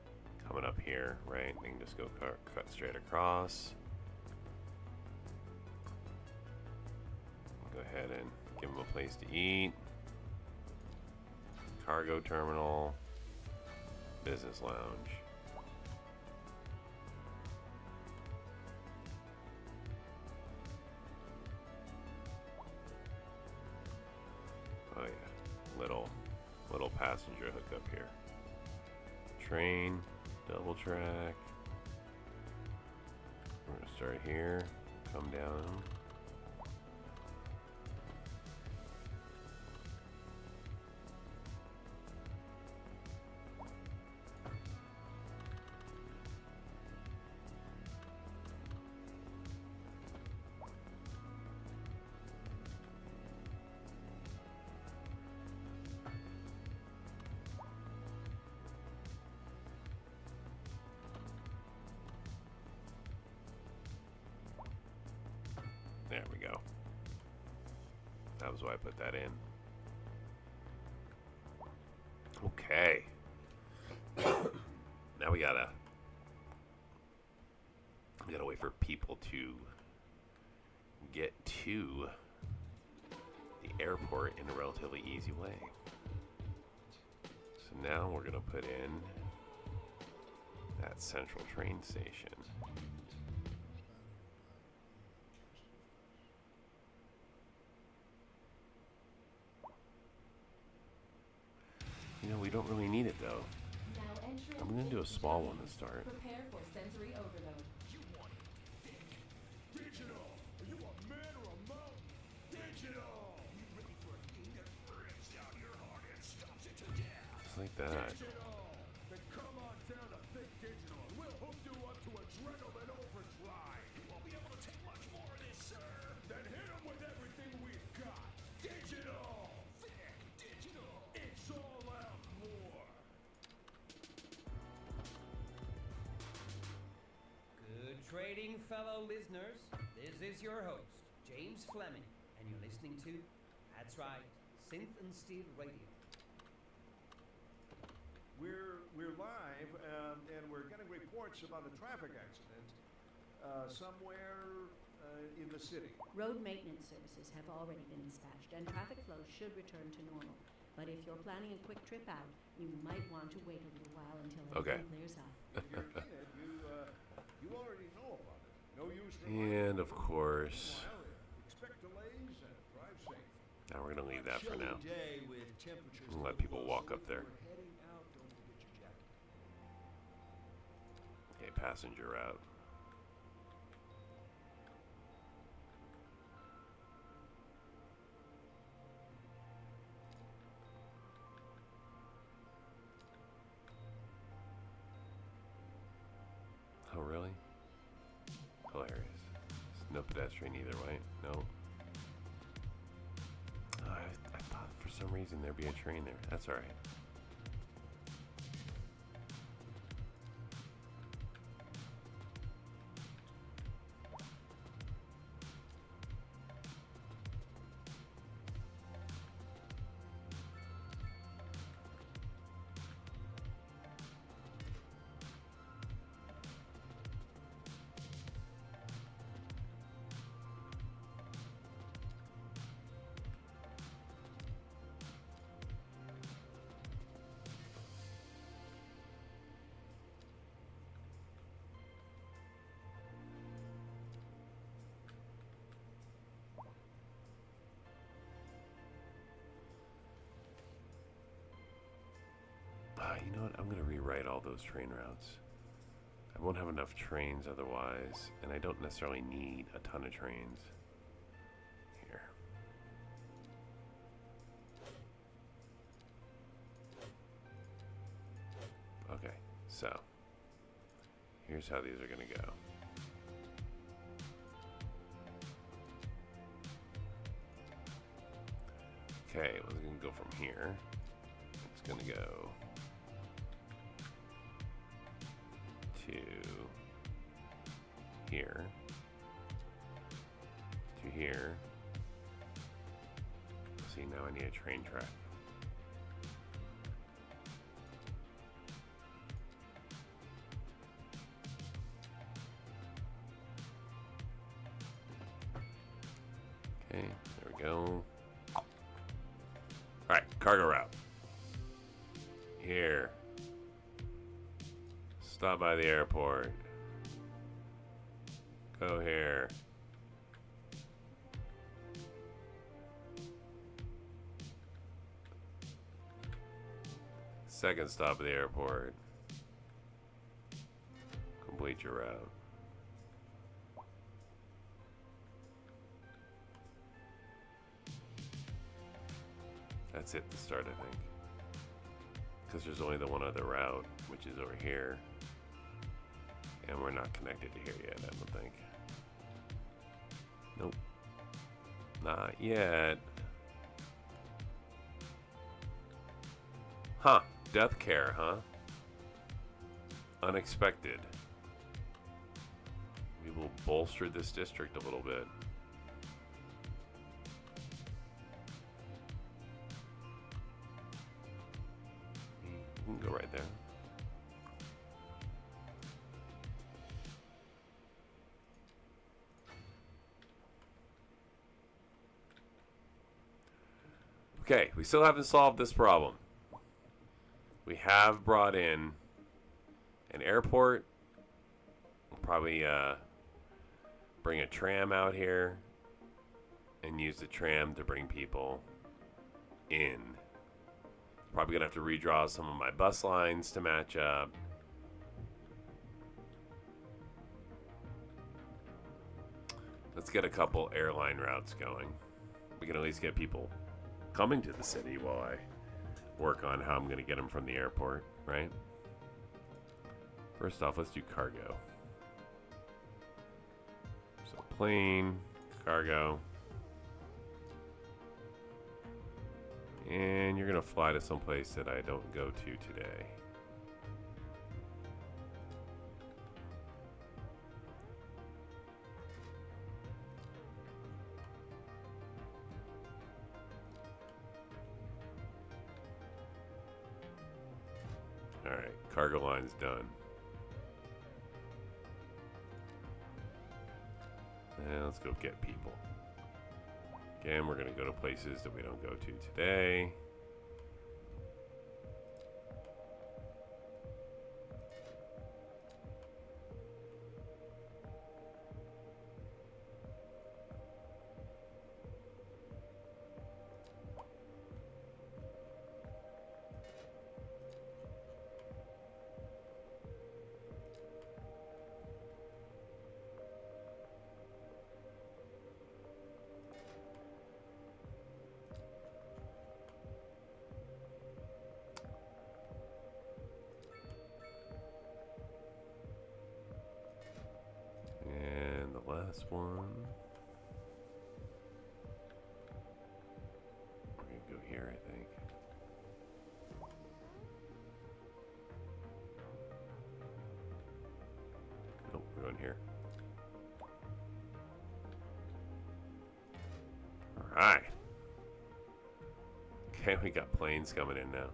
coming up here, right? They can just go cut straight across. Go ahead and give them a place to eat. Cargo terminal, business lounge. Oh yeah, little passenger hookup here. Train, double track. We're gonna start here, come down. There we go. That was why I put that in. Okay. Now we gotta wait for people to get to the airport in a relatively easy way. So now we're gonna put in that central train station. You know, we don't really need it though. I'm gonna do a small one to start. Prepare for sensory overload. You want it thick. Digital! Are you a man or a mountain? Digital! You ready for a thing that rips out your heart and stops it to death? Just like that. Digital! Then come on down to Thick Digital and we'll hook you up to adrenaline overdrive. You won't be able to take much more of this, sir. Then hit him with everything we've got. Digital! Thick Digital! It's all out more. Good trading, fellow listeners. This is your host, James Fleming, and you're listening to, that's right, Synth and Steel Radio. We're live, and we're getting reports about a traffic accident somewhere in the city. Road maintenance services have already been dispatched, and traffic flow should return to normal. But if you're planning a quick trip out, you might want to wait a little while until everything clears up. If you're in it, you already know about it. No use And of course, expect delays and drive safe. now we're gonna leave that for now. Day with temperatures And let people walk up there. We're heading out. Don't forget your jacket. Okay, passenger route. Oh, really? Hilarious. No pedestrian either way. No. I thought for some reason there'd be a train there. That's alright. You know what? I'm going to rewrite all those train routes. I won't have enough trains otherwise, and I don't necessarily need a ton of trains. Here. Okay, so here's how these are going to go. Okay, we're going to go from here. It's going to go to here, to here, See, now I need a train track. Okay, there we go. Alright, cargo route. Here. Stop by the airport. Go here. Second stop at the airport. Complete your route. That's it to start, I think. Because there's only the one other route, which is over here. And we're not connected to here yet, I don't think. Nope. Not yet. Huh. Death care, huh? Unexpected. We will bolster this district a little bit. We can go right there. Okay, we still haven't solved this problem. We have brought in an airport. We'll probably bring a tram out here and use the tram to bring people in. Probably gonna have to redraw some of my bus lines to match up. Let's get a couple airline routes going. We can at least get people coming to the city while I work on how I'm going to get them from the airport, right? First off, let's do cargo. So plane, cargo. And you're going to fly to someplace that I don't go to today. Alright, cargo line's done. And let's go get people. Again, we're going to go to places that we don't go to today. Last one. We're gonna go here, I think. Nope, we're going here. Alright. Okay, we got planes coming in now.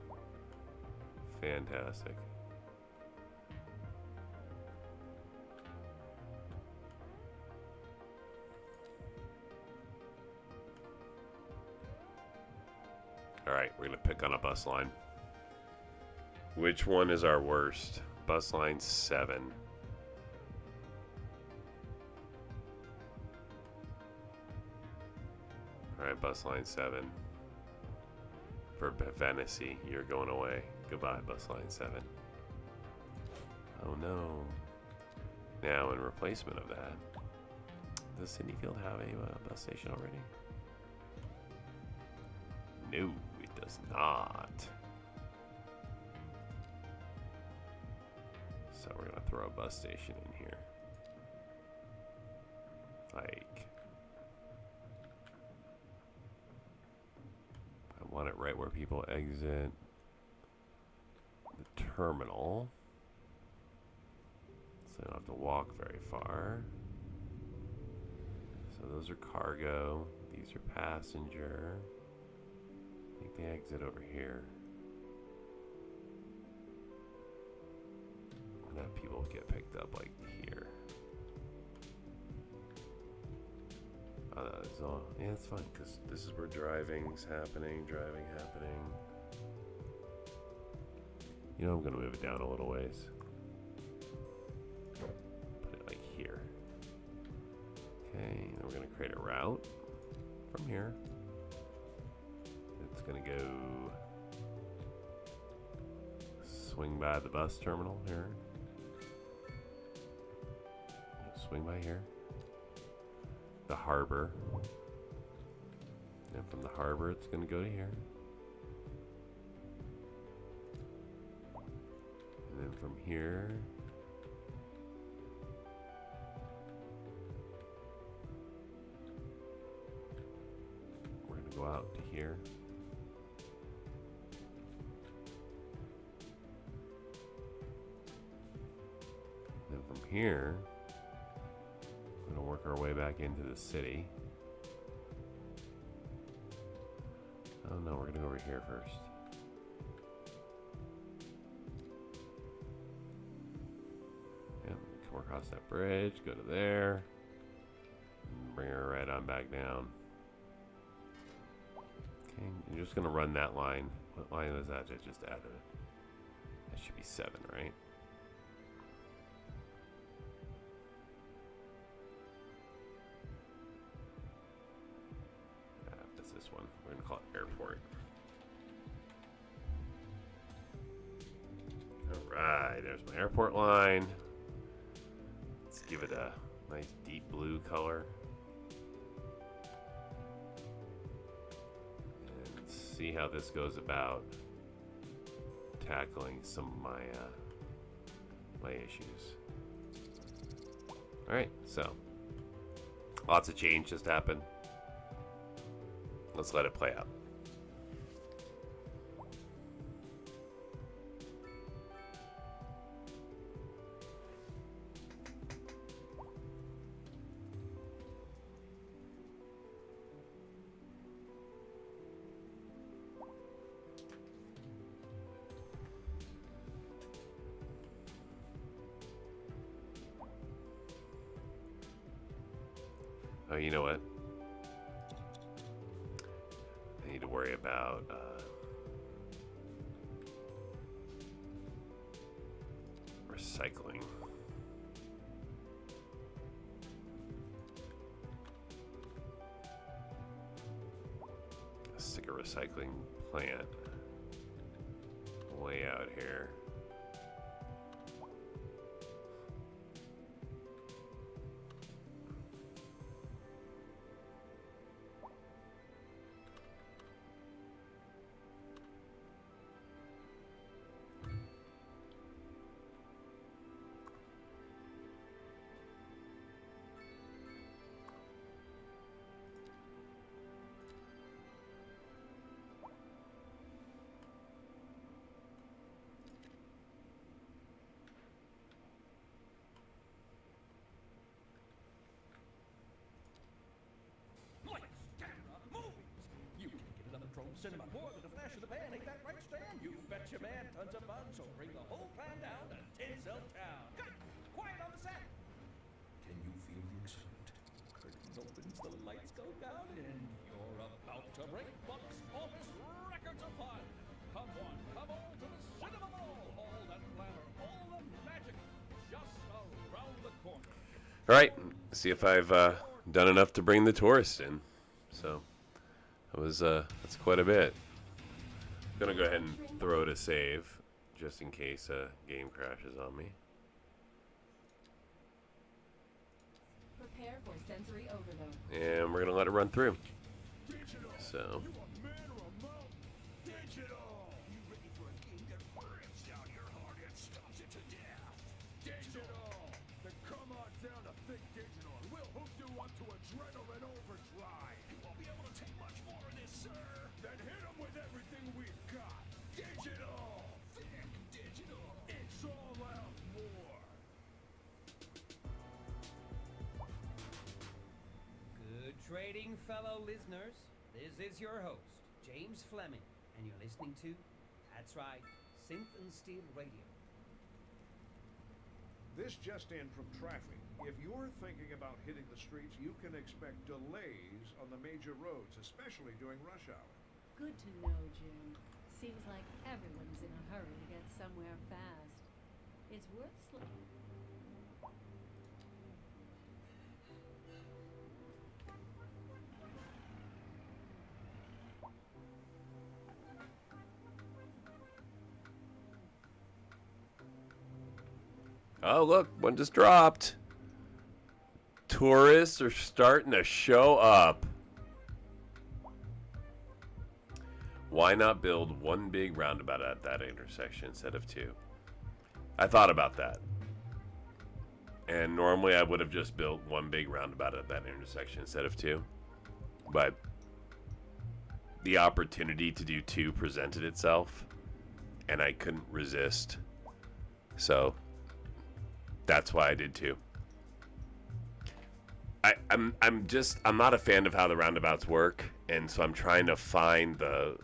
Fantastic. Alright, we're going to pick on a bus line. Which one is our worst? Bus line 7. Alright, bus line 7. For Venice, you're going away. Goodbye, bus line 7. Oh no. Now, in replacement of that, does City Field have a bus station already? No, it does not. So we're gonna throw a bus station in here. Like, I want it right where people exit the terminal, so they don't have to walk very far. So those are cargo, these are passenger. I think they exit over here. And then people get picked up like here. Oh, no, it's all, yeah, it's fine because this is where driving's happening, You know, I'm gonna move it down a little ways. Put it like here. Okay, then we're gonna create a route from here. It's gonna go swing by the bus terminal here. Swing by here. The Harbour. And from the Harbour, it's gonna go to here. And then from here, we're gonna go out to here. Then from here, we're gonna work our way back into the city. Oh no, we're gonna go over here first. Yep, come across that bridge, go to there, and bring her right on back down. Okay, you're just gonna run that line. What line was that? I just added it. That should be 7, right? That's this one. We're gonna call it airport. Alright, there's my airport line. Let's give it a nice deep blue color. And see how this goes about tackling some of my my issues. Alright, so lots of change just happened. Let's let it play out. Oh, you know what? I need to worry about recycling. Stick a recycling plant way out here. Cinema, more than a flash of the pan, ain't that right, Stan? You betcha, man. Tons of fun, so bring the whole clan down to Tinsel Town. Cut! Quiet on the set! Can you feel the excitement? Curtain opens, the lights go down, and you're about to break box office records of fun. Come on, come all to the cinema mall. All that glamour, all the magic, just around the corner. All right, see if I've done enough to bring the tourists in. So that was that's quite a bit. I'm gonna go ahead and throw to save just in case a game crashes on me. Prepare for sensory overload. And we're gonna let it run through. So. Trading fellow listeners, this is your host, James Fleming, And you're listening to, that's right, Synth and Steel Radio. This just in from traffic. If you're thinking about hitting the streets, you can expect delays on the major roads, especially during rush hour. Good to know, Jim. Seems like everyone's in a hurry to get somewhere fast. It's worth slowing. Oh, look, one just dropped. Tourists are starting to show up. Why not build one big roundabout at that intersection instead of two? I thought about that. And normally I would have just built one big roundabout at that intersection instead of two. But the opportunity to do two presented itself, and I couldn't resist. So that's why I did two. I'm not a fan of how the roundabouts work, and so I'm trying to find the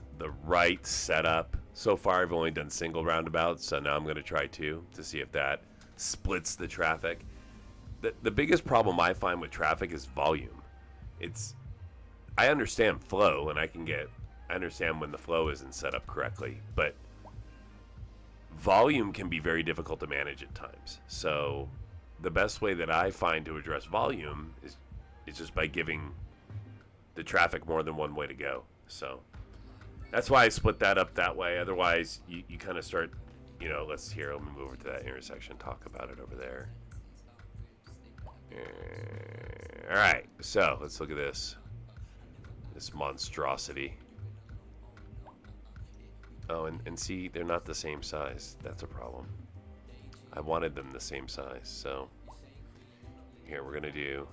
right setup. So far I've only done single roundabouts, so now I'm going to try two to see if that splits the traffic. The biggest problem I find with traffic is volume. I understand flow, and I understand when the flow isn't set up correctly, but volume can be very difficult to manage at times. So the best way that I find to address volume is just by giving the traffic more than one way to go. So that's why I split that up that way. Otherwise, you kind of start, let me move over to that intersection, talk about it over there. All right, so let's look at this monstrosity. Oh, and see, they're not the same size. That's a problem. I wanted them the same size, so here we're gonna do.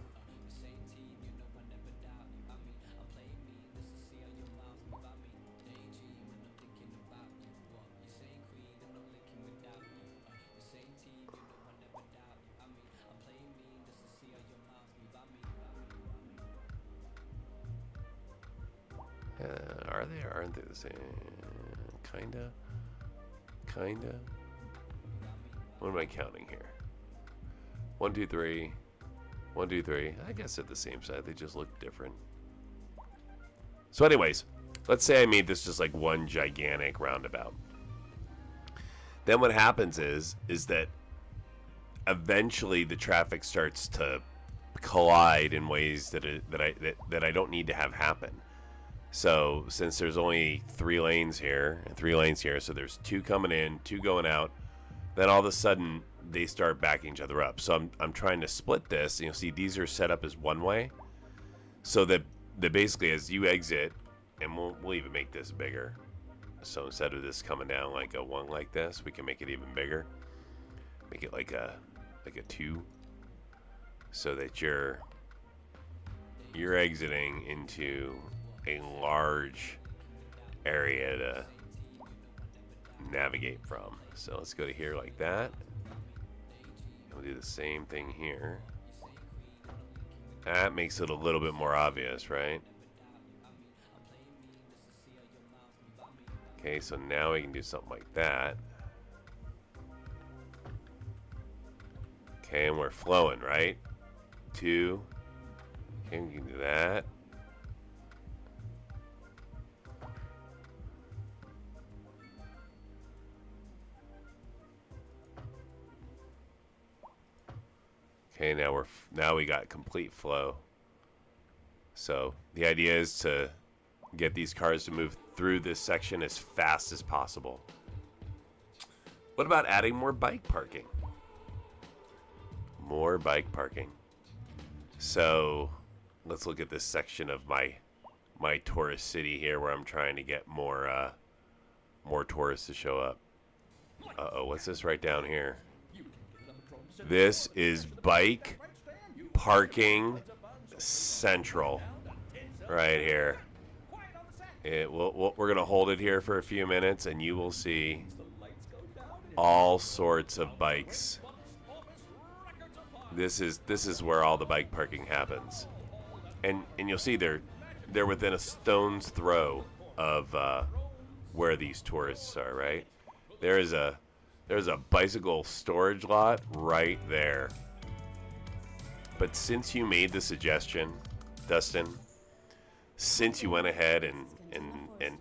Are they? Aren't they the same? Kinda. What am I counting here? 1, 2, 3. 1, 2, 3. I guess at the same size. They just look different. So anyways, let's say I made this just like one gigantic roundabout. Then what happens is that eventually the traffic starts to collide in ways that I don't need to have happen. So since there's only 3 lanes here and 3 lanes here, so there's 2 coming in, 2 going out, then all of a sudden they start backing each other up. So I'm trying to split this. You'll see these are set up as one way, so that basically as you exit, and we'll even make this bigger. So instead of this coming down like a 1 like this, we can make it even bigger. Make it like a 2, so that you're exiting into a large area to navigate from. So let's go to here like that. And we'll do the same thing here. That makes it a little bit more obvious, right? Okay, so now we can do something like that. Okay, and we're flowing, right? 2. Okay, we can do that. Okay, now we got complete flow. So the idea is to get these cars to move through this section as fast as possible. What about adding more bike parking? More bike parking. So let's look at this section of my tourist city here, where I'm trying to get more tourists to show up. Uh-oh, what's this right down here? This is bike parking central right here. We're going to hold it here for a few minutes, and you will see all sorts of bikes. This is where all the bike parking happens. And you'll see they're within a stone's throw of where these tourists are, right? There's a bicycle storage lot right there. But since you made the suggestion, Dustin, since you went ahead and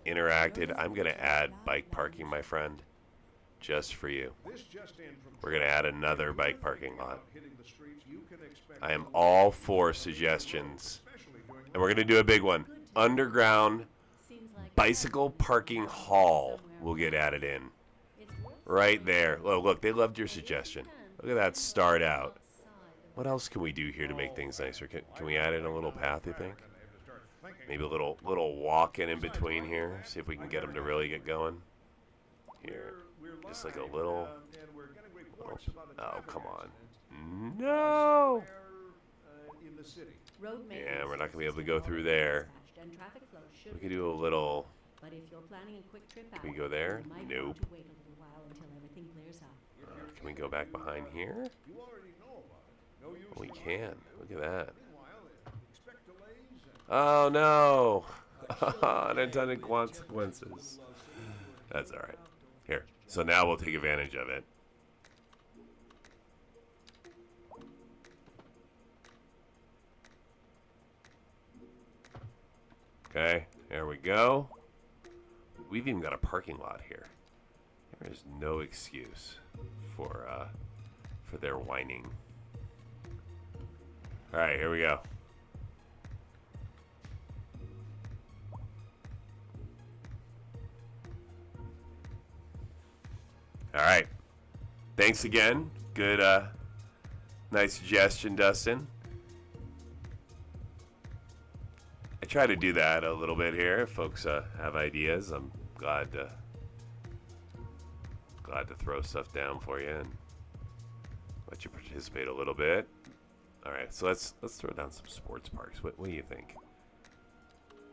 interacted, I'm going to add bike parking, my friend, just for you. We're going to add another bike parking lot. I am all for suggestions. And we're going to do a big one. Underground bicycle parking hall will get added in. Right there. Look, they loved your suggestion. Look at that start out. What else can we do here to make things nicer? Can we add in a little path, you think? Maybe a little walk in between here. See if we can get them to really get going. Here. Just like a little... Oh, come on. No! Yeah, we're not going to be able to go through there. We could do a little... Can we go there? Nope. Can we go back behind here? We can. Look at that. Oh no! Unintended consequences. That's alright. Here. So now we'll take advantage of it. Okay, there we go. We've even got a parking lot here. There is no excuse for their whining. All right, here we go. All right. Thanks again. Good, nice suggestion, Dustin. I try to do that a little bit here. If folks have ideas, I'm glad to throw stuff down for you and let you participate a little bit. All right, so let's throw down some sports parks. What do you think?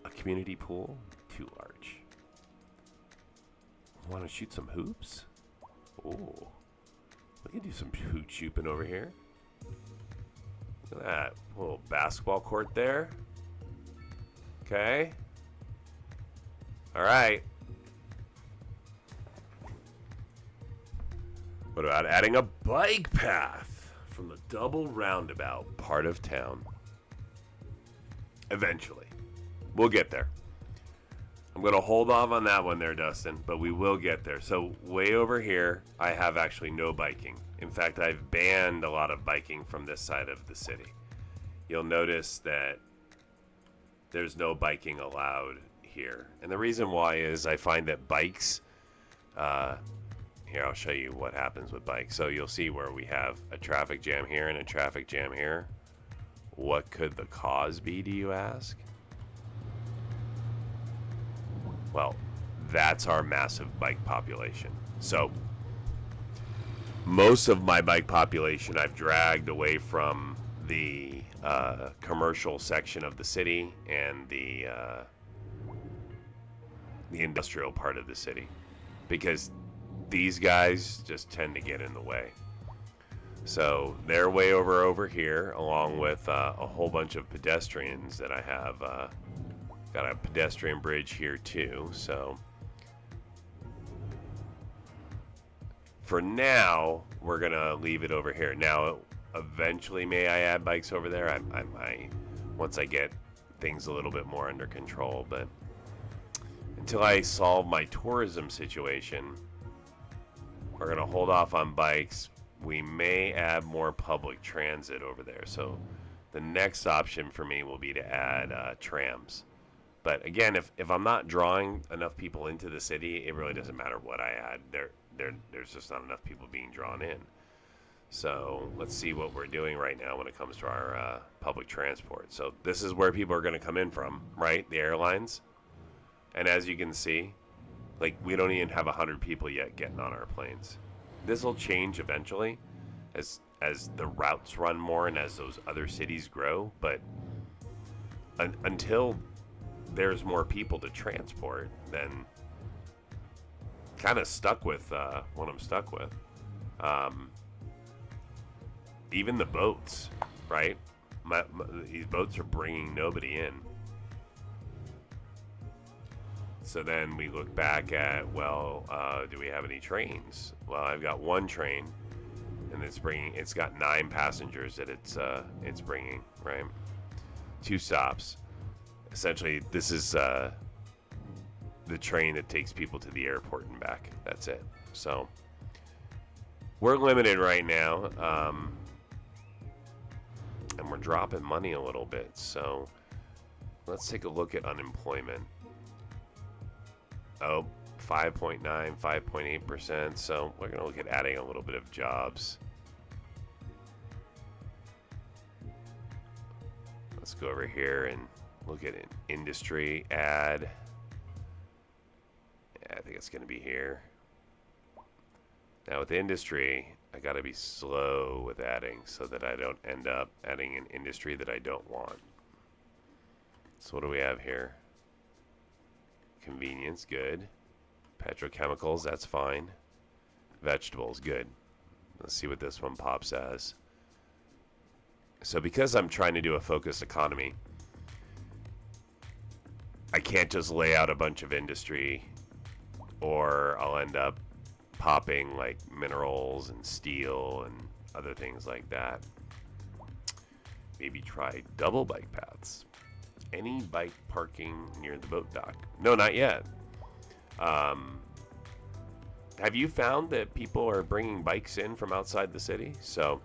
A community pool? Too large. Want to shoot some hoops? Oh, we can do some hoop shooting over here. Look at that little basketball court there. Okay. All right. What about adding a bike path from the double roundabout part of town? Eventually. We'll get there. I'm going to hold off on that one there, Dustin, but we will get there. So way over here, I have actually no biking. In fact, I've banned a lot of biking from this side of the city. You'll notice that there's no biking allowed here. And the reason why is I find that bikes, here, I'll show you what happens with bikes. So you'll see where we have a traffic jam here and a traffic jam here. What could the cause be, do you ask? Well, that's our massive bike population. So most of my bike population I've dragged away from the commercial section of the city and the industrial part of the city, because these guys just tend to get in the way. So they're way over here, along with a whole bunch of pedestrians that I have. Got a pedestrian bridge here too. So for now, we're gonna leave it over here. Now, eventually, may I add bikes over there? I might, once I get things a little bit more under control. But until I solve my tourism situation, we're gonna hold off on bikes. We may add more public transit over there. So the next option for me will be to add trams. But again, if I'm not drawing enough people into the city, it really doesn't matter what I add. There's just not enough people being drawn in. So let's see what we're doing right now when it comes to our public transport. So this is where people are going to come in from, right? The airlines. And as you can see, like, we don't even have 100 people yet getting on our planes. This will change eventually as the routes run more and as those other cities grow. But until there's more people to transport, then kind of stuck with what I'm stuck with. Even the boats, right? These boats are bringing nobody in. So then we look back at, well, do we have any trains? Well, I've got one train, and it's got 9 passengers that it's bringing, right? 2 stops. Essentially, this is the train that takes people to the airport and back. That's it. So we're limited right now, and we're dropping money a little bit. So let's take a look at unemployment. Oh, 5.9, 5.8%. So we're going to look at adding a little bit of jobs. Let's go over here and look at an industry ad. Yeah, I think it's going to be here. Now with industry, I got to be slow with adding so that I don't end up adding an industry that I don't want. So what do we have here? Convenience, good. Petrochemicals, that's fine. Vegetables, good. Let's see what this one pops as. So because I'm trying to do a focused economy, I can't just lay out a bunch of industry, or I'll end up popping like minerals and steel and other things like that. Maybe try double bike paths. Any bike parking near the boat dock? No, not yet. Have you found that people are bringing bikes in from outside the city? So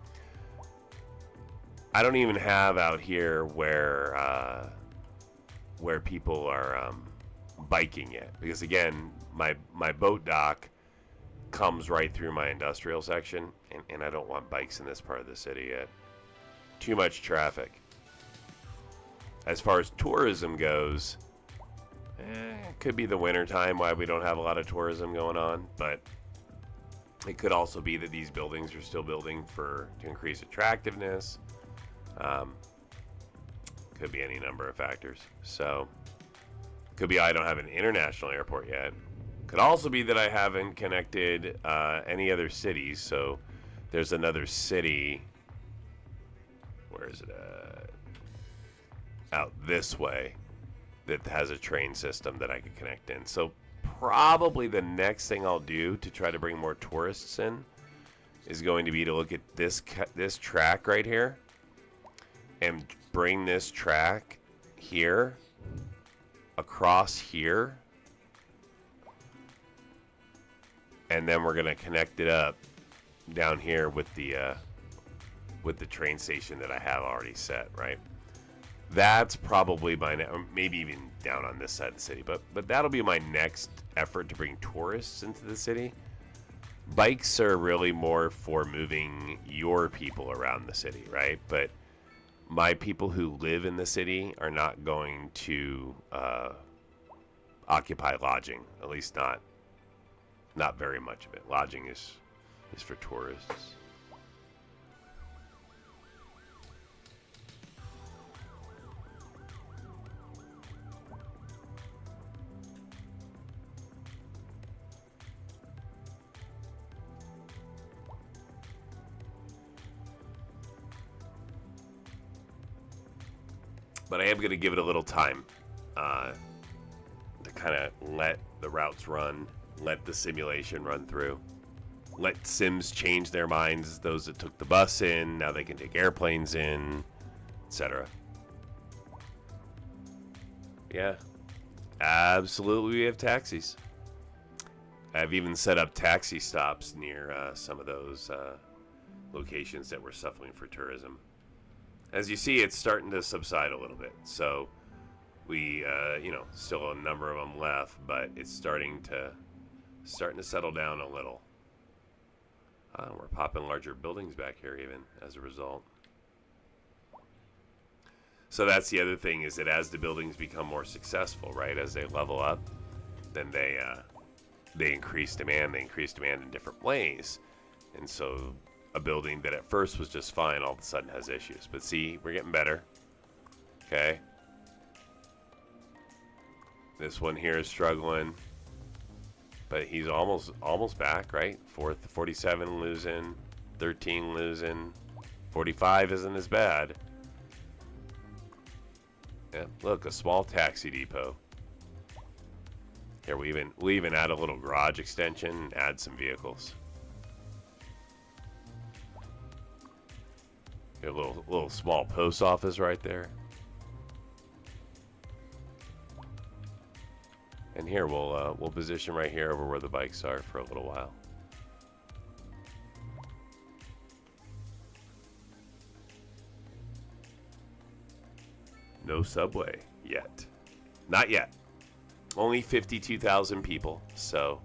I don't even have out here where people are biking yet, because again, my boat dock comes right through my industrial section, and I don't want bikes in this part of the city yet. Too much traffic. As far as tourism goes, it could be the winter time why we don't have a lot of tourism going on, but it could also be that these buildings are still building to increase attractiveness. Could be any number of factors. So could be I don't have an international airport yet. Could also be that I haven't connected any other cities. So there's another city. Where is it at? Out this way that has a train system that I could connect in. So probably the next thing I'll do to try to bring more tourists in is going to be to look at this track right here and bring this track here across here, and then we're going to connect it up down here with the train station that I have already set, right? That's probably maybe even down on this side of the city, but that'll be my next effort to bring tourists into the city. Bikes are really more for moving your people around the city, right? But my people who live in the city are not going to occupy lodging, at least not very much of it. Lodging is for tourists. But I am going to give it a little time to kind of let the routes run, let the simulation run through, let Sims change their minds. Those that took the bus in, now they can take airplanes in, etc. Yeah, absolutely we have taxis. I've even set up taxi stops near some of those locations that were suffering for tourism. As you see, it's starting to subside a little bit. So we, still a number of them left, but it's starting to settle down a little. We're popping larger buildings back here even as a result. So that's the other thing, is that as the buildings become more successful, right, as they level up, then they increase demand. They increase demand in different ways, and so a building that at first was just fine all of a sudden has issues. But see, we're getting better. Okay. This one here is struggling, but he's almost back, right? 47 losing, 13 losing, 45 isn't as bad. Yeah, look, a small taxi depot. Here, we'll even add a little garage extension and add some vehicles. Got a little small post office right there. And here we'll position right here over where the bikes are for a little while. No subway yet. Not yet. Only 52,000 people, so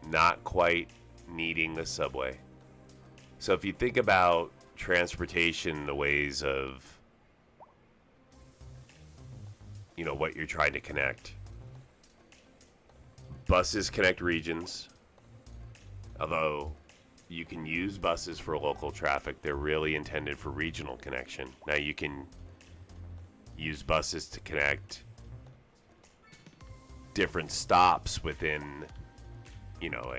not quite needing the subway. So if you think about transportation, the ways of, you know, what you're trying to connect. Buses connect regions. Although you can use buses for local traffic, they're really intended for regional connection. Now you can use buses to connect different stops within, you know,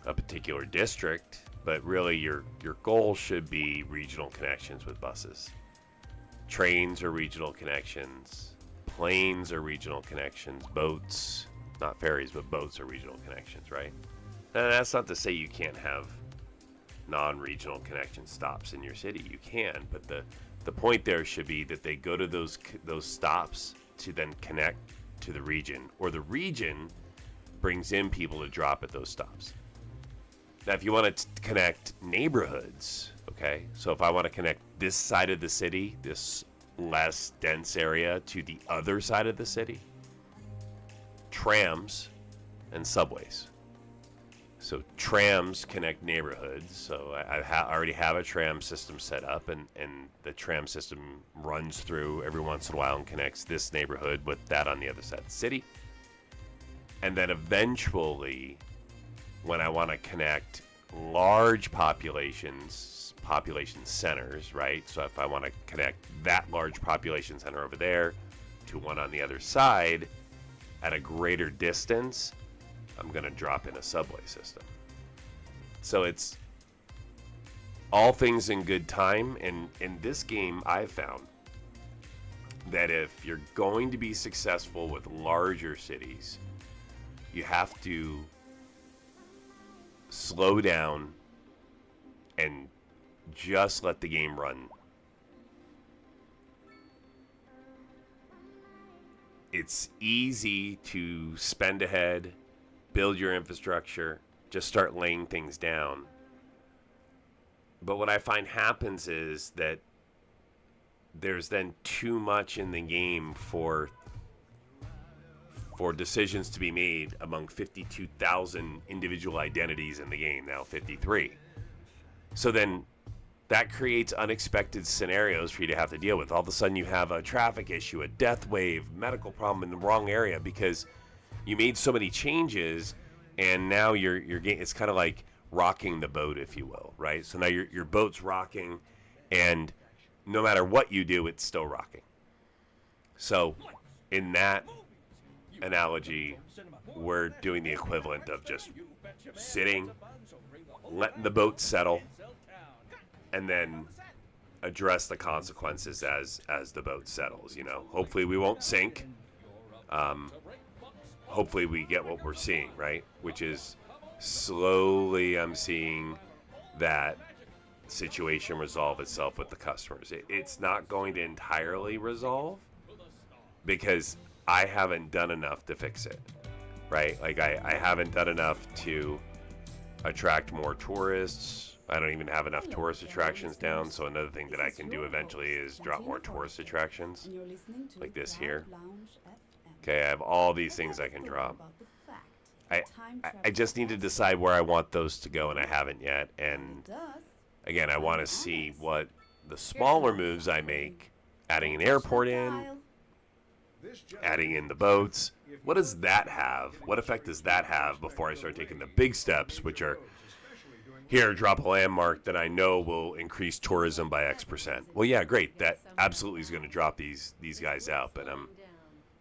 a particular district, but really your goal should be regional connections with buses. Trains are regional connections, planes are regional connections, boats, not ferries, but boats are regional connections, right? And that's not to say you can't have non-regional connection stops in your city. You can, but the point there should be that they go to those stops to then connect to the region, or the region brings in people to drop at those stops. Now, if you want to connect neighborhoods, okay, so if I want to connect this side of the city, this less dense area, to the other side of the city, trams and subways. So trams connect neighborhoods. So I already have a tram system set up, and the tram system runs through every once in a while and connects this neighborhood with that on the other side of the city. And then eventually, when I want to connect large population centers, right? So if I want to connect that large population center over there to one on the other side at a greater distance, I'm going to drop in a subway system. So it's all things in good time. And in this game, I've found that if you're going to be successful with larger cities, you have to slow down and just let the game run. It's easy to spend ahead, build your infrastructure, just start laying things down. But what I find happens is that there's then too much in the game for decisions to be made among 52,000 individual identities in the game, now 53. So then that creates unexpected scenarios for you to have to deal with. All of a sudden you have a traffic issue, a death wave, medical problem in the wrong area because you made so many changes, and now you're getting, it's kind of like rocking the boat, if you will, right? So now your boat's rocking, and no matter what you do, it's still rocking. So in that analogy, we're doing the equivalent of just sitting, letting the boat settle, and then address the consequences as the boat settles. You know, hopefully we won't sink. Hopefully we get what we're seeing, right? Which is slowly I'm seeing that situation resolve itself with the customers. It's not going to entirely resolve because I haven't done enough to fix it, right? Like I haven't done enough to attract more tourists. I don't even have enough tourist attractions down. So another thing that I can do eventually is drop more tourist attractions like this here. Okay, I have all these things I can drop. I just need to decide where I want those to go, and I haven't yet. And again, I want to see what the smaller moves I make, adding an airport in, adding in the boats. What does that have? What effect does that have before I start taking the big steps, which are here, drop a landmark that I know will increase tourism by X%. Well, yeah, great. That absolutely is going to drop these guys out. But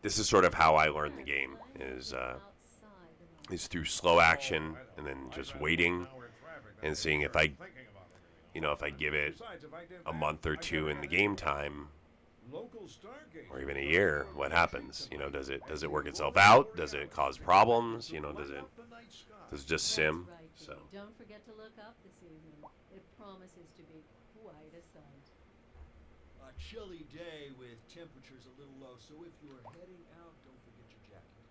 this is sort of how I learn the game is through slow action and then just waiting and seeing if I give it a month or two in the game time, or even a year, what happens? You know, does it work itself out? Does it cause problems? You know, does it just sim? That's right, So Kitty. Don't forget to look up this evening. It promises to be quite a sight. A chilly day with temperatures a little low, so if you are heading out, don't forget your jacket.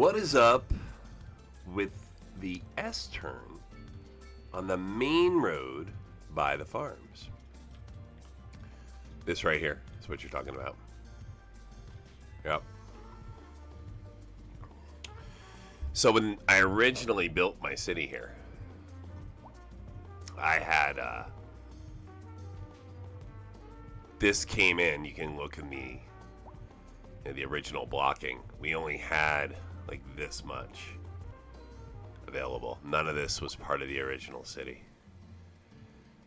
what is up with the S-turn on the main road by the farms? This right here is what you're talking about. Yep. So when I originally built my city here, I had this came in. You can look in the original blocking, we only had like this much available. None of this was part of the original city.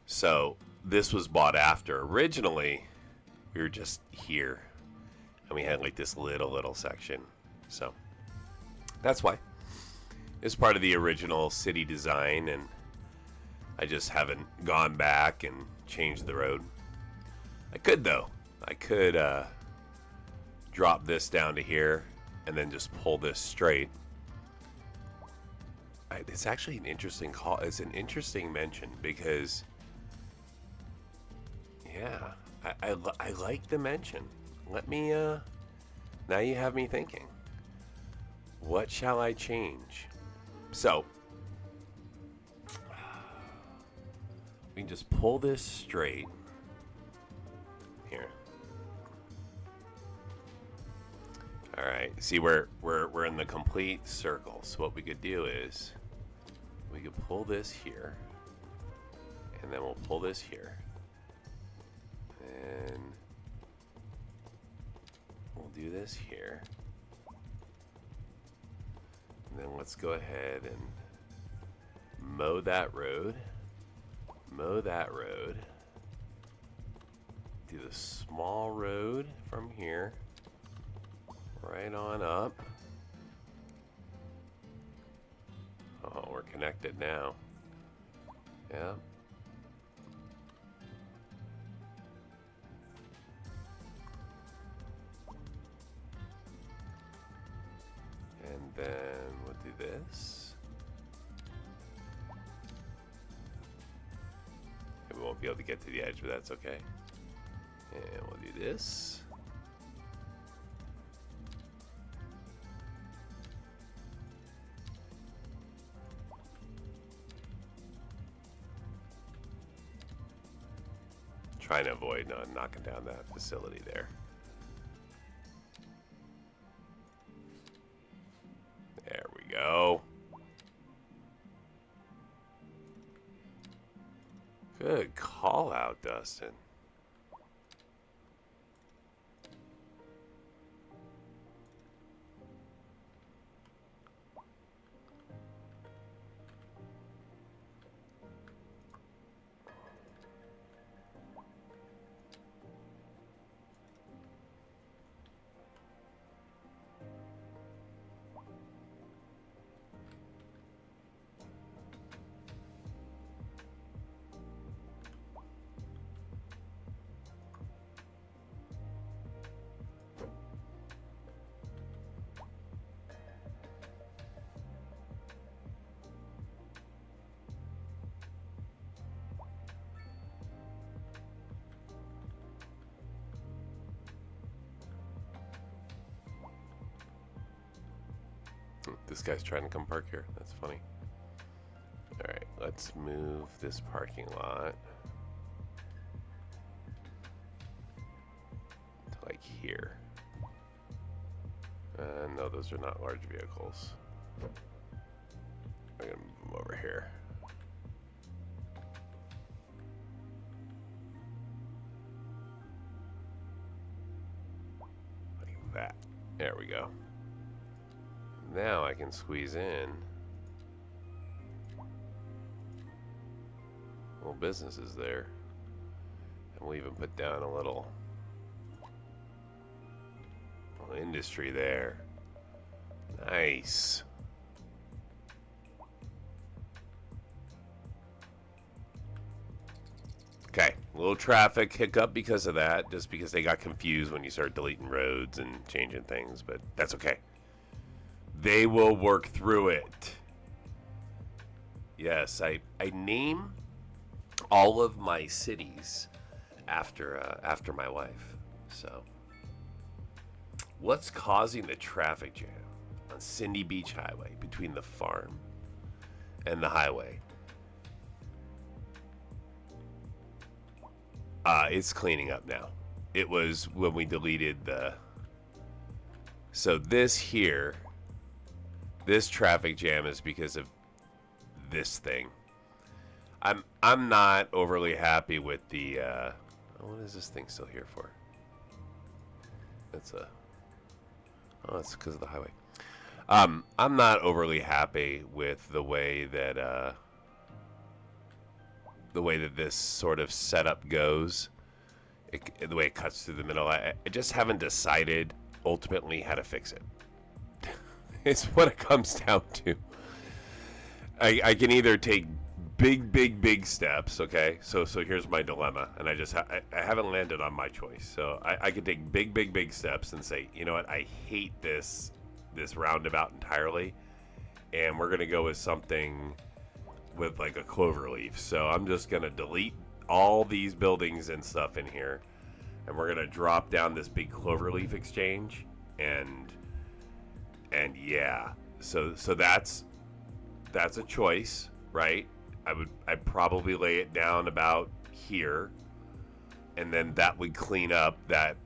So this was bought after. Originally, we were just here, and we had like this little section. So that's why it's part of the original city design, and I just haven't gone back and changed the road. I could though. I could drop this down to here and then just pull this straight. It's actually an interesting call. It's an interesting mention because, yeah, I like the mention. Let me, now you have me thinking. What shall I change? So, we can just pull this straight. Here. Alright, see we're in the complete circle. So what we could do is we could pull this here, and then we'll pull this here, and we'll do this here, and then let's go ahead and mow that road, do the small road from here right on up. Oh, we're connected now. Yeah. And then we'll do this. And we won't be able to get to the edge, but that's okay. And we'll do this. Trying to avoid knocking down that facility there. There we go. Good call out, Dustin. This guy's trying to come park here. That's funny. Alright, let's move this parking lot to like here. No, those are not large vehicles. I'm gonna move them over here. Like that. There we go. Now I can squeeze in little businesses there, and we'll even put down a little industry there. Nice. Okay, a little traffic hiccup because of that, just because they got confused when you start deleting roads and changing things, but that's okay. They will work through it. Yes, I name all of my cities after my wife. So, what's causing the traffic jam on Cindy Beach Highway between the farm and the highway? It's cleaning up now. It was when we deleted the. So this here. This traffic jam is because of this thing. I'm not overly happy with the what is this thing still here for? It's a Oh, it's because of the highway. I'm not overly happy with the way that this sort of setup goes. The way it cuts through the middle. I just haven't decided ultimately how to fix it. It's what it comes down to. I can either take big steps, okay? So here's my dilemma, and I haven't landed on my choice. So I could take big steps and say, you know what, I hate this roundabout entirely, and we're gonna go with something with like a clover leaf. So I'm just gonna delete all these buildings and stuff in here, and we're gonna drop down this big clover leaf exchange, and yeah, so that's a choice, right? I'd probably lay it down about here, and then that would clean up that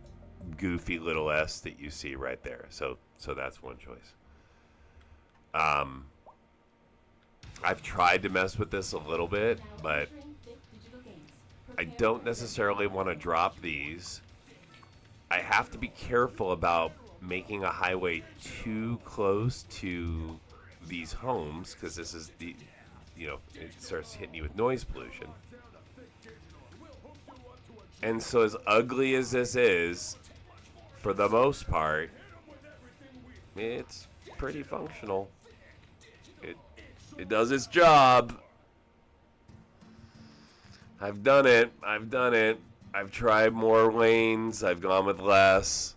goofy little S that you see right there. So that's one choice. I've tried to mess with this a little bit, but I don't necessarily want to drop these. I have to be careful about making a highway too close to these homes, because this is the, it starts hitting you with noise pollution. And so as ugly as this is, for the most part, it's pretty functional. It does its job. I've done it. I've tried more lanes. I've gone with less.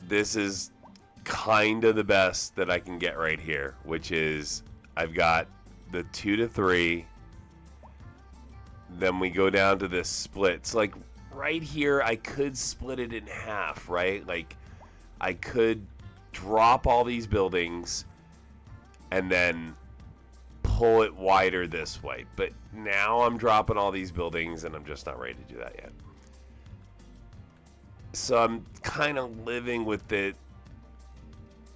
This is kind of the best that I can get right here, which is I've got the 2 to 3. Then we go down to this split. It's like right here, I could split it in half, right? Like I could drop all these buildings and then pull it wider this way. But now I'm dropping all these buildings and I'm just not ready to do that yet. So I'm kind of living with it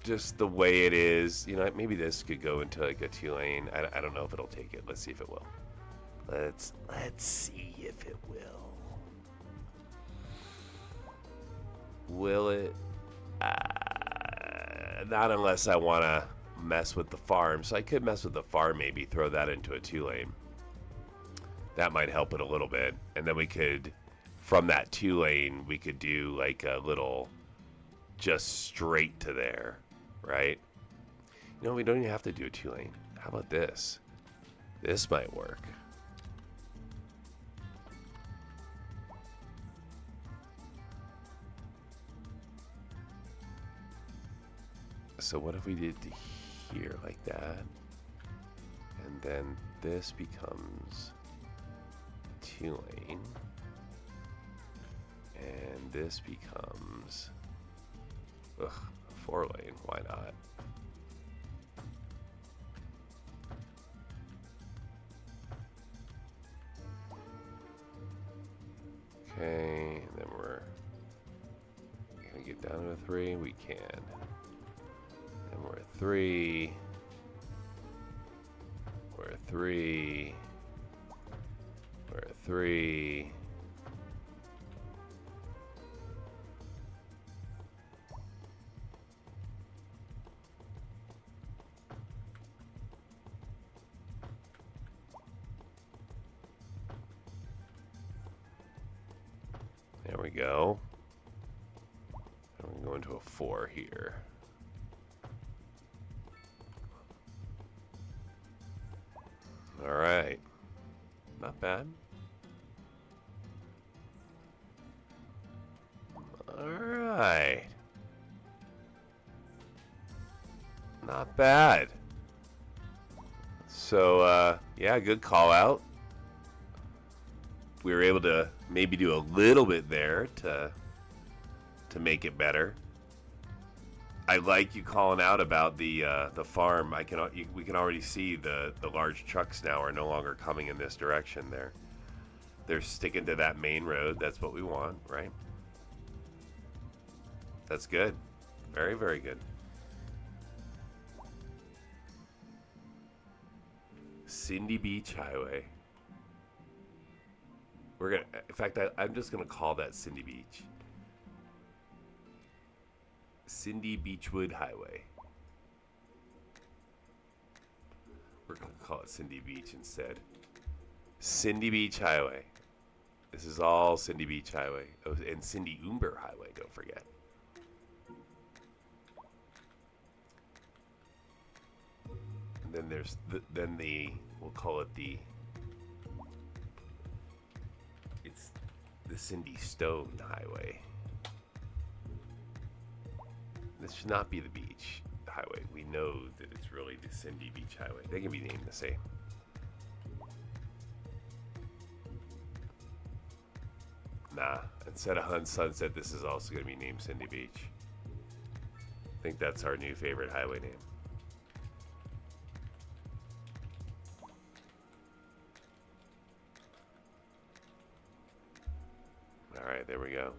just the way it is. Maybe this could go into like a 2-lane. I don't know if it'll take it. Let's see if it will. Let's see if it will. Will it? Not unless I want to mess with the farm. So I could mess with the farm, maybe throw that into a 2-lane. That might help it a little bit. And then we could, from that 2-lane, we could do like a little just straight to there, right? We don't even have to do a 2-lane. How about this? This might work. So what if we did to here like that, and then this becomes 2-lane, and this becomes 4-lane. Why not? Okay, and then we're gonna get down to a 3. We can. And we're a 3. We're a 3. We're a 3. There we go. And we're going to a 4 here. All right. Not bad. All right. Not bad. So, yeah, good call out. We were able to maybe do a little bit there to make it better. I like you calling out about the farm. We can already see the large trucks now are no longer coming in this direction. They're sticking to that main road. That's what we want, right? That's good. Very, very good. Cindy Beach Highway. In fact, I'm just gonna call that Cindy Beach. Cindy Beechwood Highway. We're going to call it Cindy Beach instead. Cindy Beach Highway. This is all Cindy Beach Highway. Oh, and Cindy Umber Highway, don't forget. And then there's we'll call it it's the Cindy Stone Highway. This should not be the beach highway. We know that it's really the Cindy Beach Highway. They can be named the same. Nah, instead of Hunt Sunset, this is also going to be named Cindy Beach. I think that's our new favorite highway name. Alright, there we go.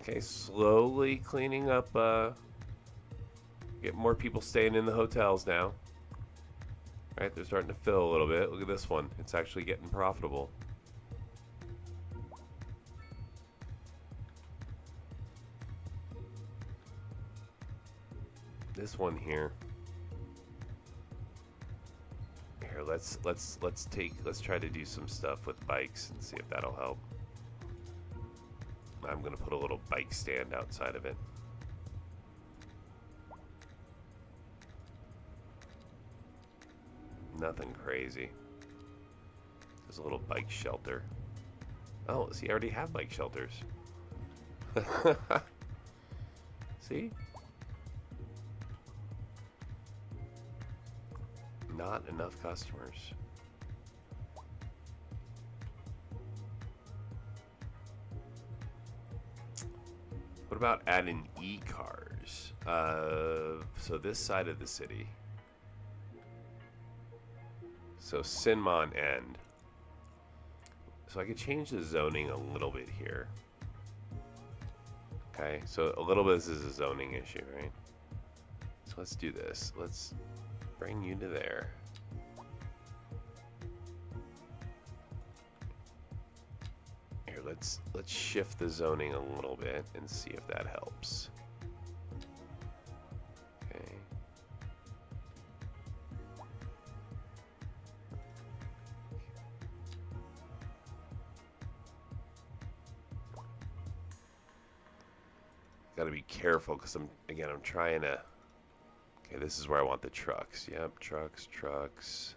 Okay, slowly cleaning up, get more people staying in the hotels now. Alright, they're starting to fill a little bit. Look at this one. It's actually getting profitable. This one here. Here, let's try to do some stuff with bikes and see if that'll help. I'm gonna put a little bike stand outside of it. Nothing crazy. There's a little bike shelter. Oh, see, I already have bike shelters. See? Not enough customers. What about adding e-cars? So this side of the city. So Sinmon End. So I could change the zoning a little bit here. Okay, so a little bit, this is a zoning issue, right? So let's do this. Let's bring you to there. Here, let's shift the zoning a little bit and see if that helps. Okay. Got to be careful because I'm trying to. Okay, this is where I want the trucks. Yep, trucks.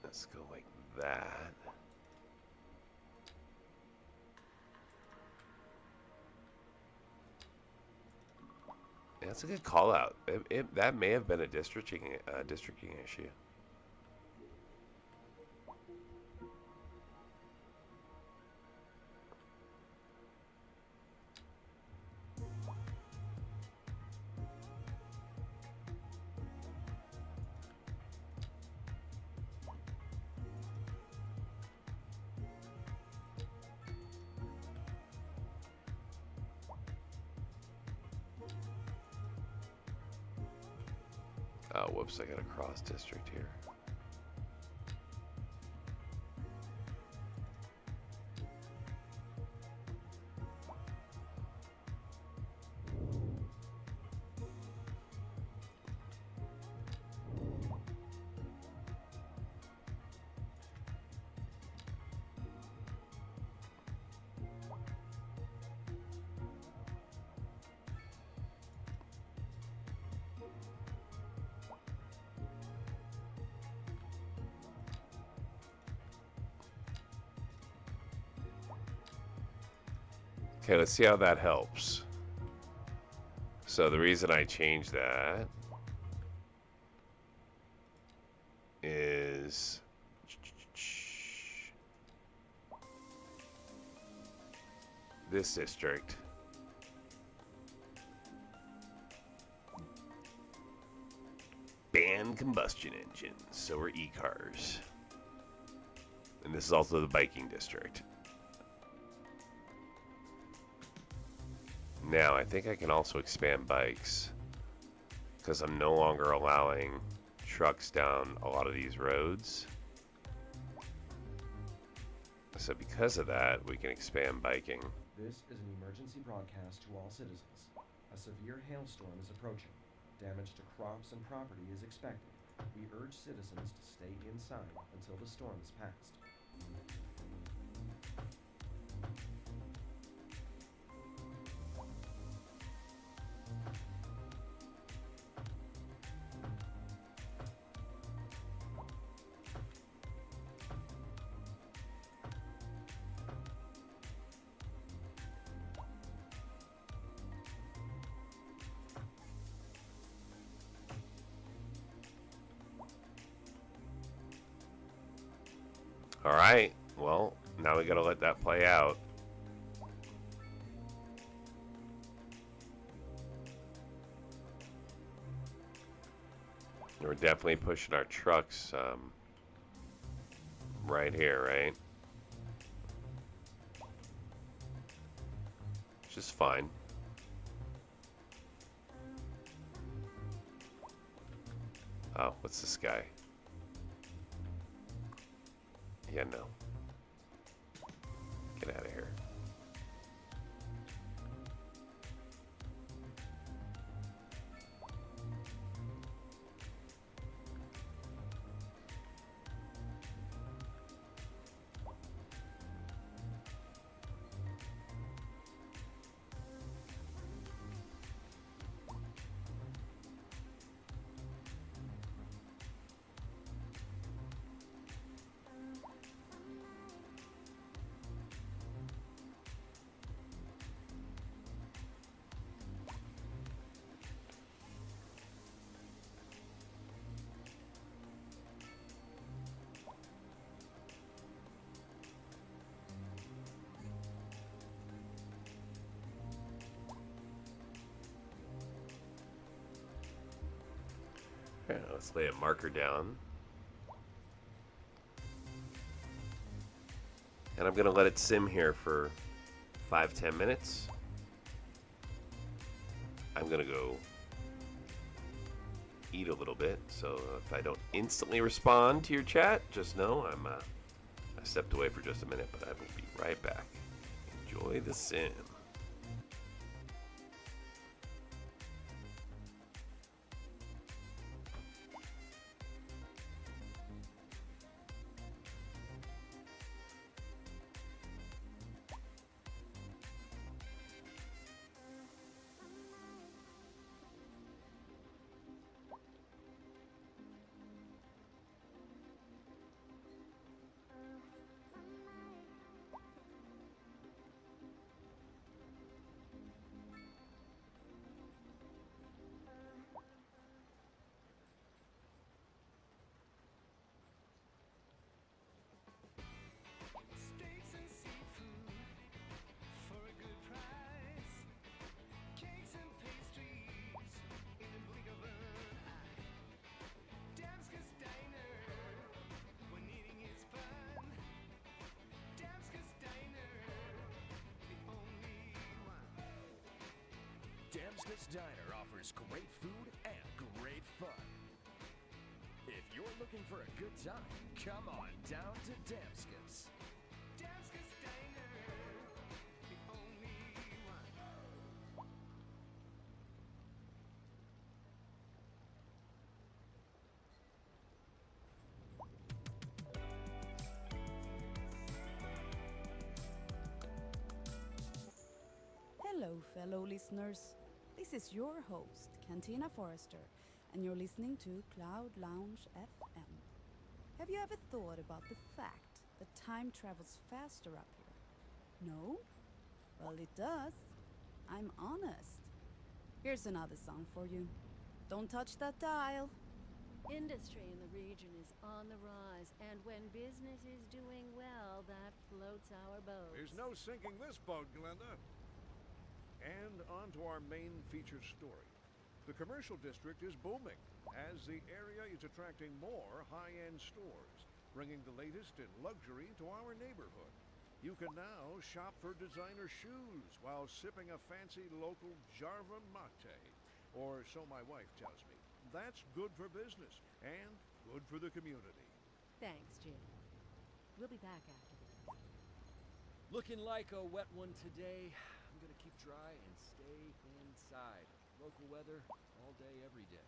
Let's go like that. Yeah, that's a good call out. That may have been a districting issue. Oh, whoops, I got a cross district here. Okay, let's see how that helps. So the reason I changed that is this district ban combustion engines, so we're e-cars. And this is also the biking district. Now, I think I can also expand bikes because I'm no longer allowing trucks down a lot of these roads. So because of that, we can expand biking. This is an emergency broadcast to all citizens. A severe hailstorm is approaching. Damage to crops and property is expected. We urge citizens to stay inside until the storm is past. All right, well, now we gotta let that play out. We're definitely pushing our trucks right here, right? Which is fine. Oh, what's this guy? Yeah, no. Get out of here. Okay, let's lay a marker down. And I'm gonna let it sim here for 5-10 minutes. I'm gonna go eat a little bit, so if I don't instantly respond to your chat, just know I stepped away for just a minute, but I will be right back. Enjoy the sim. Damskus Diner offers great food and great fun. If you're looking for a good time, come on down to Damskus. Damskus Diner, the only one. Hello, fellow listeners. This is your host, Cantina Forrester, and you're listening to Cloud Lounge FM. Have you ever thought about the fact that time travels faster up here? No? Well, it does. I'm honest. Here's another song for you. Don't touch that dial. Industry in the region is on the rise, and when business is doing well, that floats our boat. There's no sinking this boat, Glenda. And on to our main featured story. The commercial district is booming, as the area is attracting more high-end stores, bringing the latest in luxury to our neighborhood. You can now shop for designer shoes while sipping a fancy local Jarva mate, or so my wife tells me. that's good for business and good for the community. Thanks, Jim. We'll be back after this. Looking like a wet one today. I'm gonna keep dry and stay inside. Local weather, all day, every day.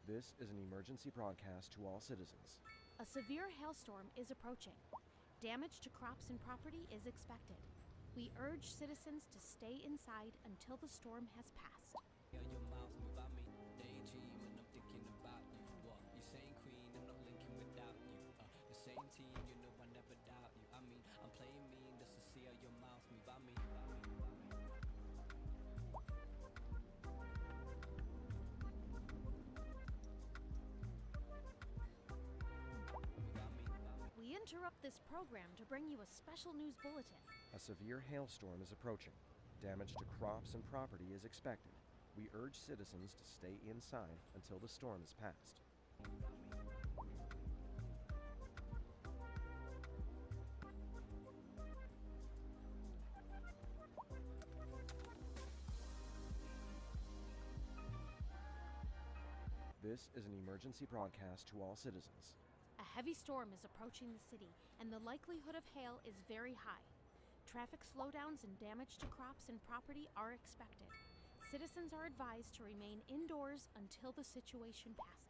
This is an emergency broadcast to all citizens. A severe hailstorm is approaching. Damage to crops and property is expected. We urge citizens to stay inside until the storm has passed. We interrupt this program to bring you a special news bulletin. A severe hailstorm is approaching. Damage to crops and property is expected. We urge citizens to stay inside until the storm is passed. This is an emergency broadcast to all citizens. A heavy storm is approaching the city, and the likelihood of hail is very high. Traffic slowdowns and damage to crops and property are expected. Citizens are advised to remain indoors until the situation passes.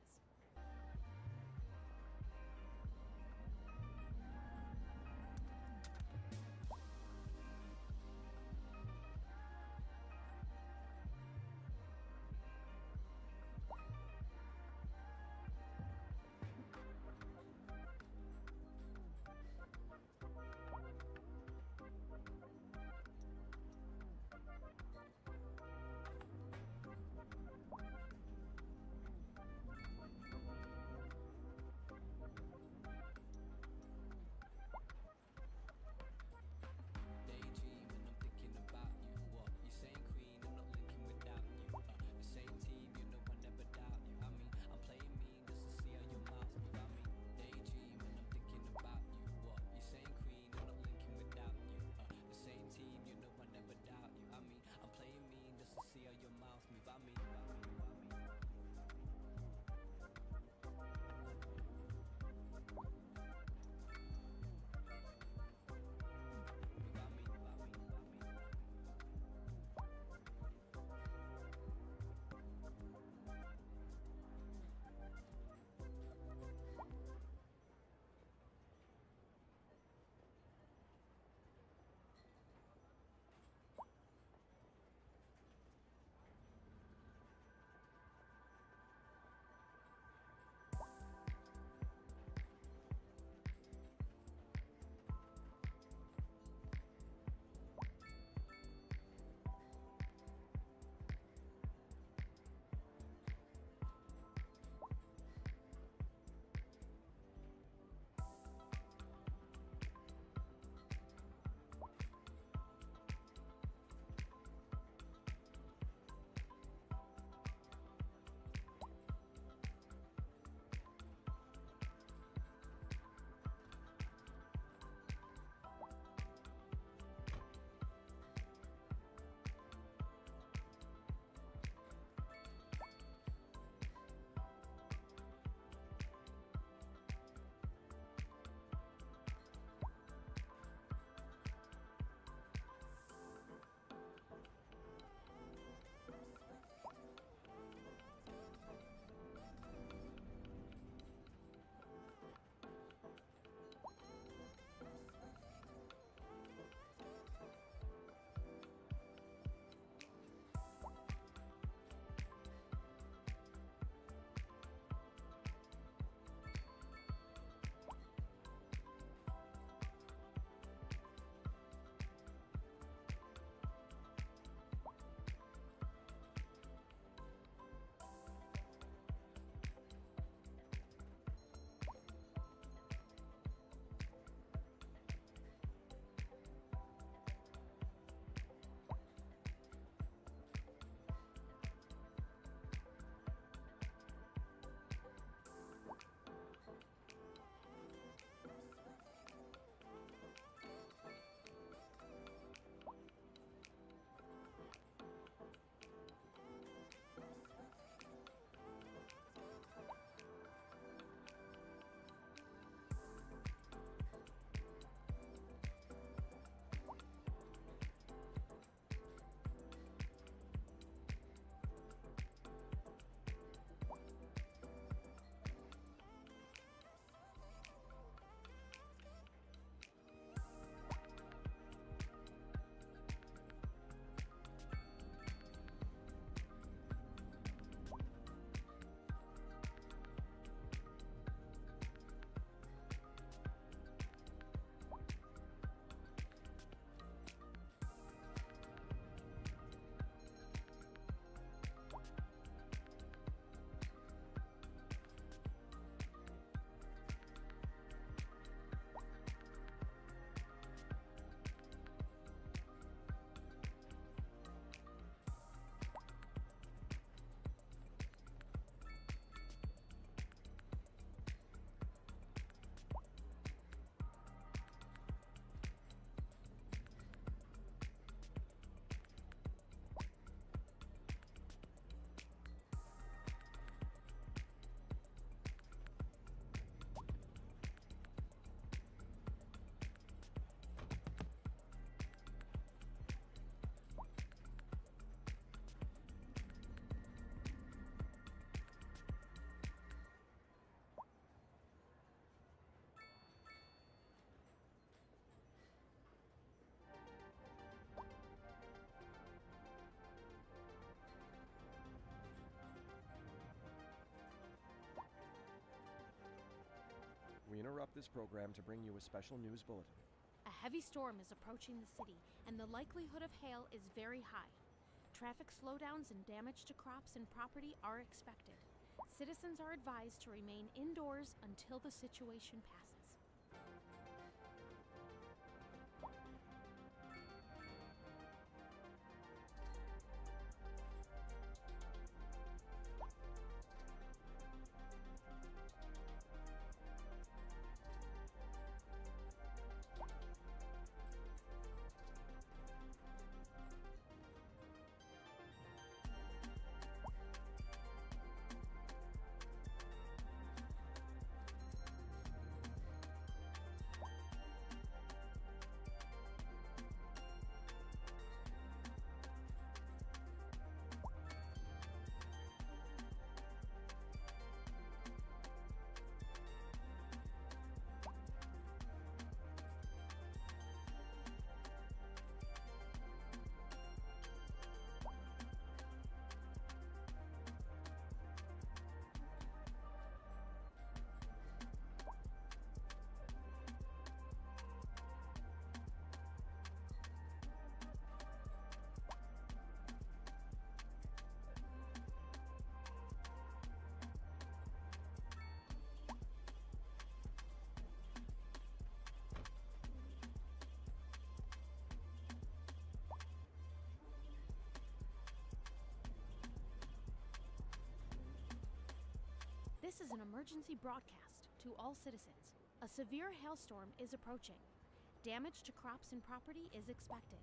this program to bring you a special news bulletin. A heavy storm is approaching the city, and the likelihood of hail is very high. Traffic slowdowns and damage to crops and property are expected. Citizens are advised to remain indoors until the situation passes. This is an emergency broadcast to all citizens. A severe hailstorm is approaching. Damage to crops and property is expected.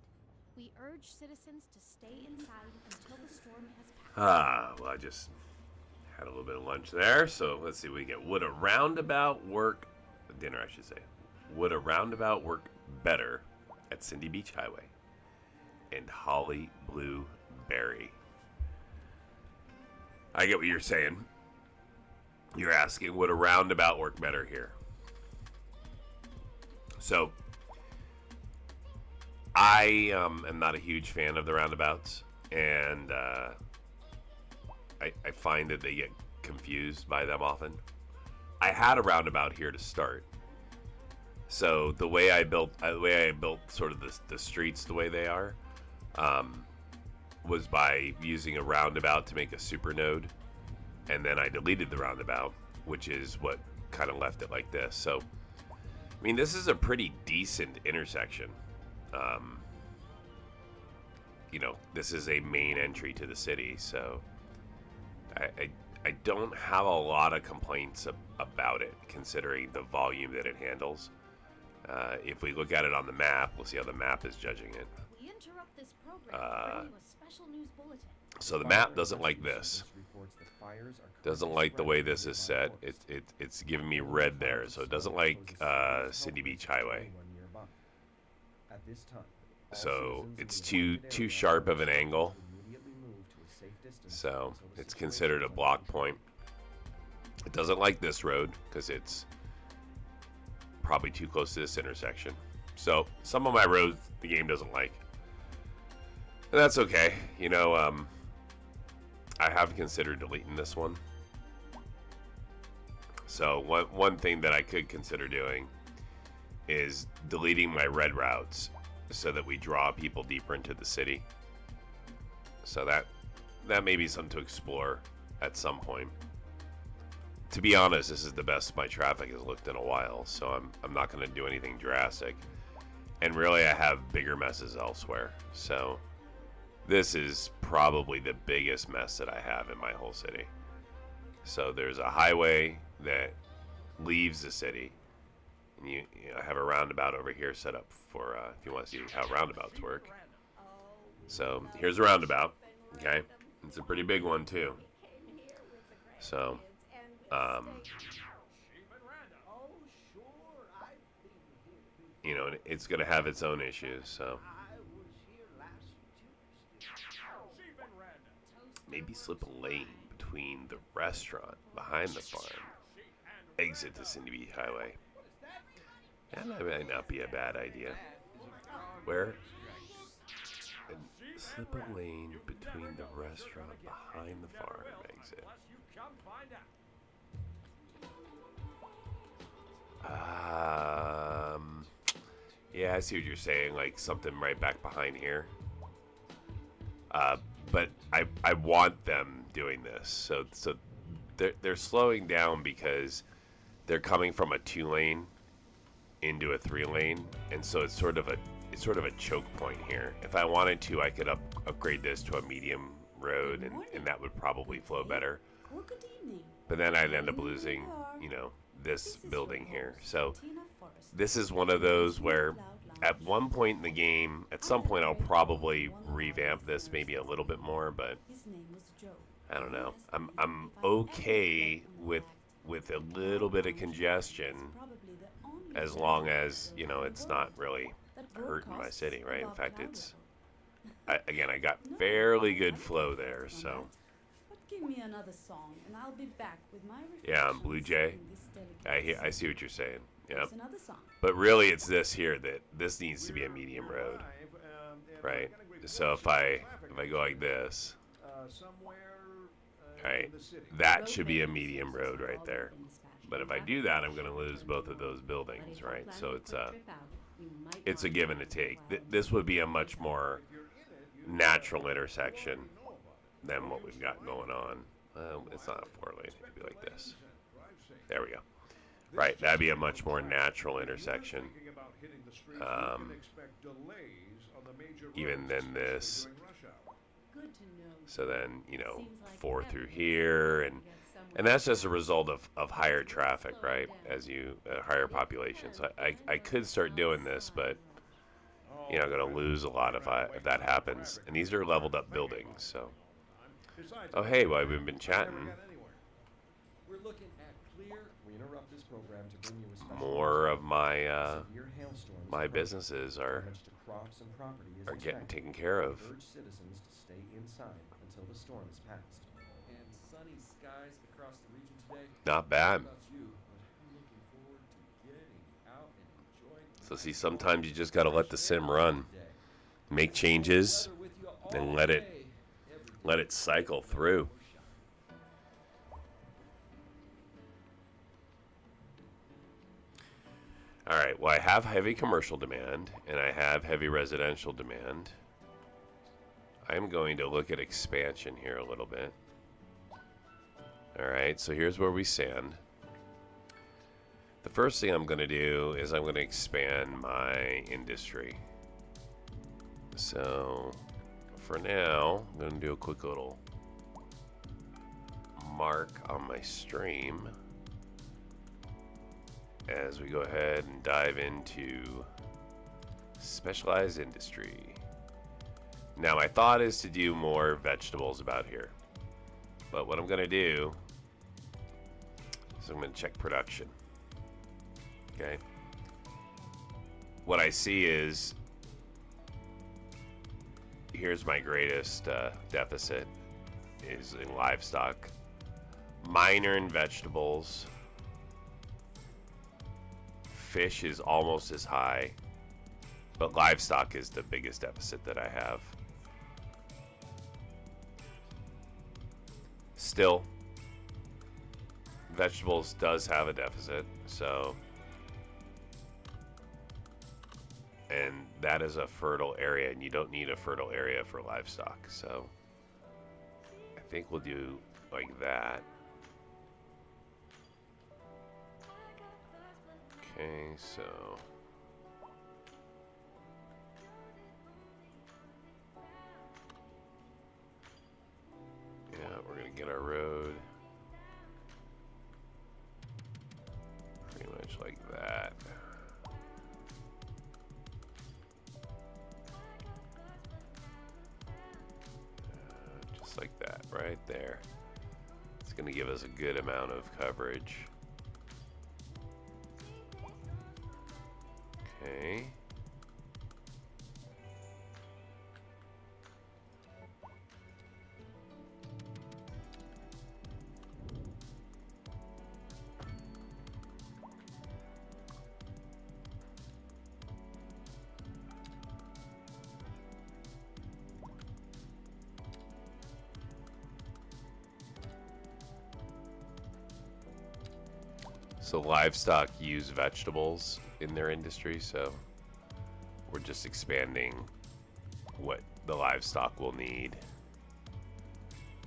We urge citizens to stay inside until the storm has passed. Well, I just had a little bit of lunch there, so let's see what we get. Would a roundabout work, dinner I should say, would a roundabout work better at Cindy Beach Highway and Holly Blue Berry? I get what you're saying. You're asking, would a roundabout work better here? So, I am not a huge fan of the roundabouts, and I find that they get confused by them often. I had a roundabout here to start, so the way I built sort of the streets the way they are, was by using a roundabout to make a super node. And then I deleted the roundabout, which is what kind of left it like this. So, I mean, this is a pretty decent intersection. You know, this is a main entry to the city, so I don't have a lot of complaints about it, considering the volume that it handles. If we look at it on the map, we'll see how the map is judging it. We interrupt this program to bring you a special news bulletin. So the map doesn't like this. Doesn't like the way this is set. It's giving me red there, so it doesn't like Cindy Beach Highway. So it's too sharp of an angle. So it's considered a block point. It doesn't like this road because it's probably too close to this intersection. So some of my roads the game doesn't like. And that's okay. You know, I have considered deleting this one. So one thing that I could consider doing is deleting my red routes so that we draw people deeper into the city. So that may be something to explore at some point. To be honest, this is the best my traffic has looked in a while, so I'm not going to do anything drastic. And really, I have bigger messes elsewhere. So this is probably the biggest mess that I have in my whole city. So there's a highway that leaves the city. And you know, I have a roundabout over here set up for if you want to see how roundabouts work. So here's a roundabout, okay? It's a pretty big one too. So, you know, it's going to have its own issues. So maybe slip a lane between the restaurant behind the farm, exit to Cindy Beach Highway. And that might not be a bad idea. Where? And slip a lane between the restaurant behind the farm exit. Yeah, I see what you're saying. Like something right back behind here. But I want them doing this. So they're slowing down because they're coming from a 2-lane into a 3-lane, and so it's sort of a choke point here. If I wanted to, I could upgrade this to a medium road, and that would probably flow better. Well, good evening. But then I'd end up losing, you know, this building here. So this is one of those where at one point in the game, at some point I'll probably revamp this maybe a little bit more, but I don't know. I'm okay with a little bit of congestion as long as, you know, it's not really hurting my city, right? In fact, again, I got fairly good flow there, so. But give me another song and I'll be back with my Yeah, I'm Blue Jay. in this delicate I see what you're saying. Yep. Here's another song. But really, it's this here that this needs to be a medium road, right? So if I go like this, right, that should be a medium road right there. But if I do that, I'm going to lose both of those buildings, right? So it's a give and a take. This would be a much more natural intersection than what we've got going on. It's not a 4-lane. It'd be like this. There we go. Right, that'd be a much more natural intersection. Even than this. So then, you know, 4 through here, and that's just a result of higher traffic, right? As you higher population. So I could start doing this, but you know, I'm gonna lose a lot if that happens. And these are leveled up buildings, so. Oh hey, well we've been chatting. We're looking at clear. We interrupt this program to bring you a special More of my severe hailstorms my approach. businesses are Damage to crops and property is getting expected. taken care of. We urge citizens to stay inside until the storm is passed. And sunny skies across the region today. Not bad. About you, but I'm looking forward to getting out and enjoying. So see, sometimes you just gotta let the sim run, make changes, and let it cycle through. All right, well, I have heavy commercial demand and I have heavy residential demand. I'm going to look at expansion here a little bit. All right, so here's where we stand. The first thing I'm going to do is I'm going to expand my industry. So for now, I'm going to do a quick little mark on my stream as we go ahead and dive into specialized industry. Now my thought is to do more vegetables about here, but what I'm going to do is I'm going to check production. Okay, what I see is here's my greatest deficit is in livestock, minor in vegetables. Fish is almost as high, but livestock is the biggest deficit that I have. Still, vegetables does have a deficit, so, and that is a fertile area, and you don't need a fertile area for livestock, so I think we'll do like that. Okay, so yeah, we're gonna get our road pretty much like that. Just like that, right there. It's gonna give us a good amount of coverage. Okay. So livestock use vegetables in their industry, so we're just expanding what the livestock will need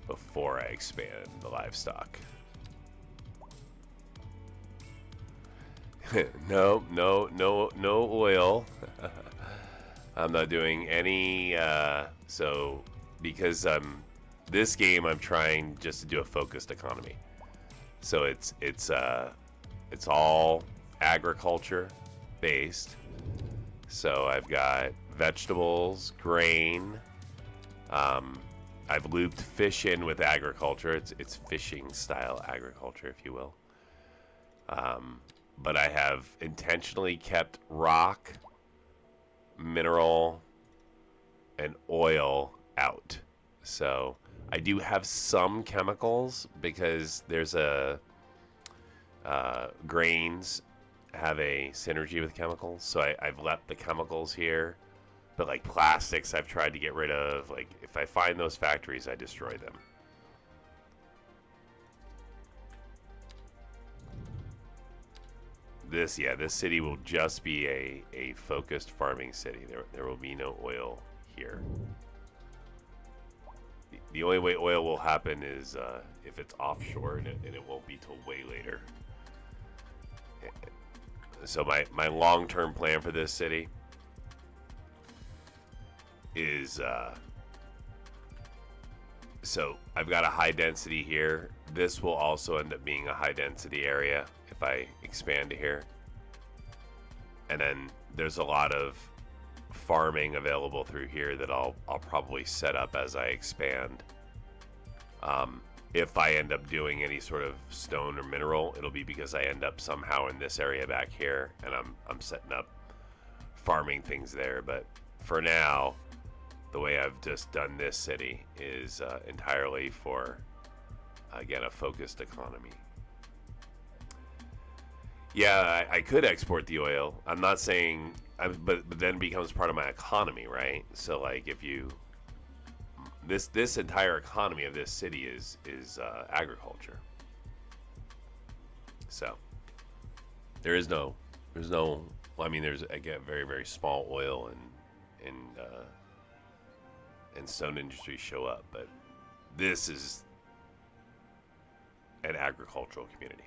before I expand the livestock. No oil. I'm not doing any, so because this game I'm trying just to do a focused economy. So it's all agriculture based. So I've got vegetables, grain. I've looped fish in with agriculture. It's fishing style agriculture, if you will. But I have intentionally kept rock, mineral, and oil out. So I do have some chemicals because there's grains have a synergy with chemicals. So I've left the chemicals here. But like plastics, I've tried to get rid of. Like if I find those factories, I destroy them. This city will just be a focused farming city. There will be no oil here. The only way oil will happen is if it's offshore, and it won't be till way later. So my long-term plan for this city is so I've got a high density here. This will also end up being a high density area if I expand to here. And then there's a lot of farming available through here that I'll probably set up as I expand. If I end up doing any sort of stone or mineral, it'll be because I end up somehow in this area back here, and I'm setting up farming things there. But for now, the way I've just done this city is entirely for, again, a focused economy. Yeah, I could export the oil. I'm not saying, but then it becomes part of my economy, right? So like if you, this entire economy of this city is agriculture. So there's no, well, I mean, there's again very, very small oil and stone industry show up, but this is an agricultural community.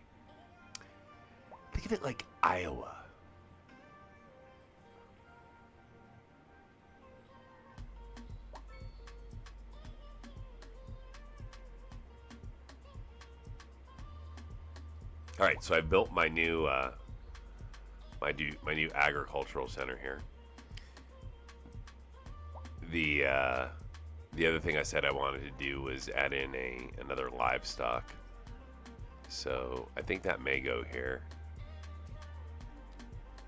Think of it like Iowa. All right, so I built my new my new agricultural center here. The other thing I said I wanted to do was add in another livestock. So I think that may go here.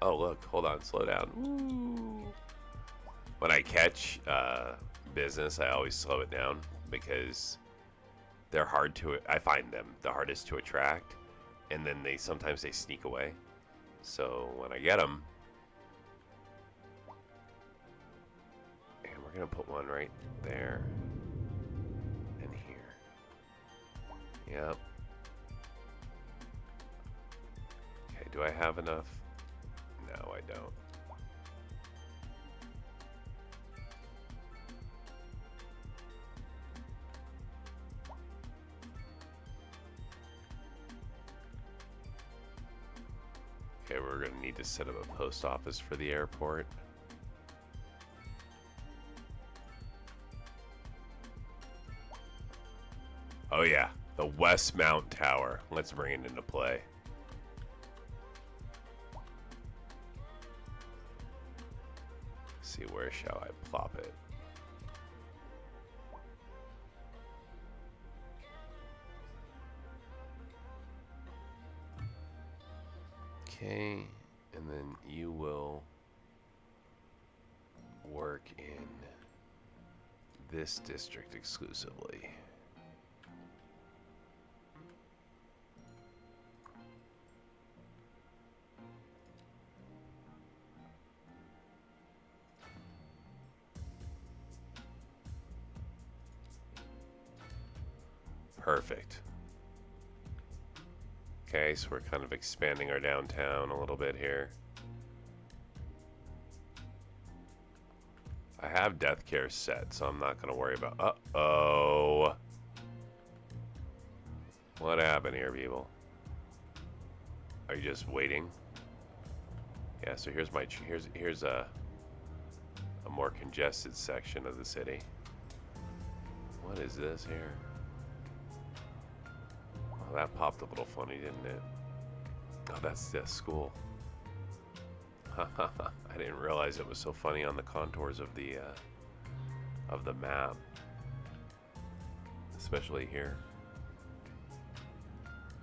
Oh look, hold on, slow down. Ooh. When I catch business, I always slow it down because they're hard to, I find them the hardest to attract, and then sometimes they sneak away. So when I get them, and we're gonna put one right there and here. Yep. Okay, do I have enough? No, I don't. Okay, we're going to need to set up a post office for the airport. Oh yeah, the Westmount Tower. Let's bring it into play. See, where shall I plop it? Okay, and then you will work in this district exclusively. Perfect. Okay, so we're kind of expanding our downtown a little bit here. I have death care set, so I'm not going to worry about... Uh-oh. What happened here, people? Are you just waiting? Yeah, so here's my... Here's a more congested section of the city. What is this here? Oh, that popped a little funny, didn't it? Oh, that's the school. I didn't realize it was so funny on the contours of the map, especially here.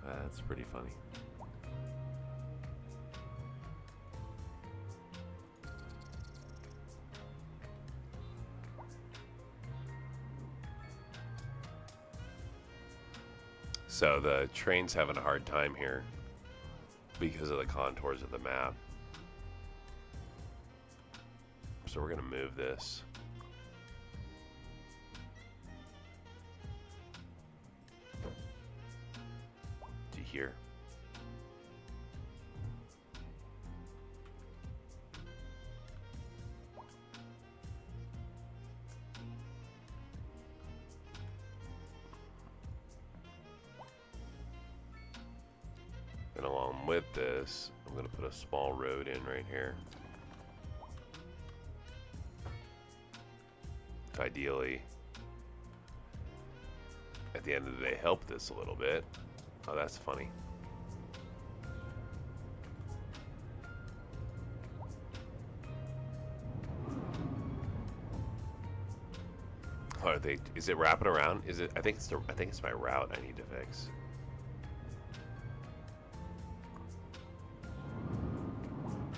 That's pretty funny. So the train's having a hard time here because of the contours of the map. So we're gonna move this. To here. And along with this, I'm gonna put a small road in right here. Ideally, at the end of the day, help this a little bit. Oh, that's funny. Oh, are they? Is it wrapping around? Is it? I think it's my route I need to fix.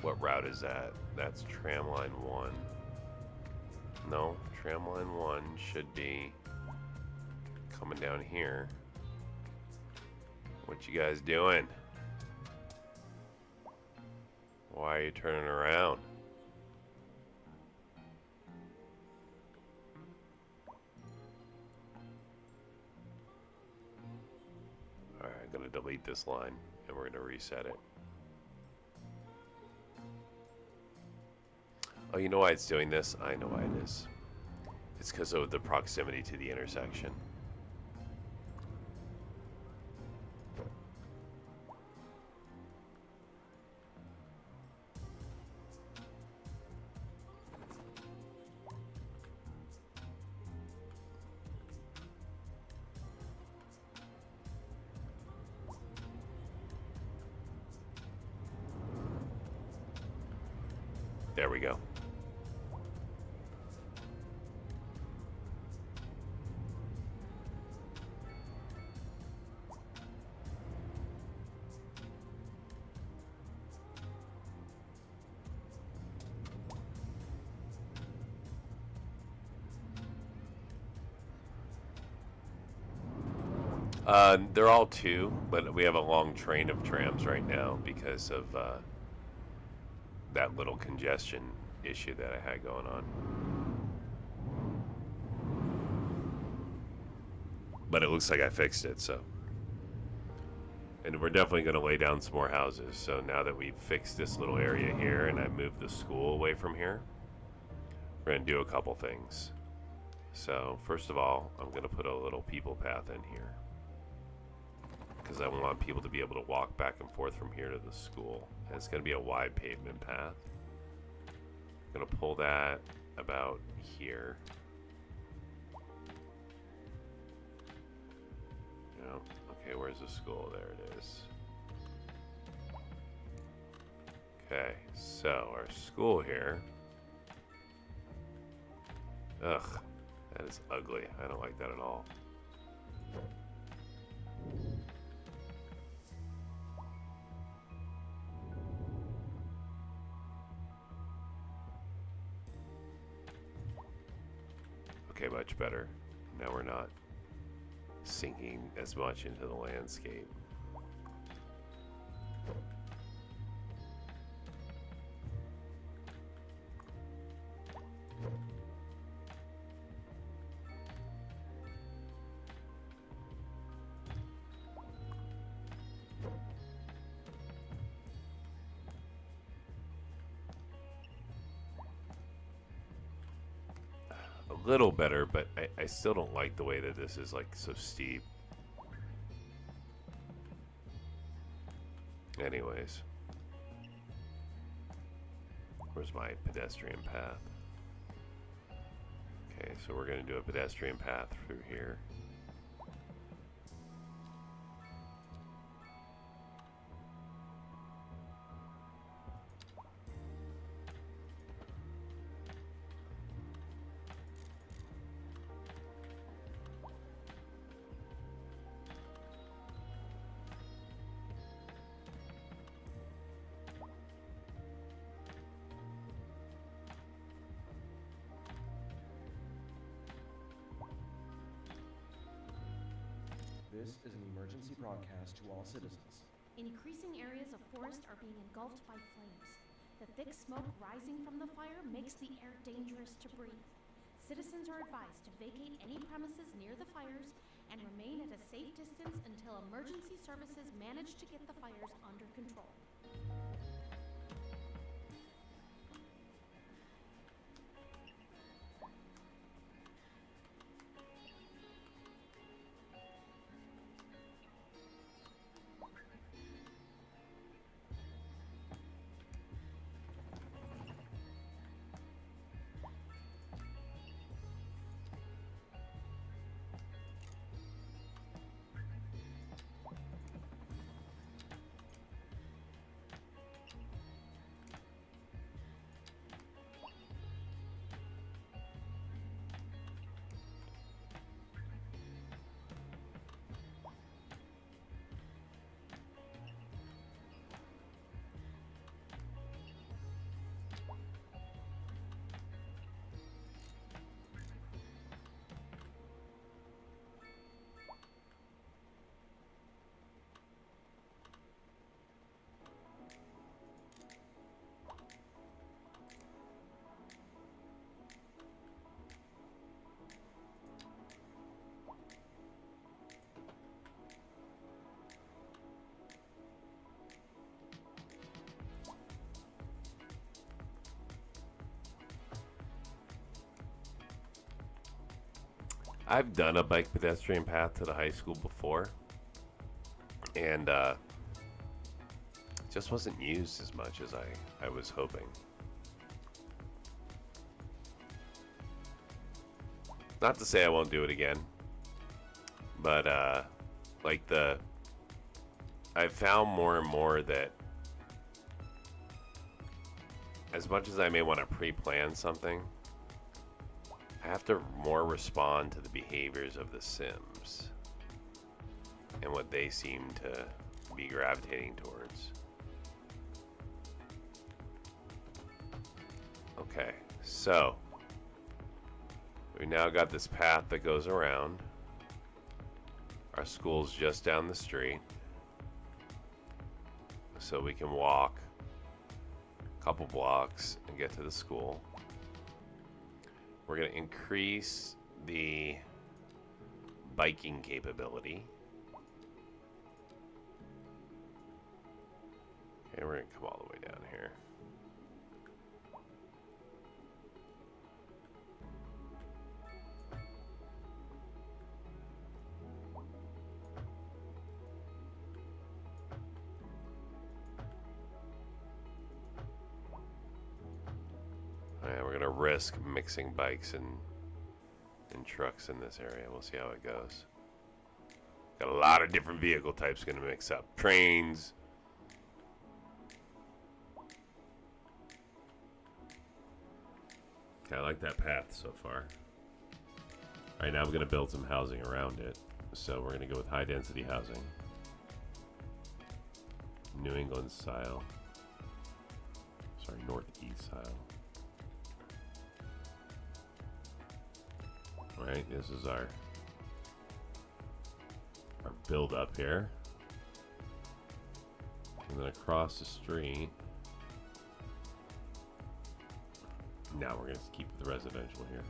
What route is that? That's tram line 1. No, tram line 1 should be coming down here. What you guys doing? Why are you turning around? Alright, I'm gonna delete this line and we're gonna reset it. Oh, you know why it's doing this? I know why it is. It's because of the proximity to the intersection. There we go. They're all 2, but we have a long train of trams right now because of that little congestion issue that I had going on. But it looks like I fixed it, so. And we're definitely going to lay down some more houses. So now that we've fixed this little area here and I moved the school away from here, we're going to do a couple things. So first of all, I'm going to put a little people path in here, because I want people to be able to walk back and forth from here to the school. And it's going to be a wide pavement path. I'm going to pull that about here. Yeah. Okay, where's the school? There it is. Okay, so our school here. Ugh, that is ugly. I don't like that at all. Okay, much better. Now we're not sinking as much into the landscape. little better, but I still don't like the way that this is like so steep. Anyways, where's my pedestrian path? Okay, so we're going to do a pedestrian path through here. This is an emergency broadcast to all citizens. Increasing areas of forest are being engulfed by flames. The thick smoke rising from the fire makes the air dangerous to breathe. Citizens are advised to vacate any premises near the fires and remain at a safe distance until emergency services manage to get the fires under control. I've done a bike pedestrian path to the high school before, and just wasn't used as much as I was hoping. Not to say I won't do it again, but I've found more and more that as much as I may want to pre-plan something, I have to more respond to the behaviors of the Sims and what they seem to be gravitating towards. Okay, so we now got this path that goes around. Our school's just down the street, so we can walk a couple blocks and get to the school. We're going to increase the biking capability. Okay, we're going to come all the way down here. We're going to risk mixing bikes and trucks in this area. We'll see how it goes. Got a lot of different vehicle types going to mix up. Trains. Okay, I like that path so far. Alright, now we're going to build some housing around it. So we're going to go with high density housing. New England style. Sorry, northeast style. Right, this is our build up here. And then across the street. Now we're going to keep the residential here.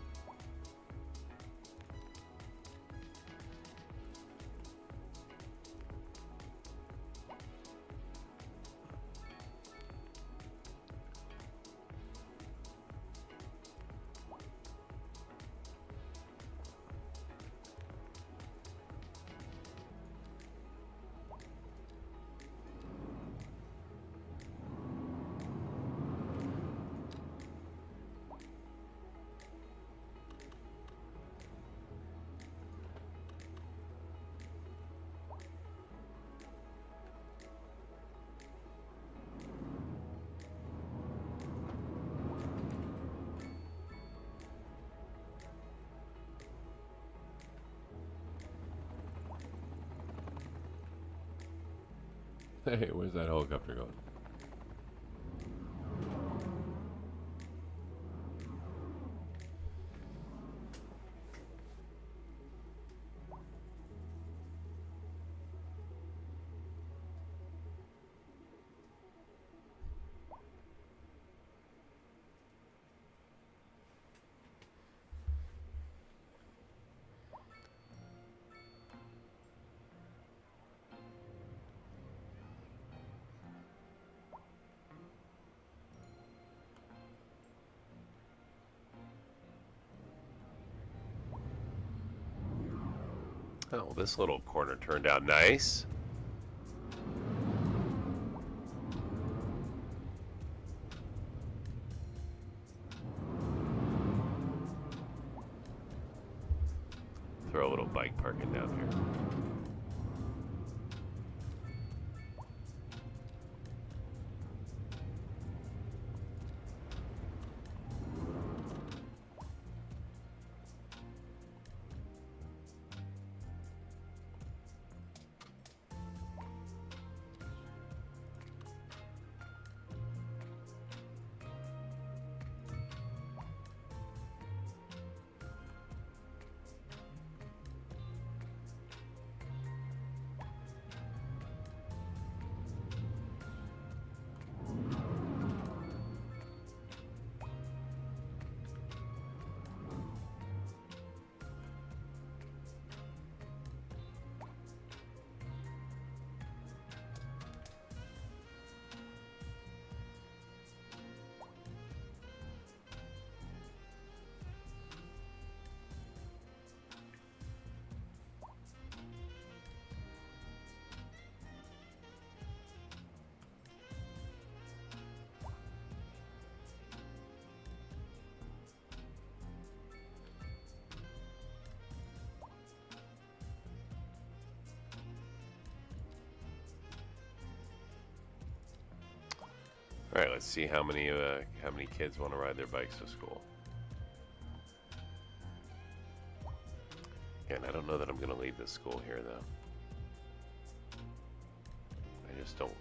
Hey, where's that helicopter going? Oh, this little corner turned out nice. Throw a little bike parking down here. All right, let's see how many kids want to ride their bikes to school. And I don't know that I'm going to leave this school here though.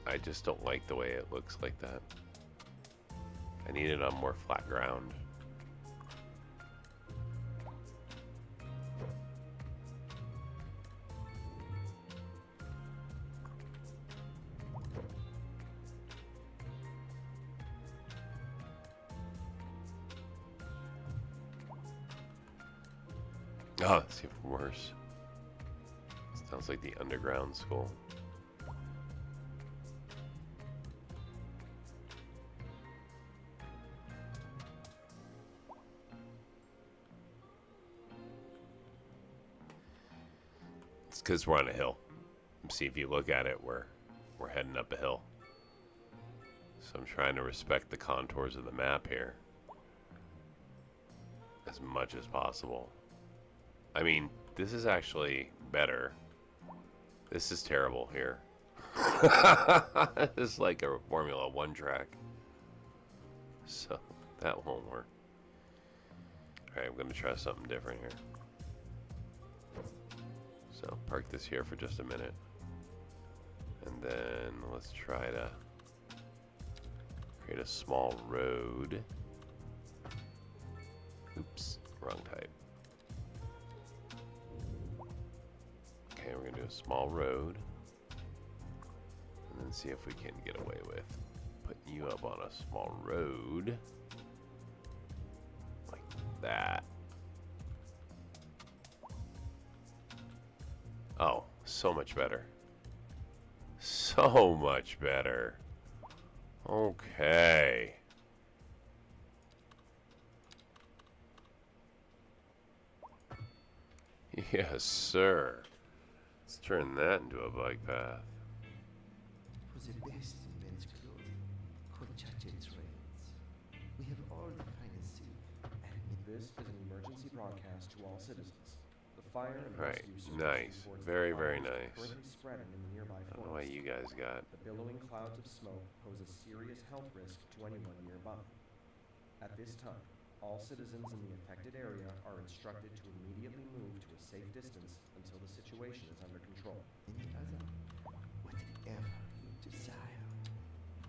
I just don't like the way it looks like that. I need it on more flat ground. Oh, it's even worse. Sounds like the underground school. It's because we're on a hill. See, if you look at it, we're heading up a hill. So I'm trying to respect the contours of the map here as much as possible. I mean, this is actually better. This is terrible here. This is like a Formula 1 track. So, that won't work. Alright, I'm going to try something different here. So, park this here for just a minute. And then, let's try to create a small road. Oops, wrong type. Okay, we're going to do a small road. And then see if we can get away with putting you up on a small road. Like that. Oh, so much better. So much better. Okay. Yes, sir. Let's turn that into a bike path. For the best in men's clothing, Colchate Trades. We have all the finest silk and This is an emergency broadcast to all citizens. The fire and Right, rescue service nice. reports that Very, fire very is nice. currently spreading in the nearby I don't know why forest. you guys got. The billowing clouds of smoke pose a serious health risk to anyone nearby. At this time, all citizens in the affected area are instructed to immediately move to a safe distance until the situation is under control. any other. Whatever you desire.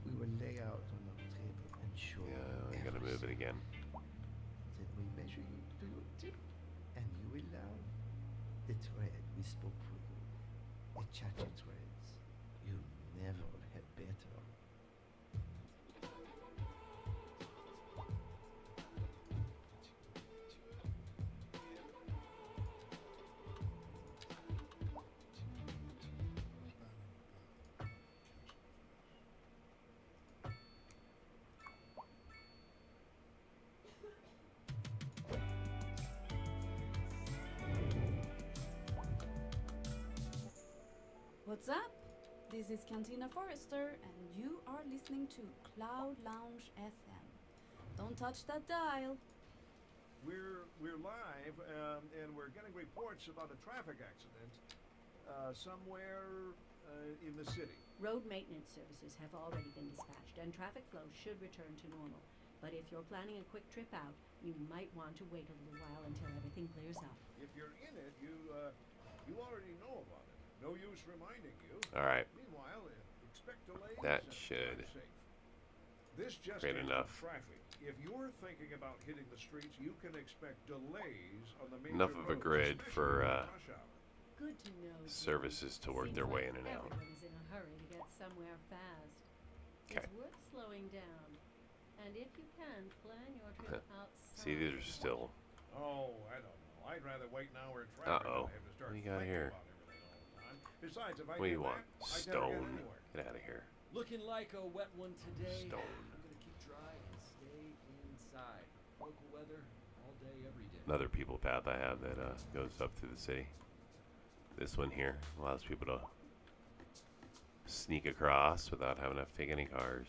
We will lay out on our table and show you Yeah, I gotta move it again. Then we measure you to your tip, and you will love the thread we spoke for you. The cha-cha threads. You never had better. What's up? This is Cantina Forrester, and you are listening to Cloud Lounge FM. Don't touch that dial. We're live, and we're getting reports about a traffic accident somewhere in the city. Road maintenance services have already been dispatched, and traffic flow should return to normal. But if you're planning a quick trip out, you might want to wait a little while until everything clears up. If you're in it, you already know about it. No use reminding you. All right. Meanwhile, expect delays. That and should drive safe. This just create ain't enough. traffic. If you're thinking about hitting the streets, you can expect delays on the major Enough of a roads, grid especially for during rush hour. Good to know. Jim. services to work Seems their way like in and out. Everyone is in a hurry to get somewhere fast. Okay. It's worth slowing down. And if you can, plan your trip outside. See, these are still. Oh, I don't know. I'd rather wait an hour in traffic Uh-oh. than have to start What do you got thinking here? about everything all the time. Besides, if I What do did you want? that, I'd never get Stone. anywhere. Get out of here. Looking like a wet one today. Stone. I'm gonna keep dry and stay inside. Local weather all day, every day. Another people path I have that goes up through the city. This one here allows people to sneak across without having to take any cars.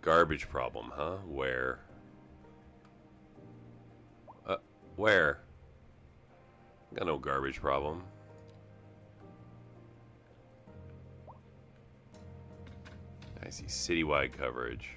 Garbage problem, huh? Where? Where? Got no garbage problem. I see citywide coverage.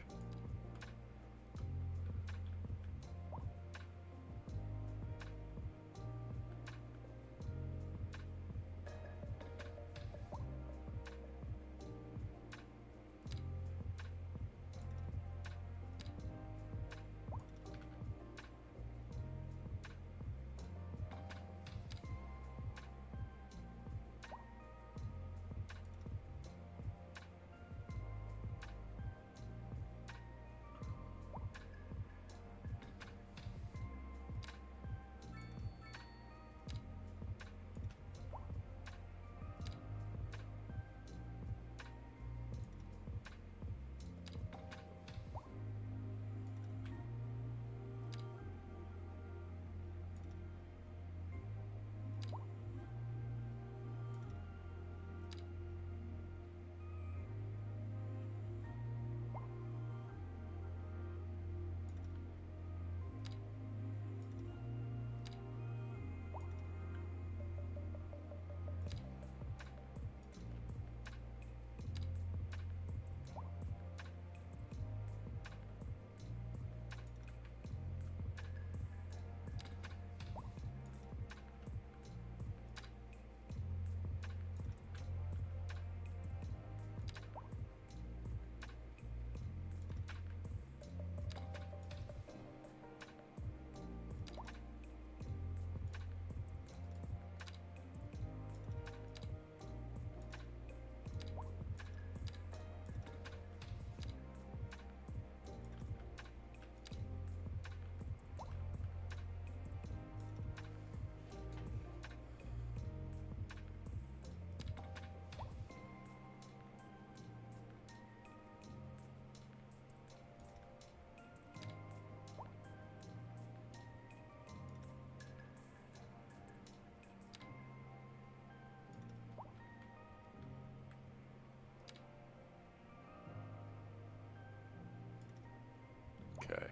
Okay.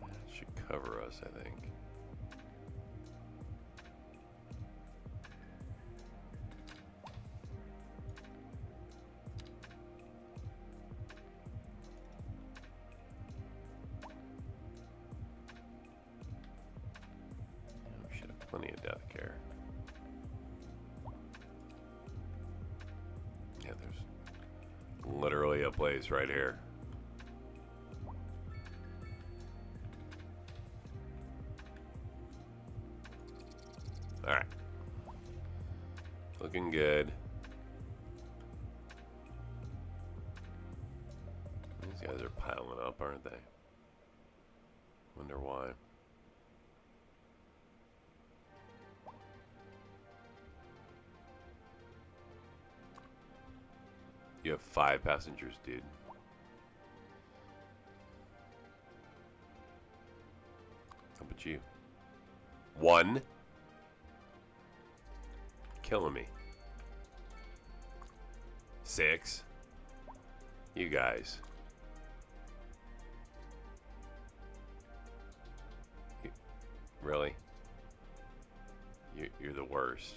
That should cover us, I think. We should have plenty of death care. Yeah, there's literally a place right here. Alright. Looking good. These guys are piling up, aren't they? Wonder why. You have 5 passengers, dude. How about you? 1? Killing me. 6? You guys. Really? You're the worst.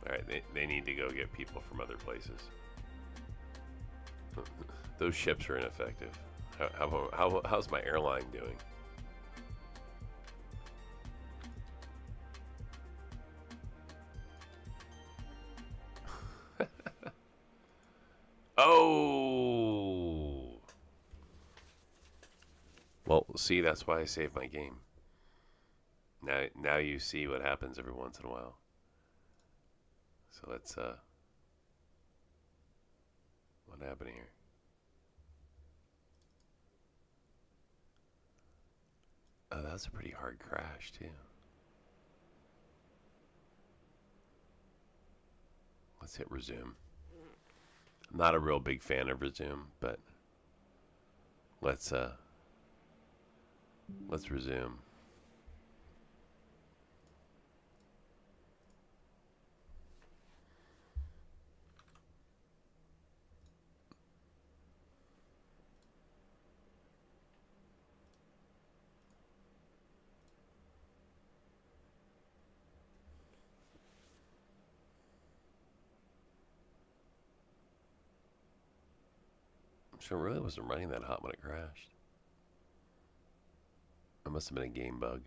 Alright, they need to go get people from other places. Those ships are ineffective. How's my airline doing? Oh! Well, see, that's why I save my game. Now you see what happens every once in a while. So let's, what happened here? Oh, that was a pretty hard crash, too. Let's hit resume. I'm not a real big fan of resume, but let's resume. So it really wasn't running that hot when it crashed. It must have been a game bug.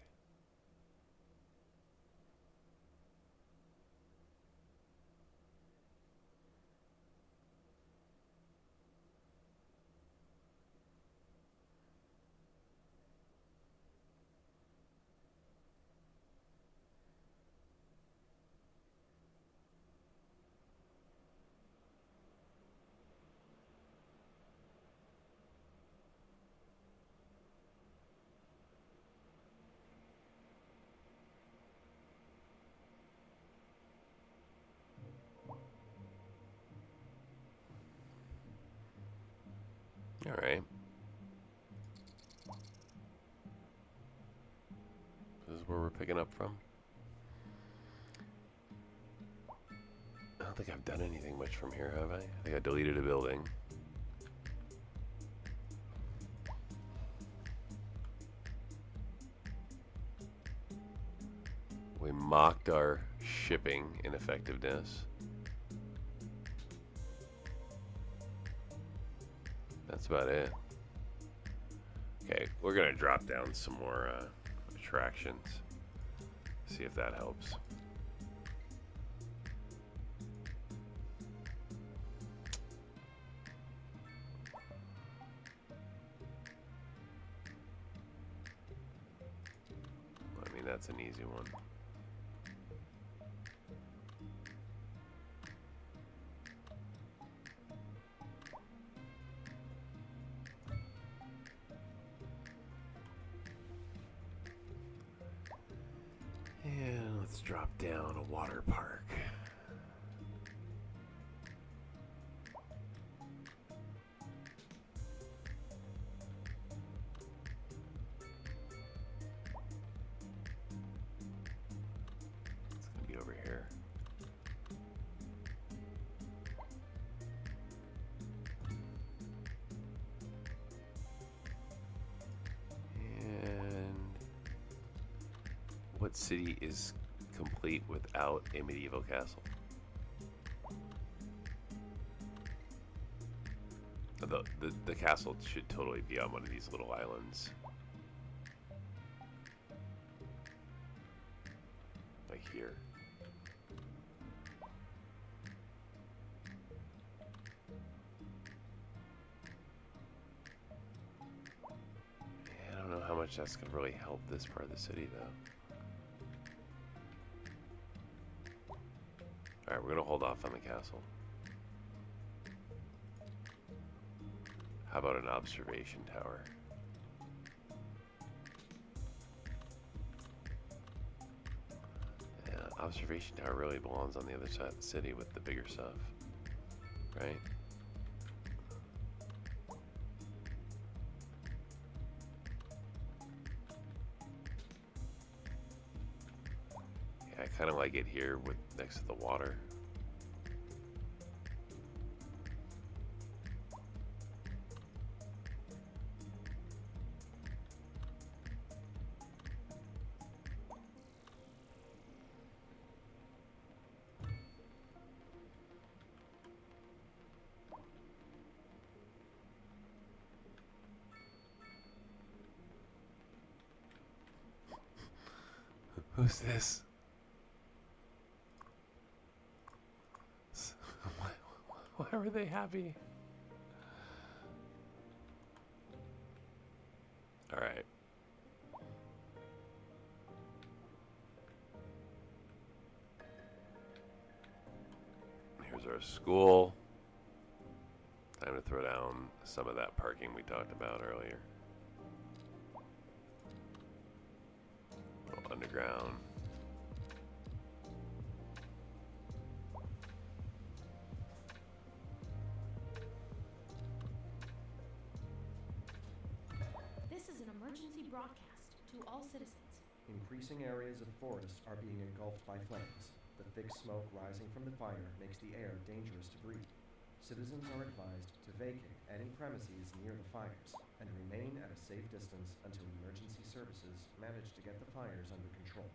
All right. This is where we're picking up from. I don't think I've done anything much from here, have I? I think I deleted a building. We mocked our shipping ineffectiveness. That's about it. Okay, we're gonna drop down some more attractions. See if that helps. I mean, that's an easy one. And let's drop down a water park. It's gonna be over here. What city is complete without a medieval castle? The castle should totally be on one of these little islands. Like here. I don't know how much that's going to really help this part of the city, though. Alright, we're going to hold off on the castle. How about an observation tower? Yeah, observation tower really belongs on the other side of the city with the bigger stuff. Right? Yeah, I kind of like it here with next to the water. Who's this? Why were they happy? All right. Here's our school. Time to throw down some of that parking we talked about earlier. Underground. broadcast to all citizens. Increasing areas of forest are being engulfed by flames. The thick smoke rising from the fire makes the air dangerous to breathe. Citizens are advised to vacate any premises near the fires and remain at a safe distance until emergency services manage to get the fires under control.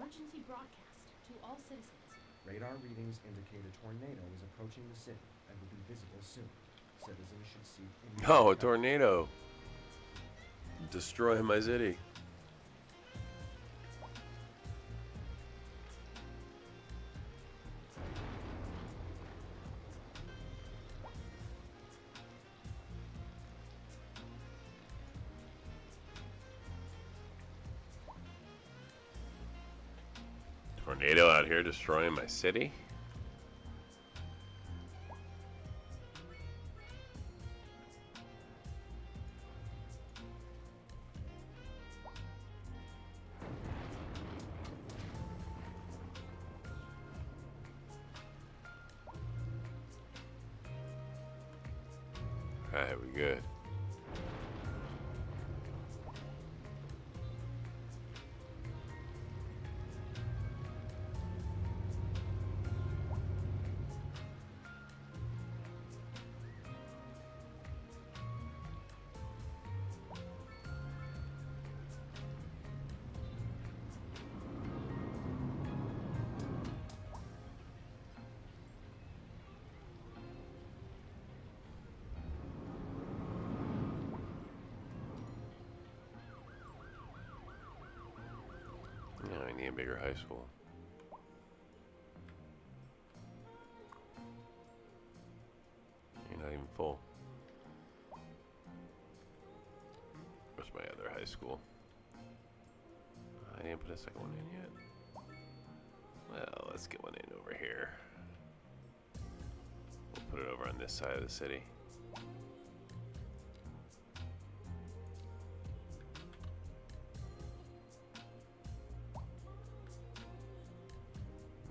emergency broadcast to all citizens. Radar readings indicate a tornado is approaching the city and will be visible soon. Citizens should seek immediate Oh, a help. tornado. Destroying my city. Tornado out here destroying my city. Alright, we good. Yeah, I need a bigger high school. You're not even full. Where's my other high school? I didn't put a second one in yet. Well, let's get one in over here. We'll put it over on this side of the city.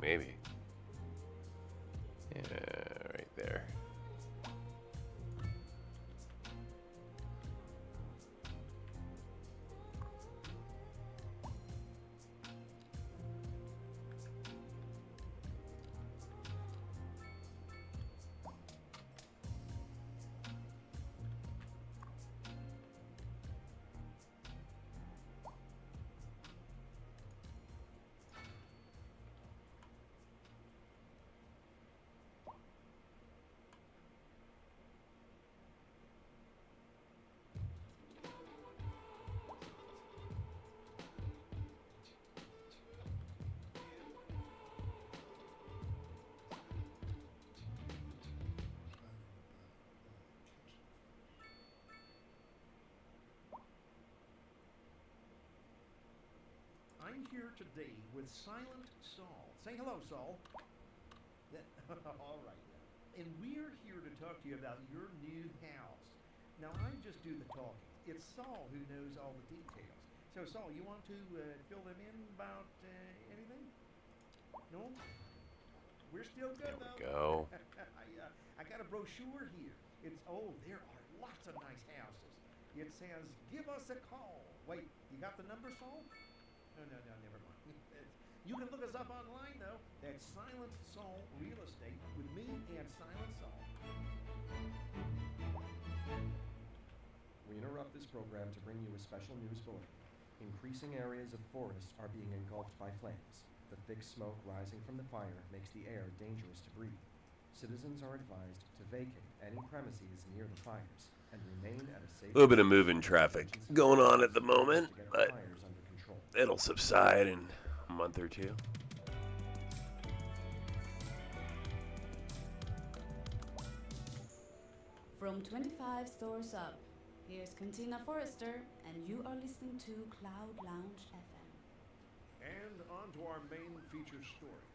Maybe. Yeah, right there. I'm here today with Silent Saul. Say hello, Saul. All right. And we're here to talk to you about your new house. Now, I just do the talking. It's Saul who knows all the details. So, Saul, you want to fill them in about anything? No? We're still good, There we though. go. I got a brochure here. There are lots of nice houses. It says, give us a call. Wait, you got the number, Saul? No, never mind. You can look us up online, though. That's Silent Saul Real Estate with me and Silent Saul. We interrupt this program to bring you a special news bulletin. Increasing areas of forest are being engulfed by flames. The thick smoke rising from the fire makes the air dangerous to breathe. Citizens are advised to vacate any premises near the fires and remain at a safe... A little bit of moving traffic going on at the moment, to get but fires under control. it'll subside in a month or two. From 25 stores up, here's Cantina Forrester, and you are listening to Cloud Lounge FM. And on to our main feature story.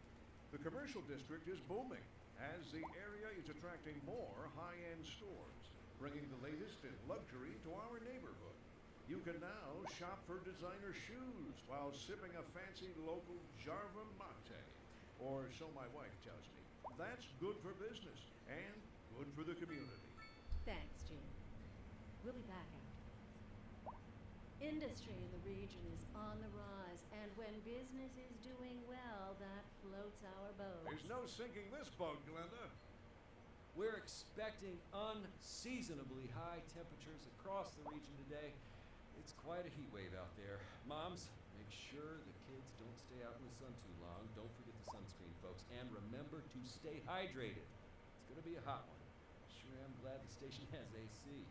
The commercial district is booming as the area is attracting more high-end stores, bringing the latest in luxury to our neighborhood. You can now shop for designer shoes while sipping a fancy local Jarva mate. Or so my wife tells me. That's good for business and good for the community. Thanks, Jim. We'll be back after. Industry in the region is on the rise, and when business is doing well, that floats our boat. There's no sinking this boat, Glenda. We're expecting unseasonably high temperatures across the region today. It's quite a heat wave out there. Moms, Make sure the kids don't stay out in the sun too long. Don't forget the sunscreen, folks. And remember to stay hydrated. It's gonna be a hot one. Sure am glad the station has AC.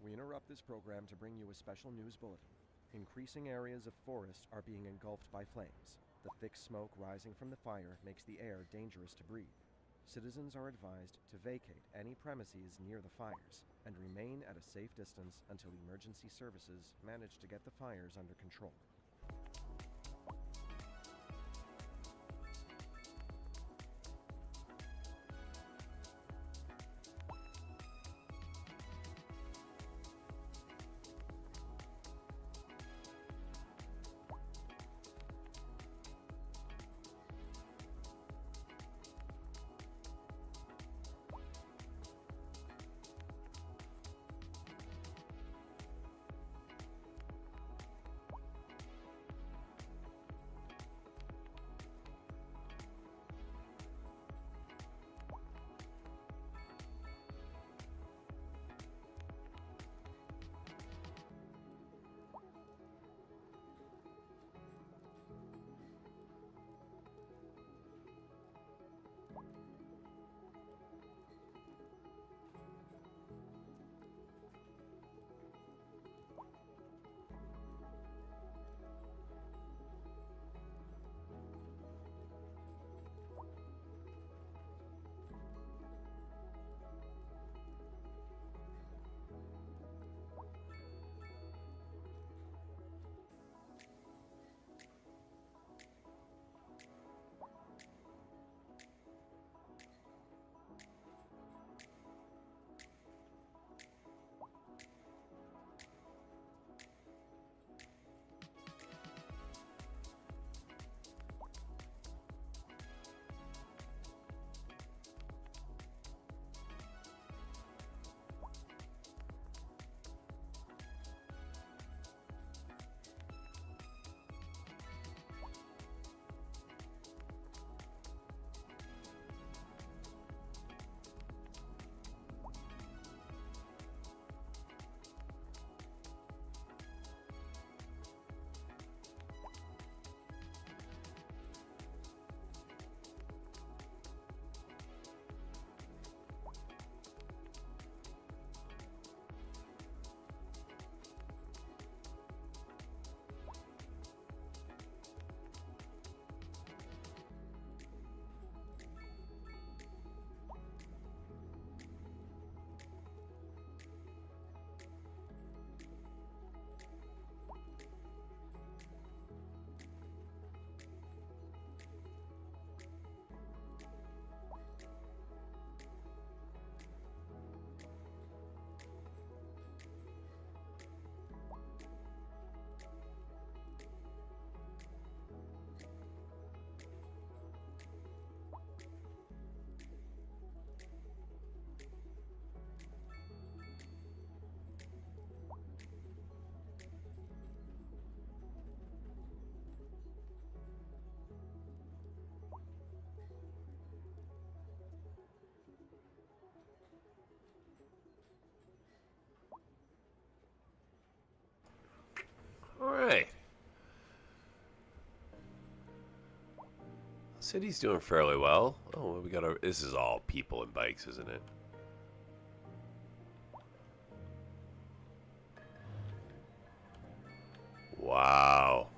We interrupt this program to bring you a special news bulletin. Increasing areas of forest are being engulfed by flames. The thick smoke rising from the fire makes the air dangerous to breathe. Citizens are advised to vacate any premises near the fires and remain at a safe distance until emergency services manage to get the fires under control. City's doing fairly well. Oh, we got a. This is all people and bikes, isn't it? Wow.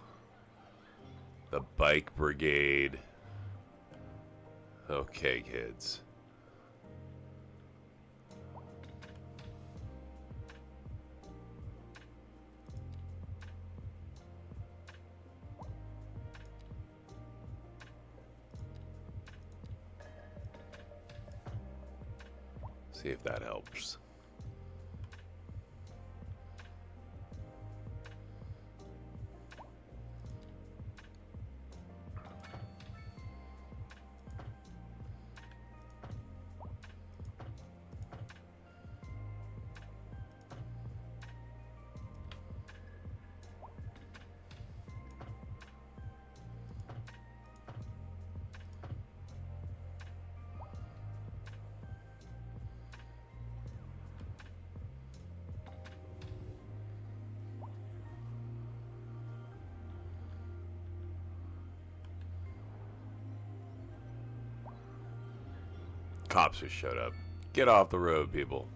The bike brigade. Okay, kids. See if that helps. Cops just showed up. Get off the road, people.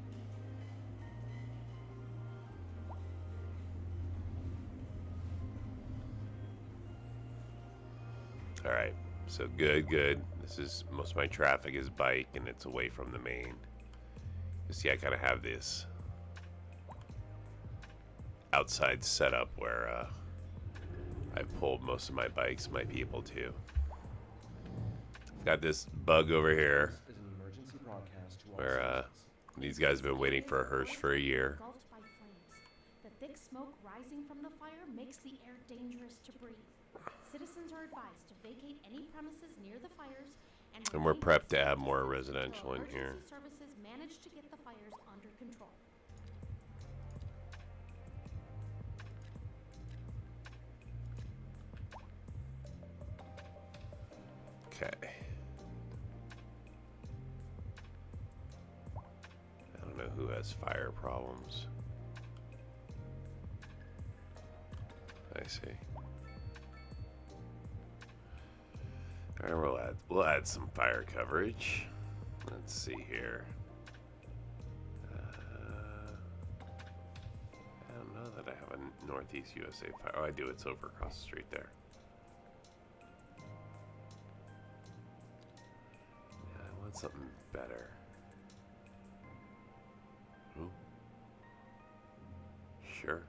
Alright, so good. This is, most of my traffic is bike and it's away from the main. You see, I kind of have this outside setup where I've pulled most of my bikes, my people to. I've got this bug over here where these guys have been waiting for a hearse for a year. Engulfed by flames. The thick smoke rising from the fire makes the air dangerous to breathe. Citizens are advised to vacate any premises near the fires and we're prepped to add more residential in here. Services manage to get the fires under control. Okay. I don't know who has fire problems. I see. Alright, we'll add some fire coverage. Let's see here. I don't know that I have a Northeast USA fire. Oh, I do. It's over across the street there. Yeah, I want something better. Ooh. Sure.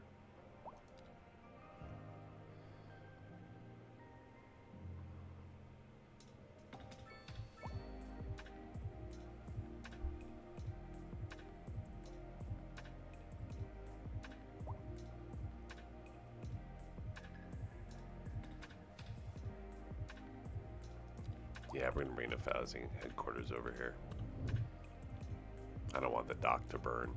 Yeah, we're gonna bring the housing headquarters over here. I don't want the dock to burn.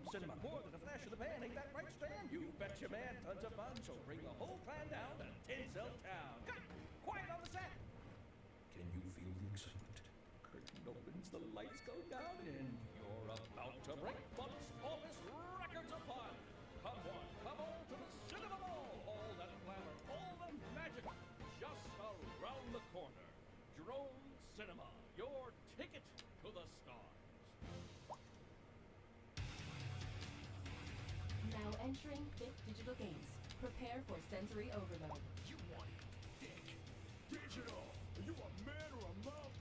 Cinema, more than a flash of the pan, ain't that right, Stan? You betcha, man. Tons of fun, so bring the whole clan down to Tinsel Town. Cut! Quiet on the set! Can you feel the excitement? Curtain opens, the lights go down, and you're about to break box office records of fun. Come on, come on to the Cinema Mall. All that glamour, all the magic, just around the corner. Drone Cinema, your ticket to the stars. Now entering Thick Digital Games. Prepare for sensory overload. You want it thick. Digital! Are you a man or a mom?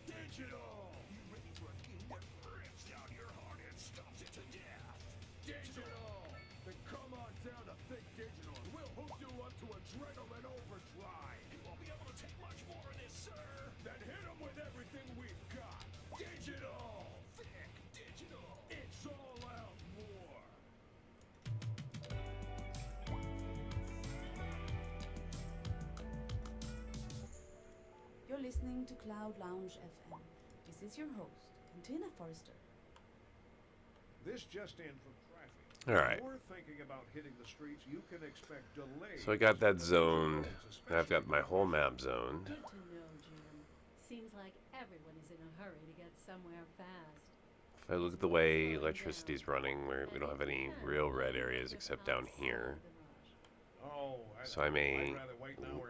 Digital! You ready for a game that rips out your heart and stomps it to death? Digital! Then come on down to Thick Digital and we'll hook you up to adrenaline overdrive. You won't be able to take much more of this, sir. Then hit them with everything we've got. Digital! Thick Digital! It's all out more. You're listening to Cloud Lounge FM. This is your host, Cantina Forrester. This just in from traffic. All right. If you're thinking about hitting the streets, you can expect delays. So I got that on the zoned. roads, I've got my whole map zoned. Good to know, Jim. Seems like everyone is in a hurry to get somewhere fast. If I look at the way electricity's running, we don't have any real red areas except down here. Oh, So I may,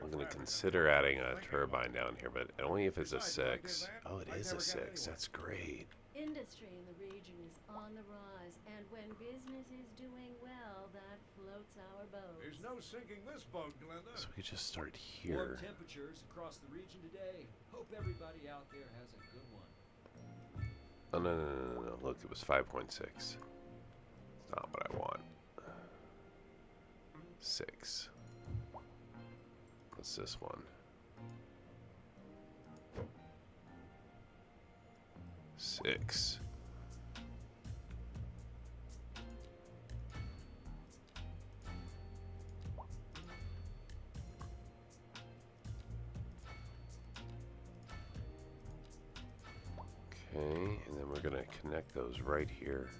I'm going to consider adding a turbine down here, but only if it's a 6. Oh, it is a 6. That's great. Industry in the region is on the rise, and when business is doing well, that floats our boat. There's no sinking this boat, Glenda. So we just start Warm here. temperatures across the region today. Hope everybody out there has a good one. Oh, no. Look, it was 5.6. It's not what I want. 6. What's this one? 6. Okay, and then we're gonna connect those right here.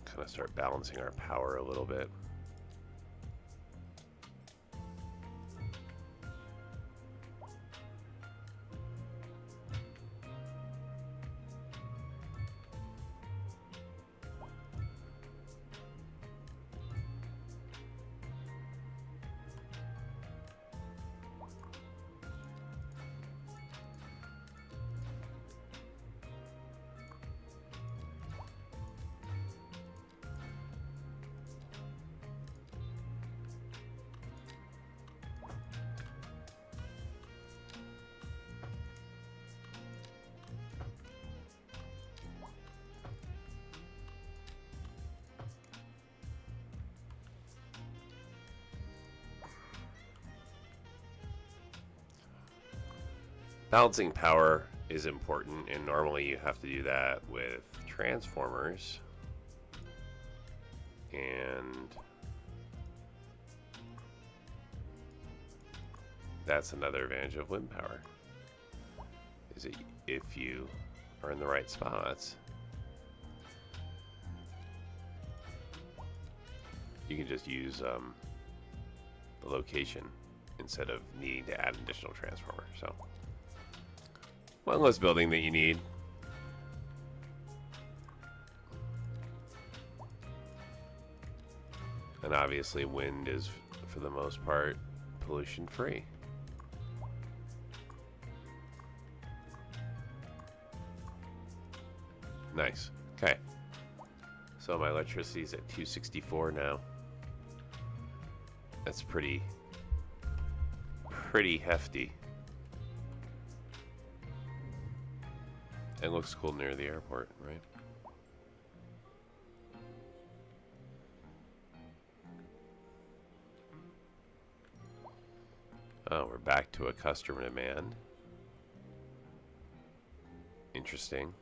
Kind of start balancing our power a little bit. Balancing power is important, and normally you have to do that with transformers. And that's another advantage of wind power, is that if you are in the right spots, you can just use the location instead of needing to add an additional transformer. So one less building that you need. And obviously wind is, for the most part, pollution free. Nice. Okay. So my electricity is at 264 now. That's pretty hefty. It looks cool near the airport, right? Oh, we're back to a customer demand. Interesting.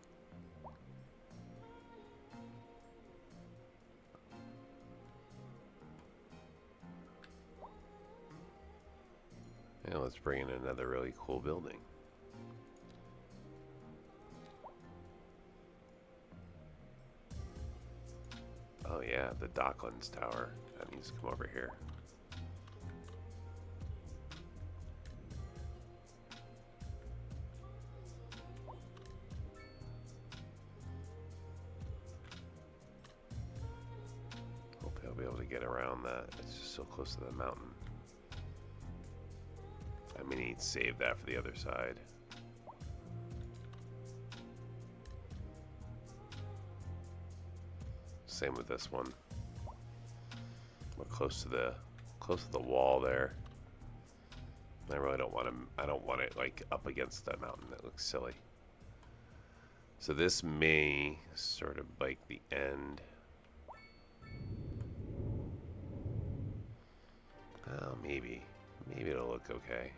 Yeah, let's bring in another really cool building. Oh yeah, the Docklands Tower. That needs to come over here. Hopefully I'll be able to get around that. It's just so close to the mountain. I may need to save that for the other side. Same with this one. We're close to the wall there. I really don't want to. I don't want it like up against that mountain. That looks silly. So this may sort of like the end. Oh, maybe it'll look okay.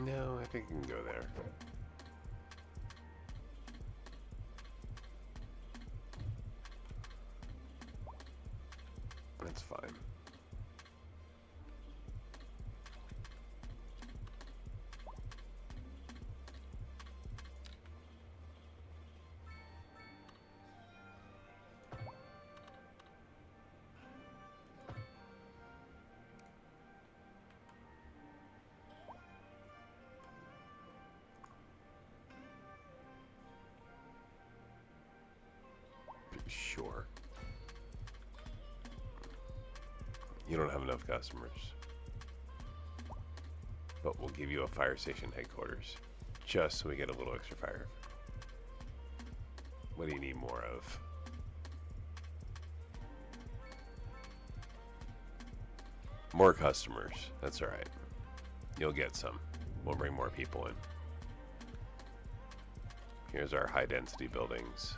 No, I think I can go there. That's fine. Sure. You don't have enough customers. But we'll give you a fire station headquarters. Just so we get a little extra fire. What do you need more of? More customers. That's alright. You'll get some. We'll bring more people in. Here's our high density buildings.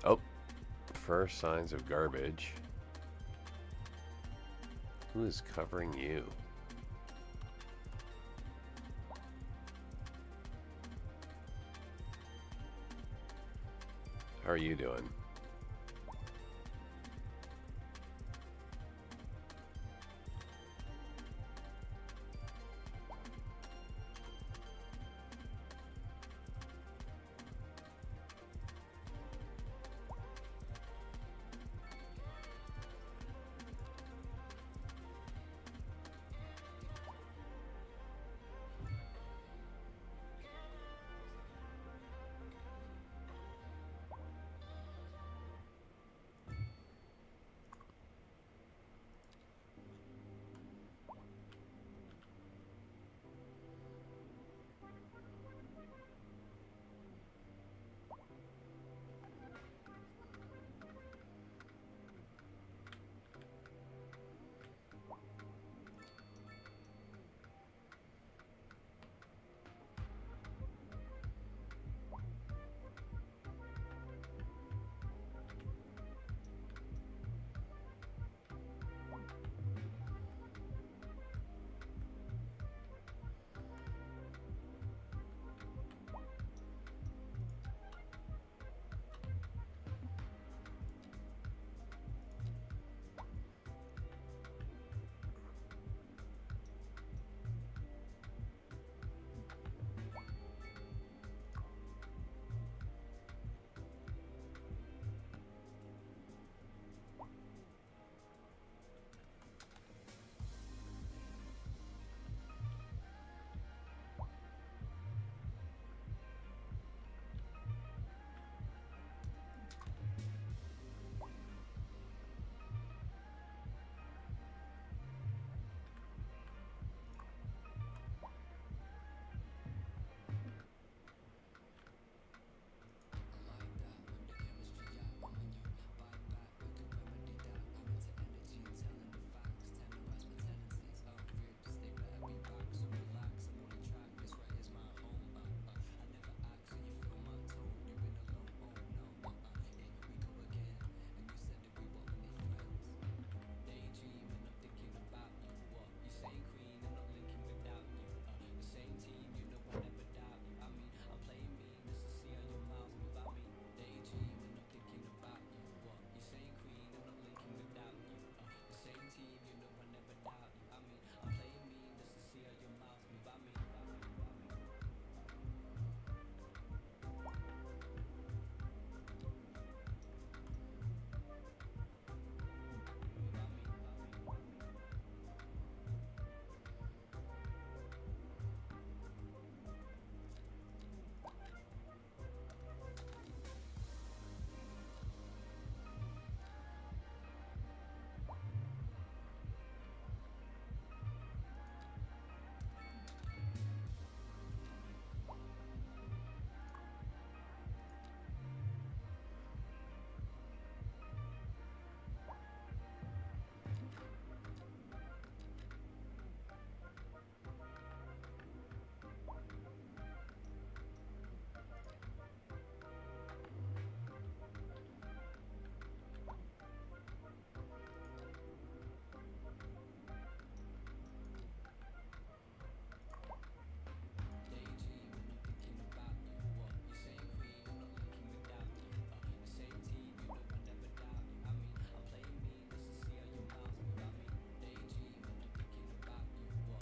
Oh, first signs of garbage. Who is covering you? How are you doing?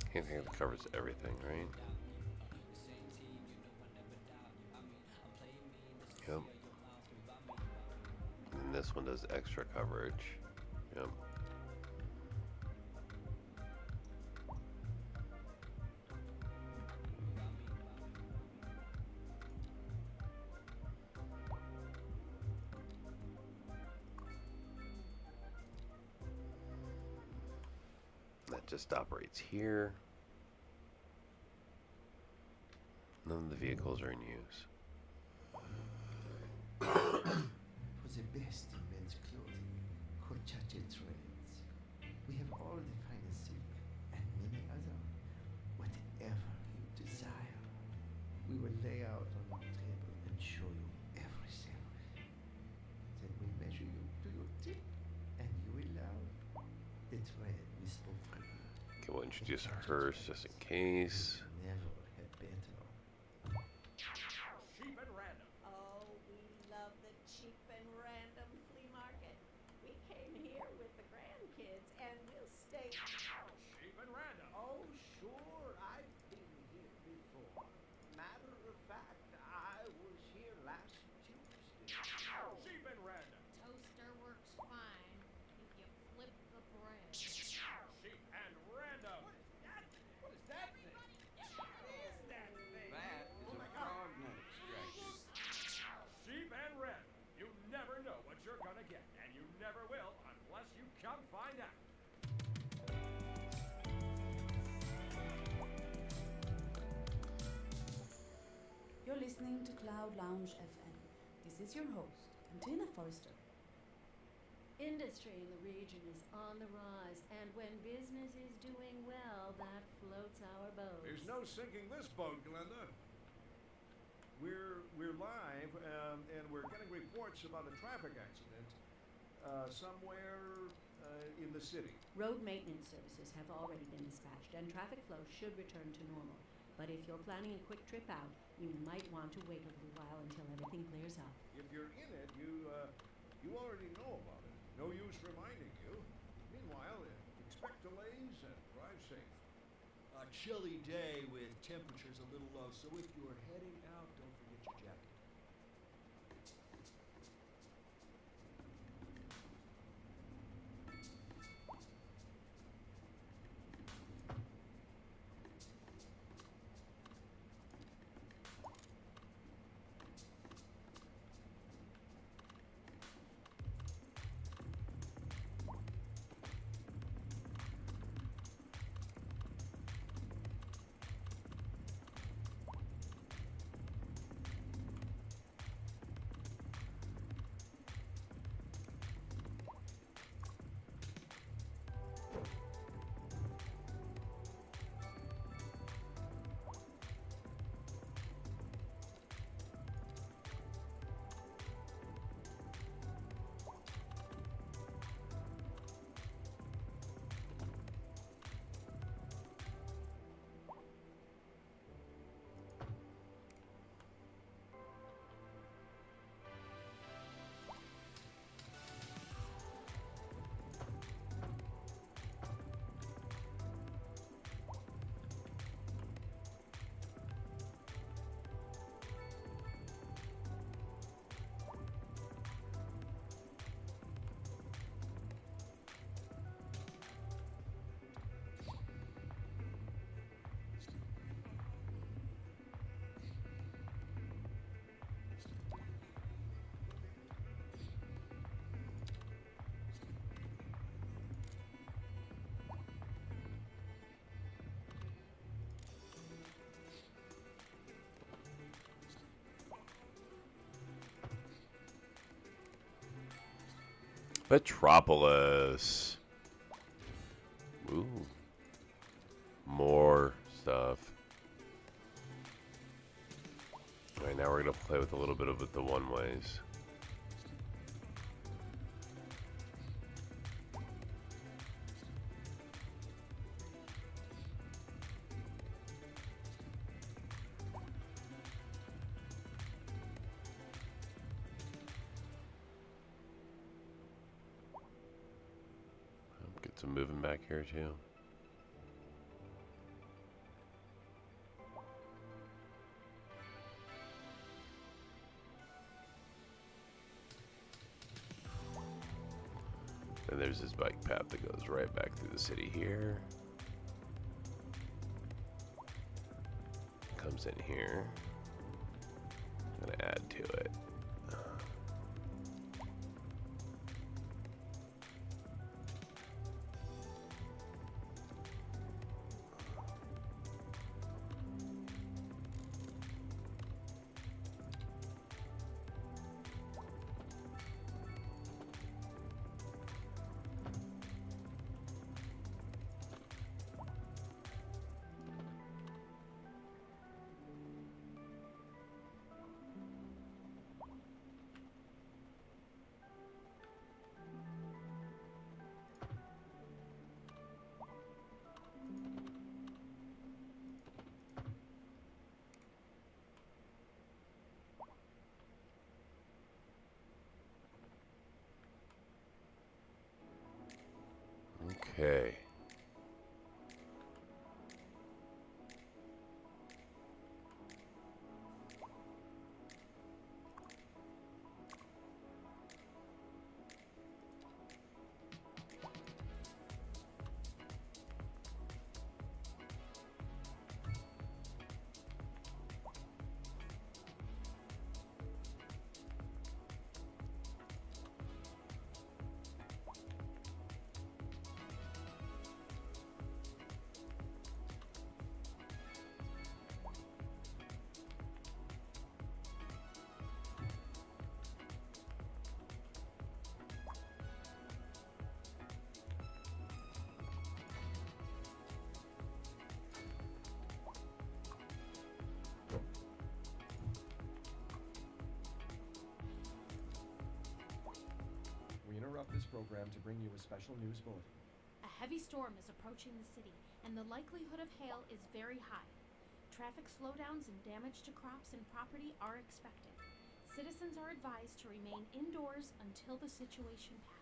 I think that covers everything, right? Yep. And this one does extra coverage. Yep. That just operates here. None of the vehicles are in use. For the best in men's clothing, Kochache trends. We have all the finest silk and many other, whatever you desire. We will lay out on our table and show you everything. Then we measure you to your tip, and you will love the thread we spoke from. Okay, we'll introduce hers just in case. Never had better. Cheap and random. Oh, we love the cheap and random flea market. We came here with the grandkids and we'll stay. Cheap and random. Oh, sure, I've been here before. Matter of fact, I was here last Tuesday. Cheap and random. Toaster works fine if you flip the bread. Cheap and random. What is that? What is that thing? What is that thing? That is Oh a my God. frog nut extraction. Cheap and random. You never know what you're gonna get, and you never will unless you come find out. You're listening to Cloud Lounge FM. This is your host, Cantina Forrester. Industry in the region is on the rise, and when business is doing well, that floats our boat. There's no sinking this boat, Glenda. We're live, and we're getting reports about a traffic accident somewhere in the city. Road maintenance services have already been dispatched, and traffic flow should return to normal. But if you're planning a quick trip out, you might want to wait a little while until everything clears up. If you're in it, you already know about it. No use reminding you. Meanwhile, expect delays and drive safe. A chilly day with temperatures a little low, so if you're heading out, don't forget your jacket. Metropolis. Ooh. More stuff. Alright, now we're going to play with a little bit of the one-ways. Get some moving back here too. Then there's this bike path that goes right back through the city here. Comes in here. I'm gonna add to it. Okay. Interrupt this program to bring you a special news bulletin. A heavy storm is approaching the city, and the likelihood of hail is very high. Traffic slowdowns and damage to crops and property are expected. Citizens are advised to remain indoors until the situation passes.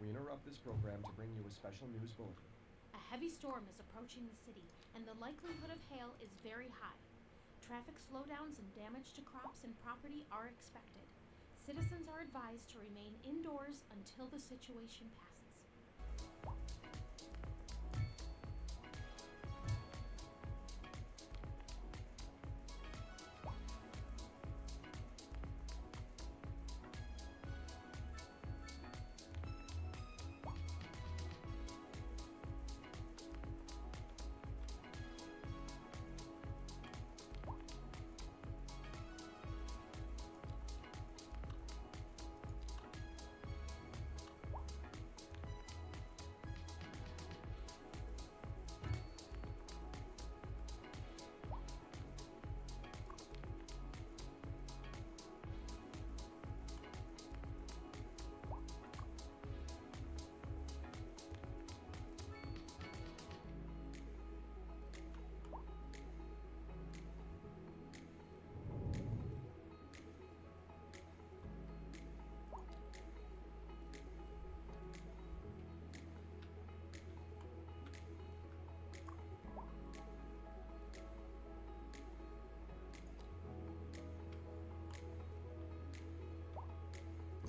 We interrupt this program to bring you a special news bulletin. A heavy storm is approaching the city, and the likelihood of hail is very high. Traffic slowdowns and damage to crops and property are expected. Citizens are advised to remain indoors until the situation passes.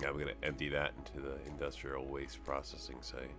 Yeah, I'm going to empty that into the industrial waste processing site.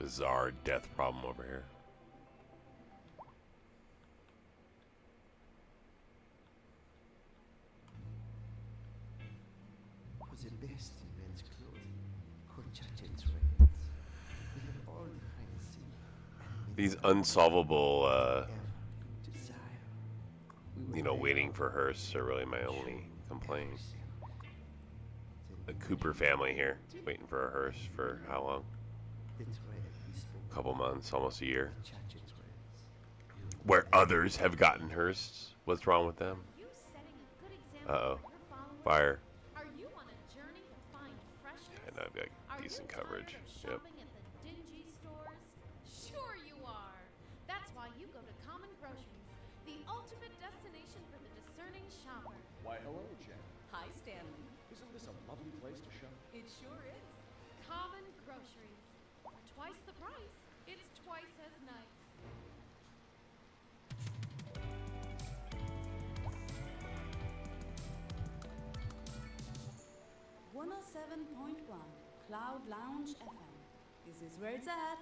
bizarre death problem over here. For the best in men's clothing, Conchacha and Threads. We have all the fancy and These unsolvable, ever you desire. We you will know, lay waiting out for on hearse are really my the only show complaint. every cell. The Then Cooper family here, waiting for a hearse for how long? the thread we spoke A couple months, almost a year. Conchacha threads. You Where others have gotten hearse. What's wrong with them? You setting a good example Uh-oh. for your followers? Fire. Are you on a journey to find freshness? And I've got Are decent you coverage. tired of Yep. shopping at the dingy stores? Sure you are. That's why you go to Common Groceries, the ultimate destination for the discerning shopper. Why, hello, Jen. Hi, Stanley. Isn't this a lovely place to shop? It sure is. Common Groceries. For twice the price, it's twice as nice. Cloud Lounge FM. This is where it's at.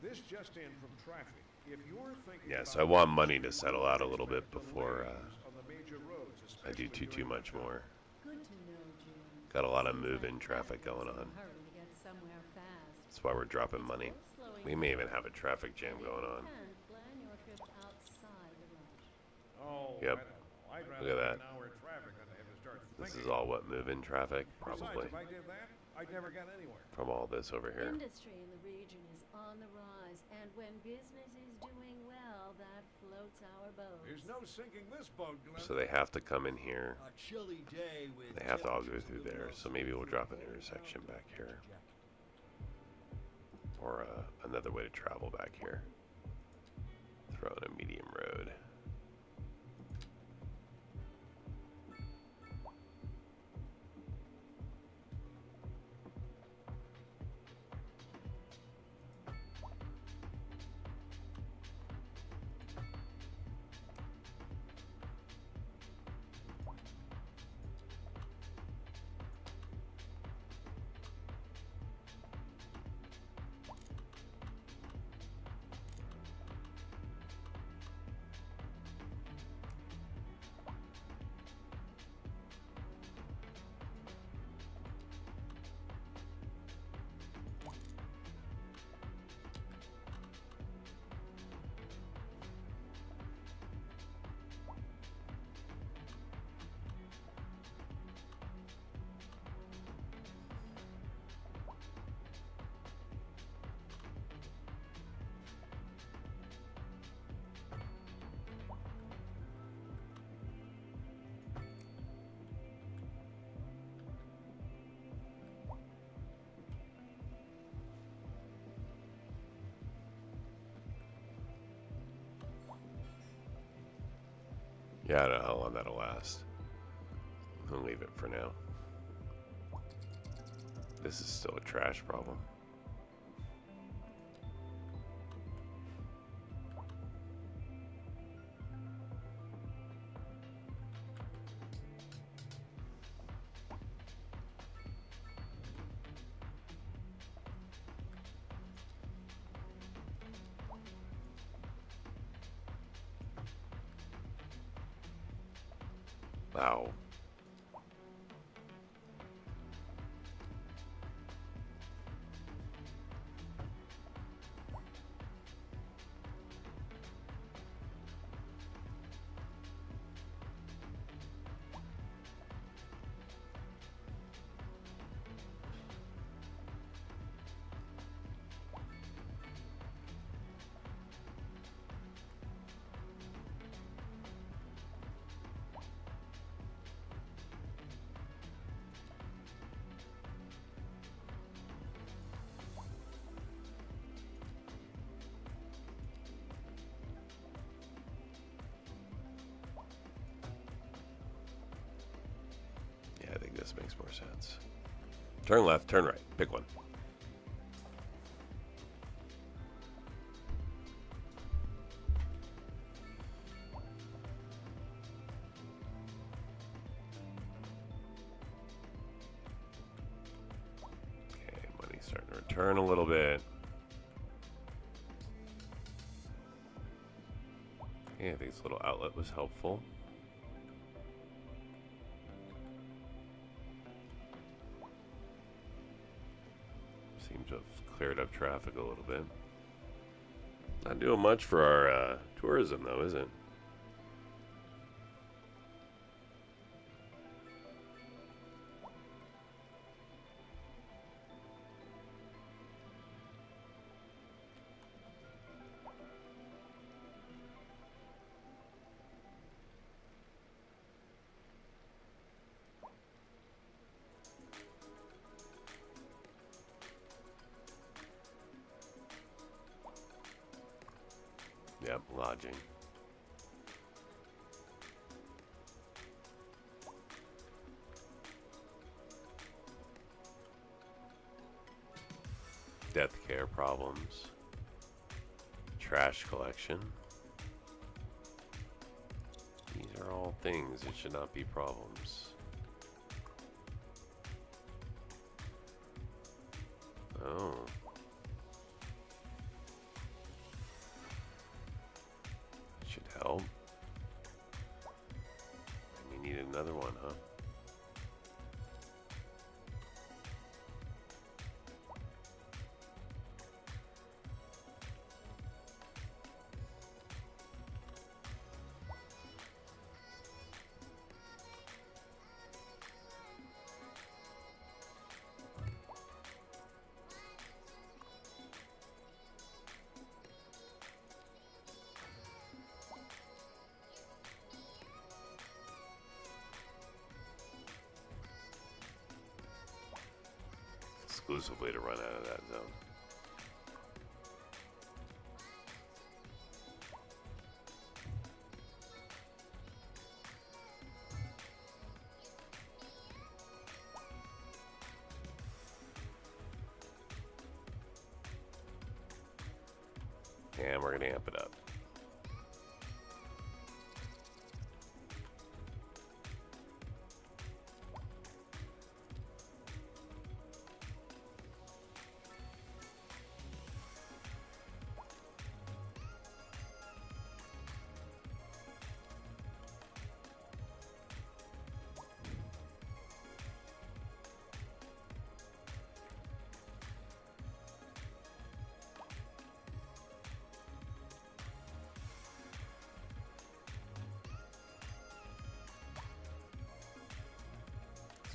This just in from traffic. If you're thinking Yeah, about so I want money to settle out a little bit before on the major roads, I do especially too during much rush hour. more. Good to know, Jim. Got a lot of Seems move-in like traffic going everyone's in on. a hurry to get somewhere fast. That's why we're dropping money. It's worth slowing We may down. even have a traffic jam And if going you on. can, plan your trip outside the rush. Oh, Yep. I don't know. I'd rather Look at have that. an hour in traffic than have to start This thinking. is all what move-in traffic, Besides, probably, if I did that, I'd never get anywhere. from all this over here. Industry in the region is on the rise, and when business is doing well, that floats our boat. There's no sinking this boat, Glenn. So they have to come in here. A chilly day with They have to all go temperatures through a little there. low, So maybe we'll drop an cold intersection down back to here. jacket. Or another way to travel back here. Throw in a medium road. Yeah, I don't know how long that'll last. I'll leave it for now. This is still a trash problem. Wow. Yeah, I think this makes more sense. Turn left, turn right. Pick one. Okay, money's Starting to return a little bit. Yeah, I think this little outlet was helpful. Seems to have cleared up traffic a little bit. Not doing much for our tourism, though, is it? Yep, lodging. Death care problems. Trash collection. These are all things that should not be problems. Oh. Should help. And you need another one, huh? Exclusive way to run out of that zone. And we're gonna amp it up.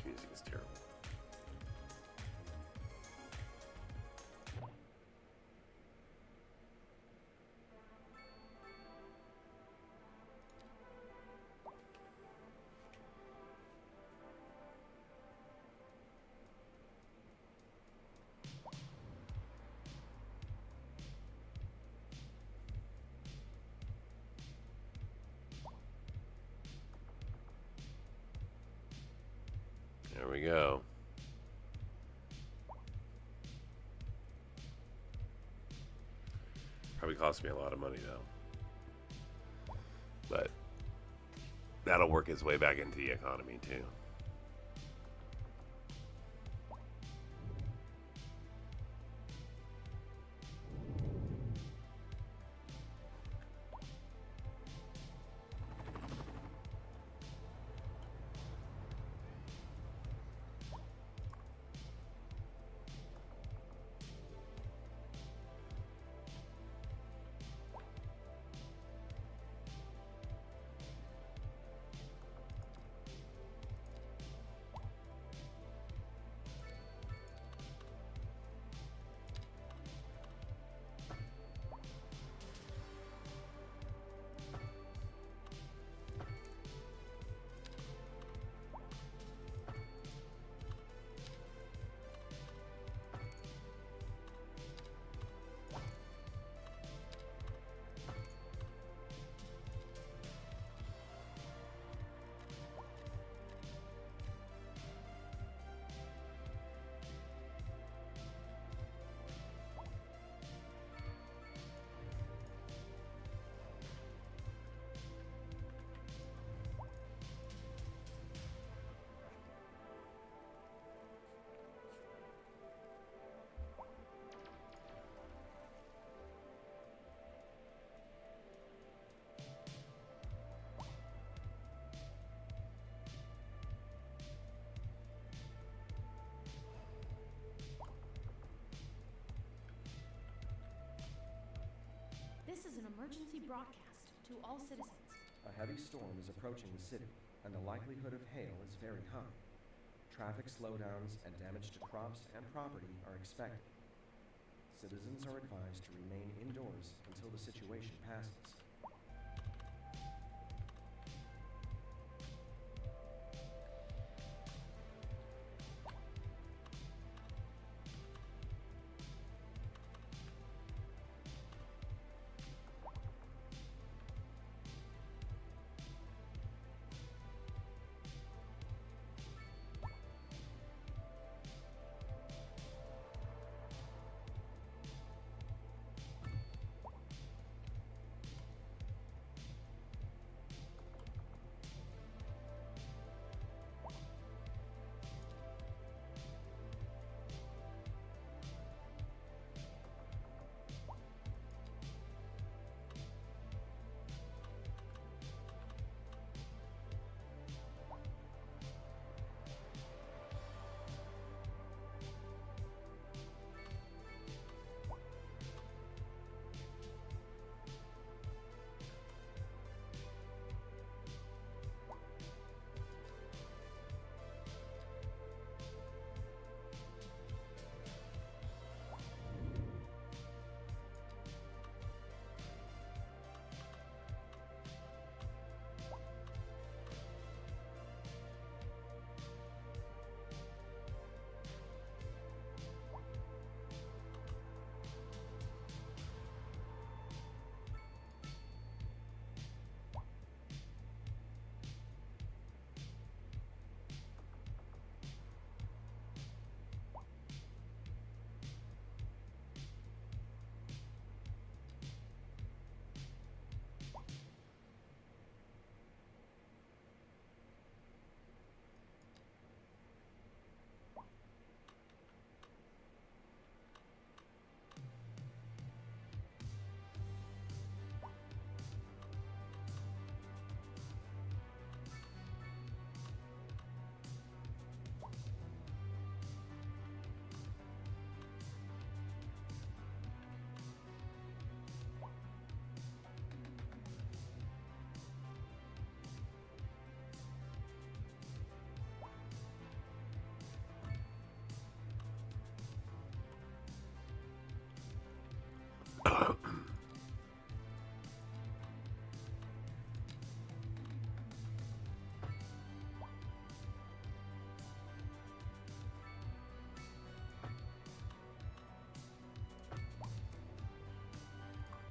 Music is terrible. There we go. Probably cost me a lot of money though. But that'll work its way back into the economy too. emergency broadcast to all citizens. A heavy storm is approaching the city, and the likelihood of hail is very high. Traffic slowdowns and damage to crops and property are expected. Citizens are advised to remain indoors until the situation passes.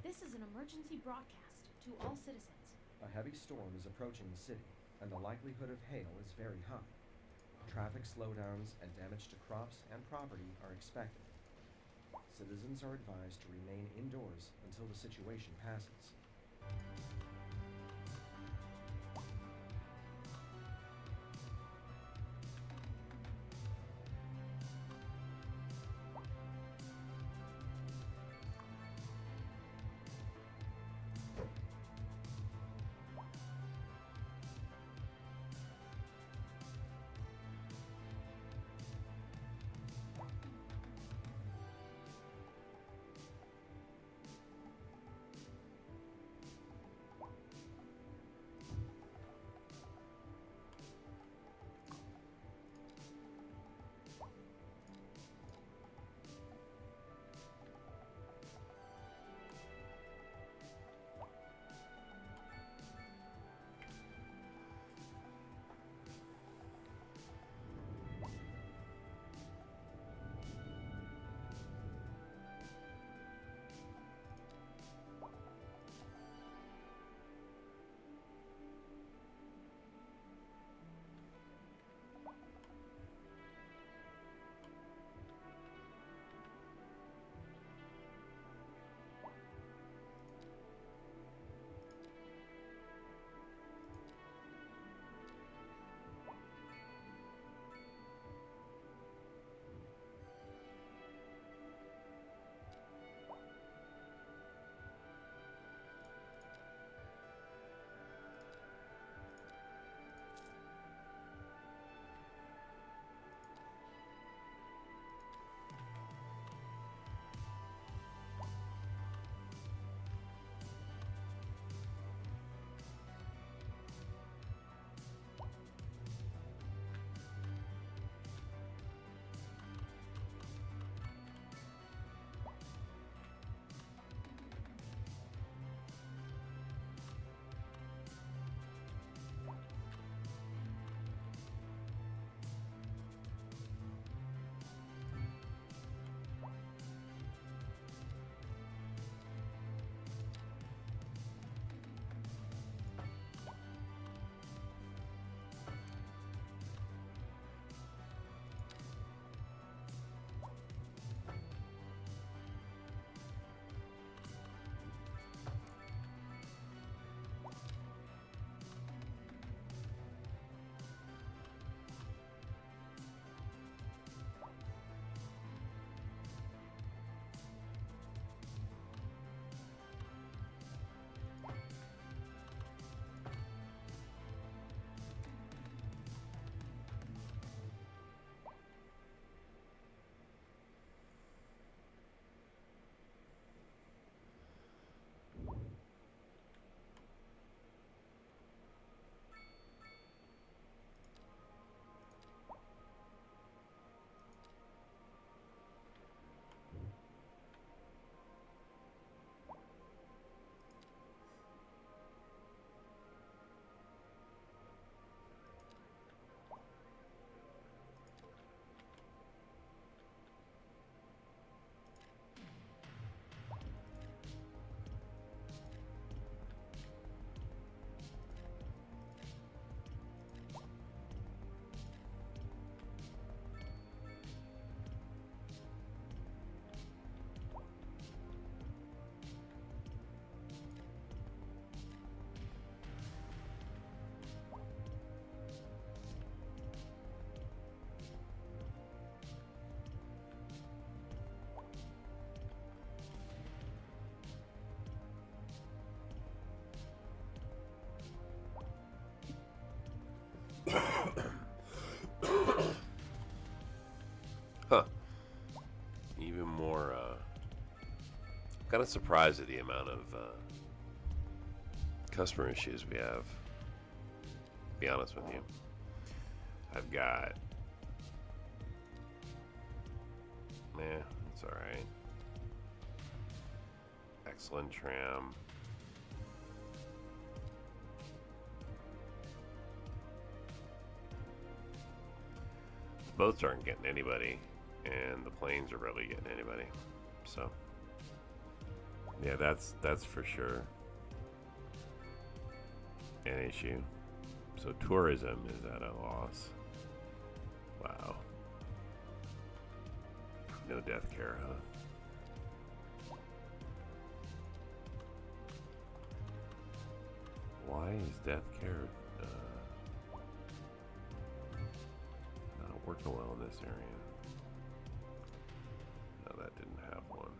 This is an emergency broadcast to all citizens. A heavy storm is approaching the city, and the likelihood of hail is very high. Traffic slowdowns and damage to crops and property are expected. Citizens are advised to remain indoors until the situation passes. kind of surprised at the amount of customer issues we have. To be honest with you, I've got. It's all right. Excellent tram. The boats aren't getting anybody, and the planes are barely getting anybody. So, yeah, that's for sure an issue. So tourism is at a loss. Wow. No death care, huh? Why is death care not working well in this area? No, that didn't have one.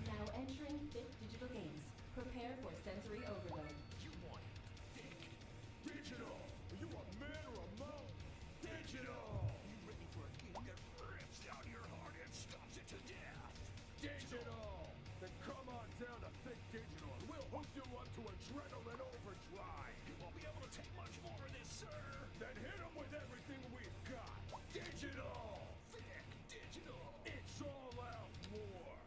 Now entering thick digital games. Prepare for sensory overload. You want thick digital? Are you a man or a mouse? Digital! You ready for a game that rips out your heart and stops it to death? Digital! Then come on down to thick digital and we'll hook you up to adrenaline overdrive. You won't be able to take much more of this, sir. Then hit them with everything we've got. Digital! Thick digital! It's all out more.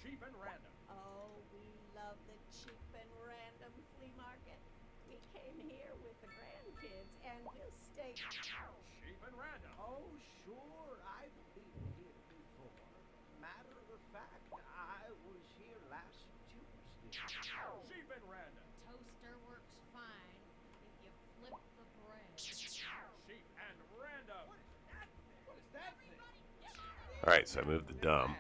Cheap and random. Oh, we love the cheap and random flea market. We came here with the grandkids and we'll stay. Cheap and random. Oh, sure, I've been here before. Matter of fact, I was here last Tuesday. Cheap and random. Toaster works fine if you flip the bread. Cheap and random. What is that thing? Alright, so I moved the dump.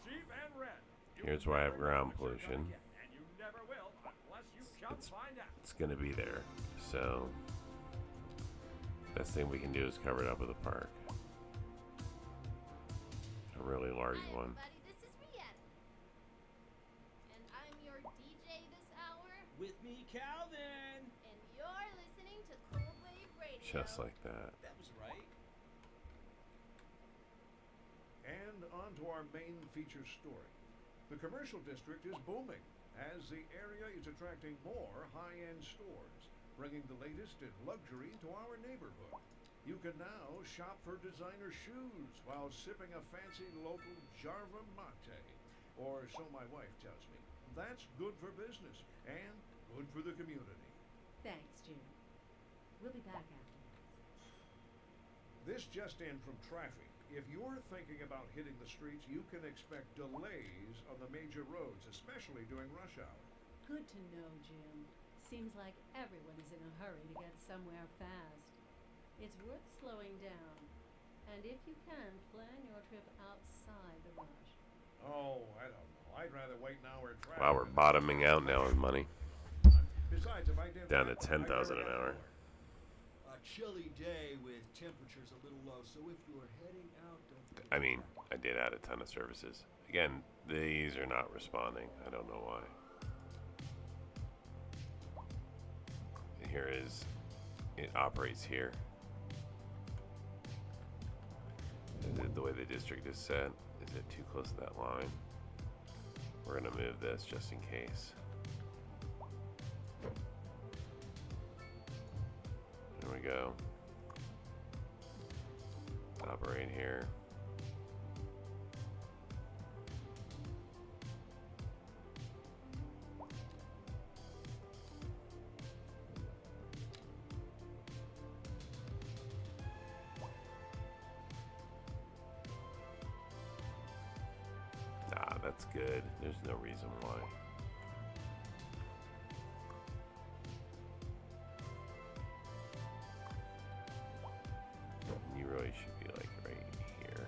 Cheap and random. Here's where I have ground pollution. And you never will unless you come find out. It's gonna be there. So best thing we can do is cover it up with a park. A really large one. Everybody, this is Rihanna. And I'm your DJ this hour. With me, Calvin. And you're listening to Cold Wave Radio. Just like that. That was right. And on to our main feature story. The commercial district is booming as the area is attracting more high-end stores, bringing the latest in luxury to our neighborhood. You can now shop for designer shoes while sipping a fancy local Jarva mate. Or so my wife tells me. That's good for business and good for the community. Thanks, Jim. We'll be back after This this. just in from traffic. If you're thinking about hitting the streets, you can expect delays on the major roads, especially during rush hour. Good to know, Jim. Seems like everyone is in a hurry to get somewhere fast. It's worth slowing down. And if you can, plan your trip outside the rush. Oh, I don't know. I'd rather wait an hour in traffic. Wow, we're bottoming out now with money. Besides, if I did Down to that, 10,000 I'd an never hour. get bored. A chilly day with temperatures a little low, so if you're heading out, don't forget I to mean, pack. I did add a ton of services. Again, these are not responding. I don't know why. Here is, it operates here. The way the district is set, is it too close to that line? We're gonna move this just in case. There we go. Operate here. Nah, that's good. There's no reason why. You really should be like right here.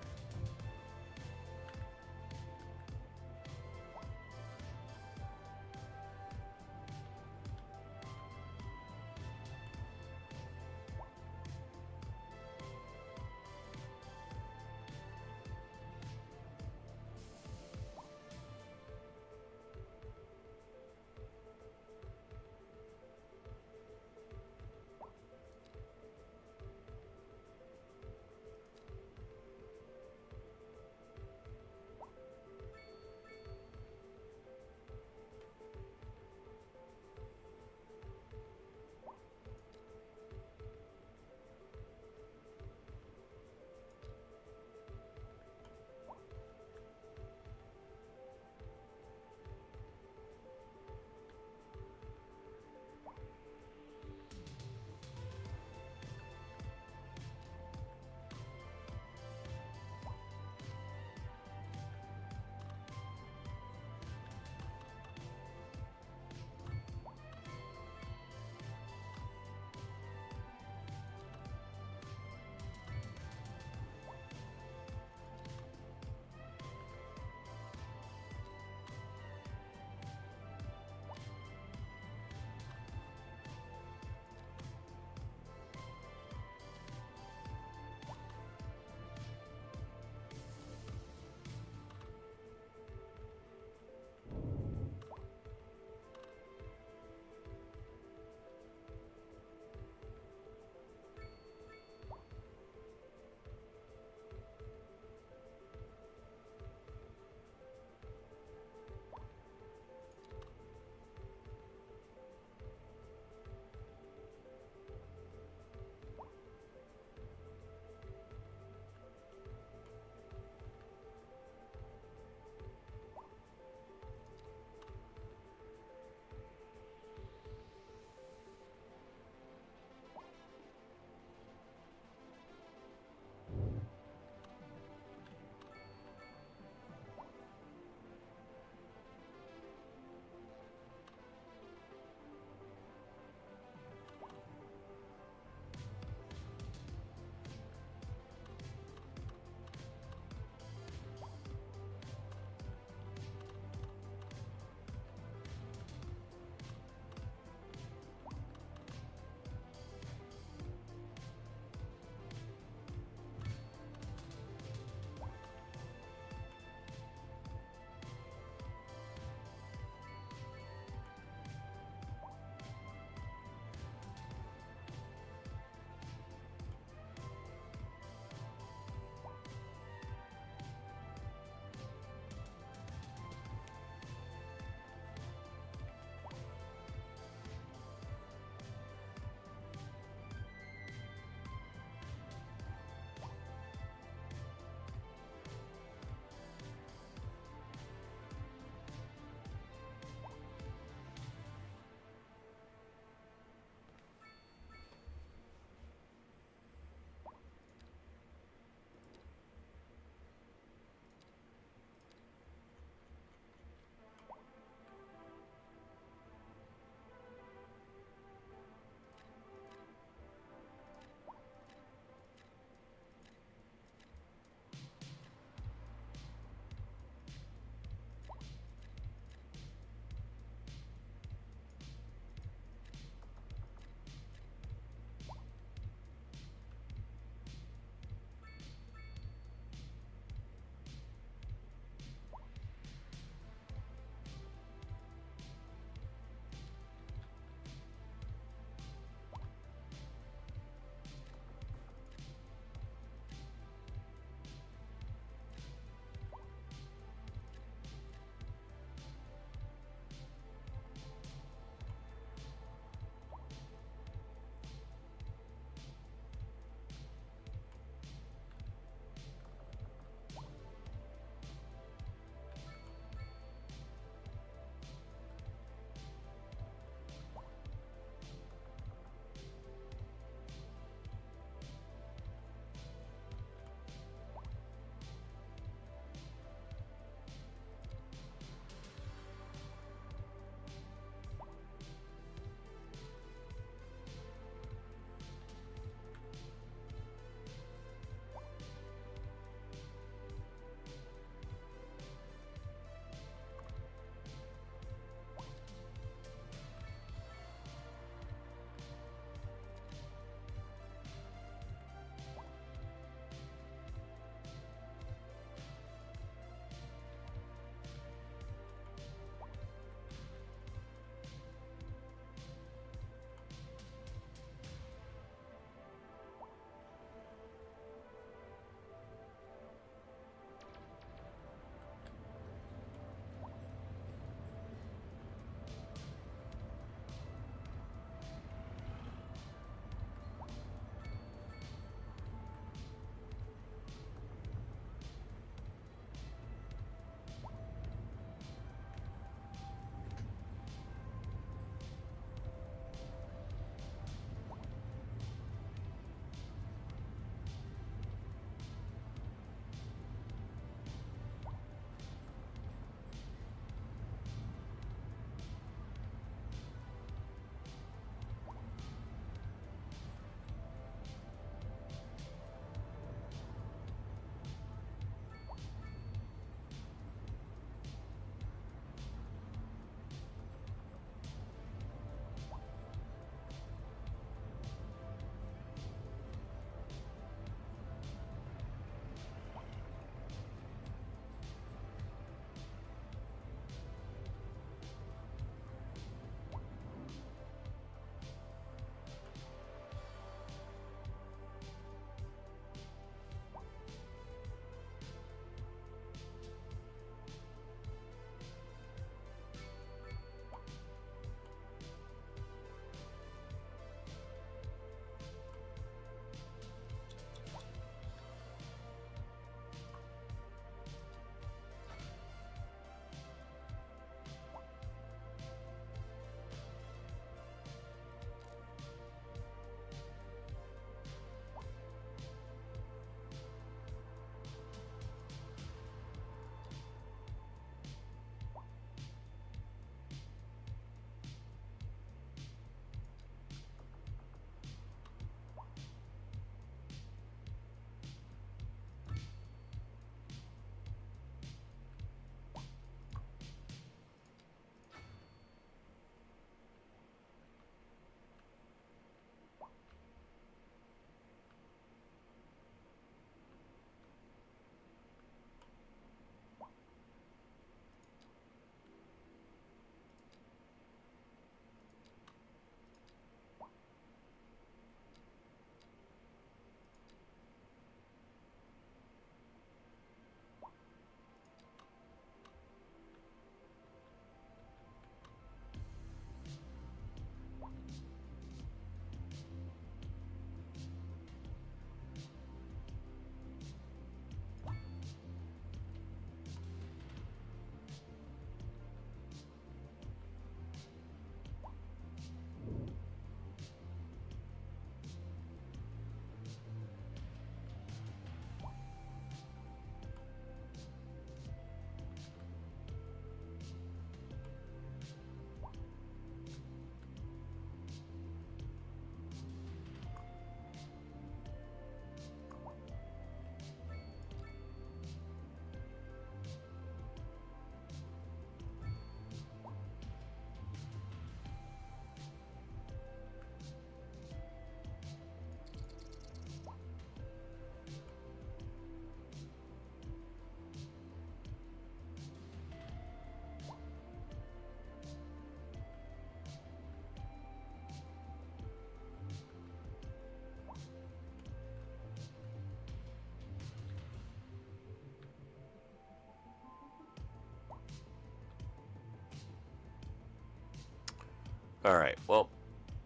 Alright, well,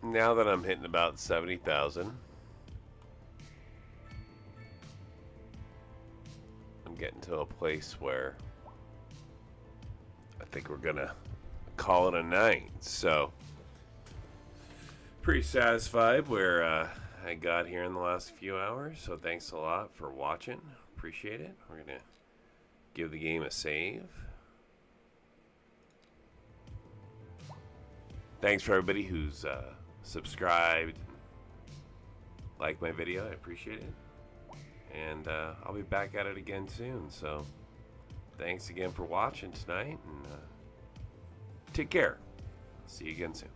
now that I'm hitting about 70,000, I'm getting to a place where I think we're gonna call it a night. So, pretty satisfied where I got here in the last few hours. So thanks a lot for watching. Appreciate it. We're gonna give the game a save. Thanks for everybody who's subscribed, liked my video. I appreciate it. And I'll be back at it again soon. So thanks again for watching tonight. And take care. See you again soon.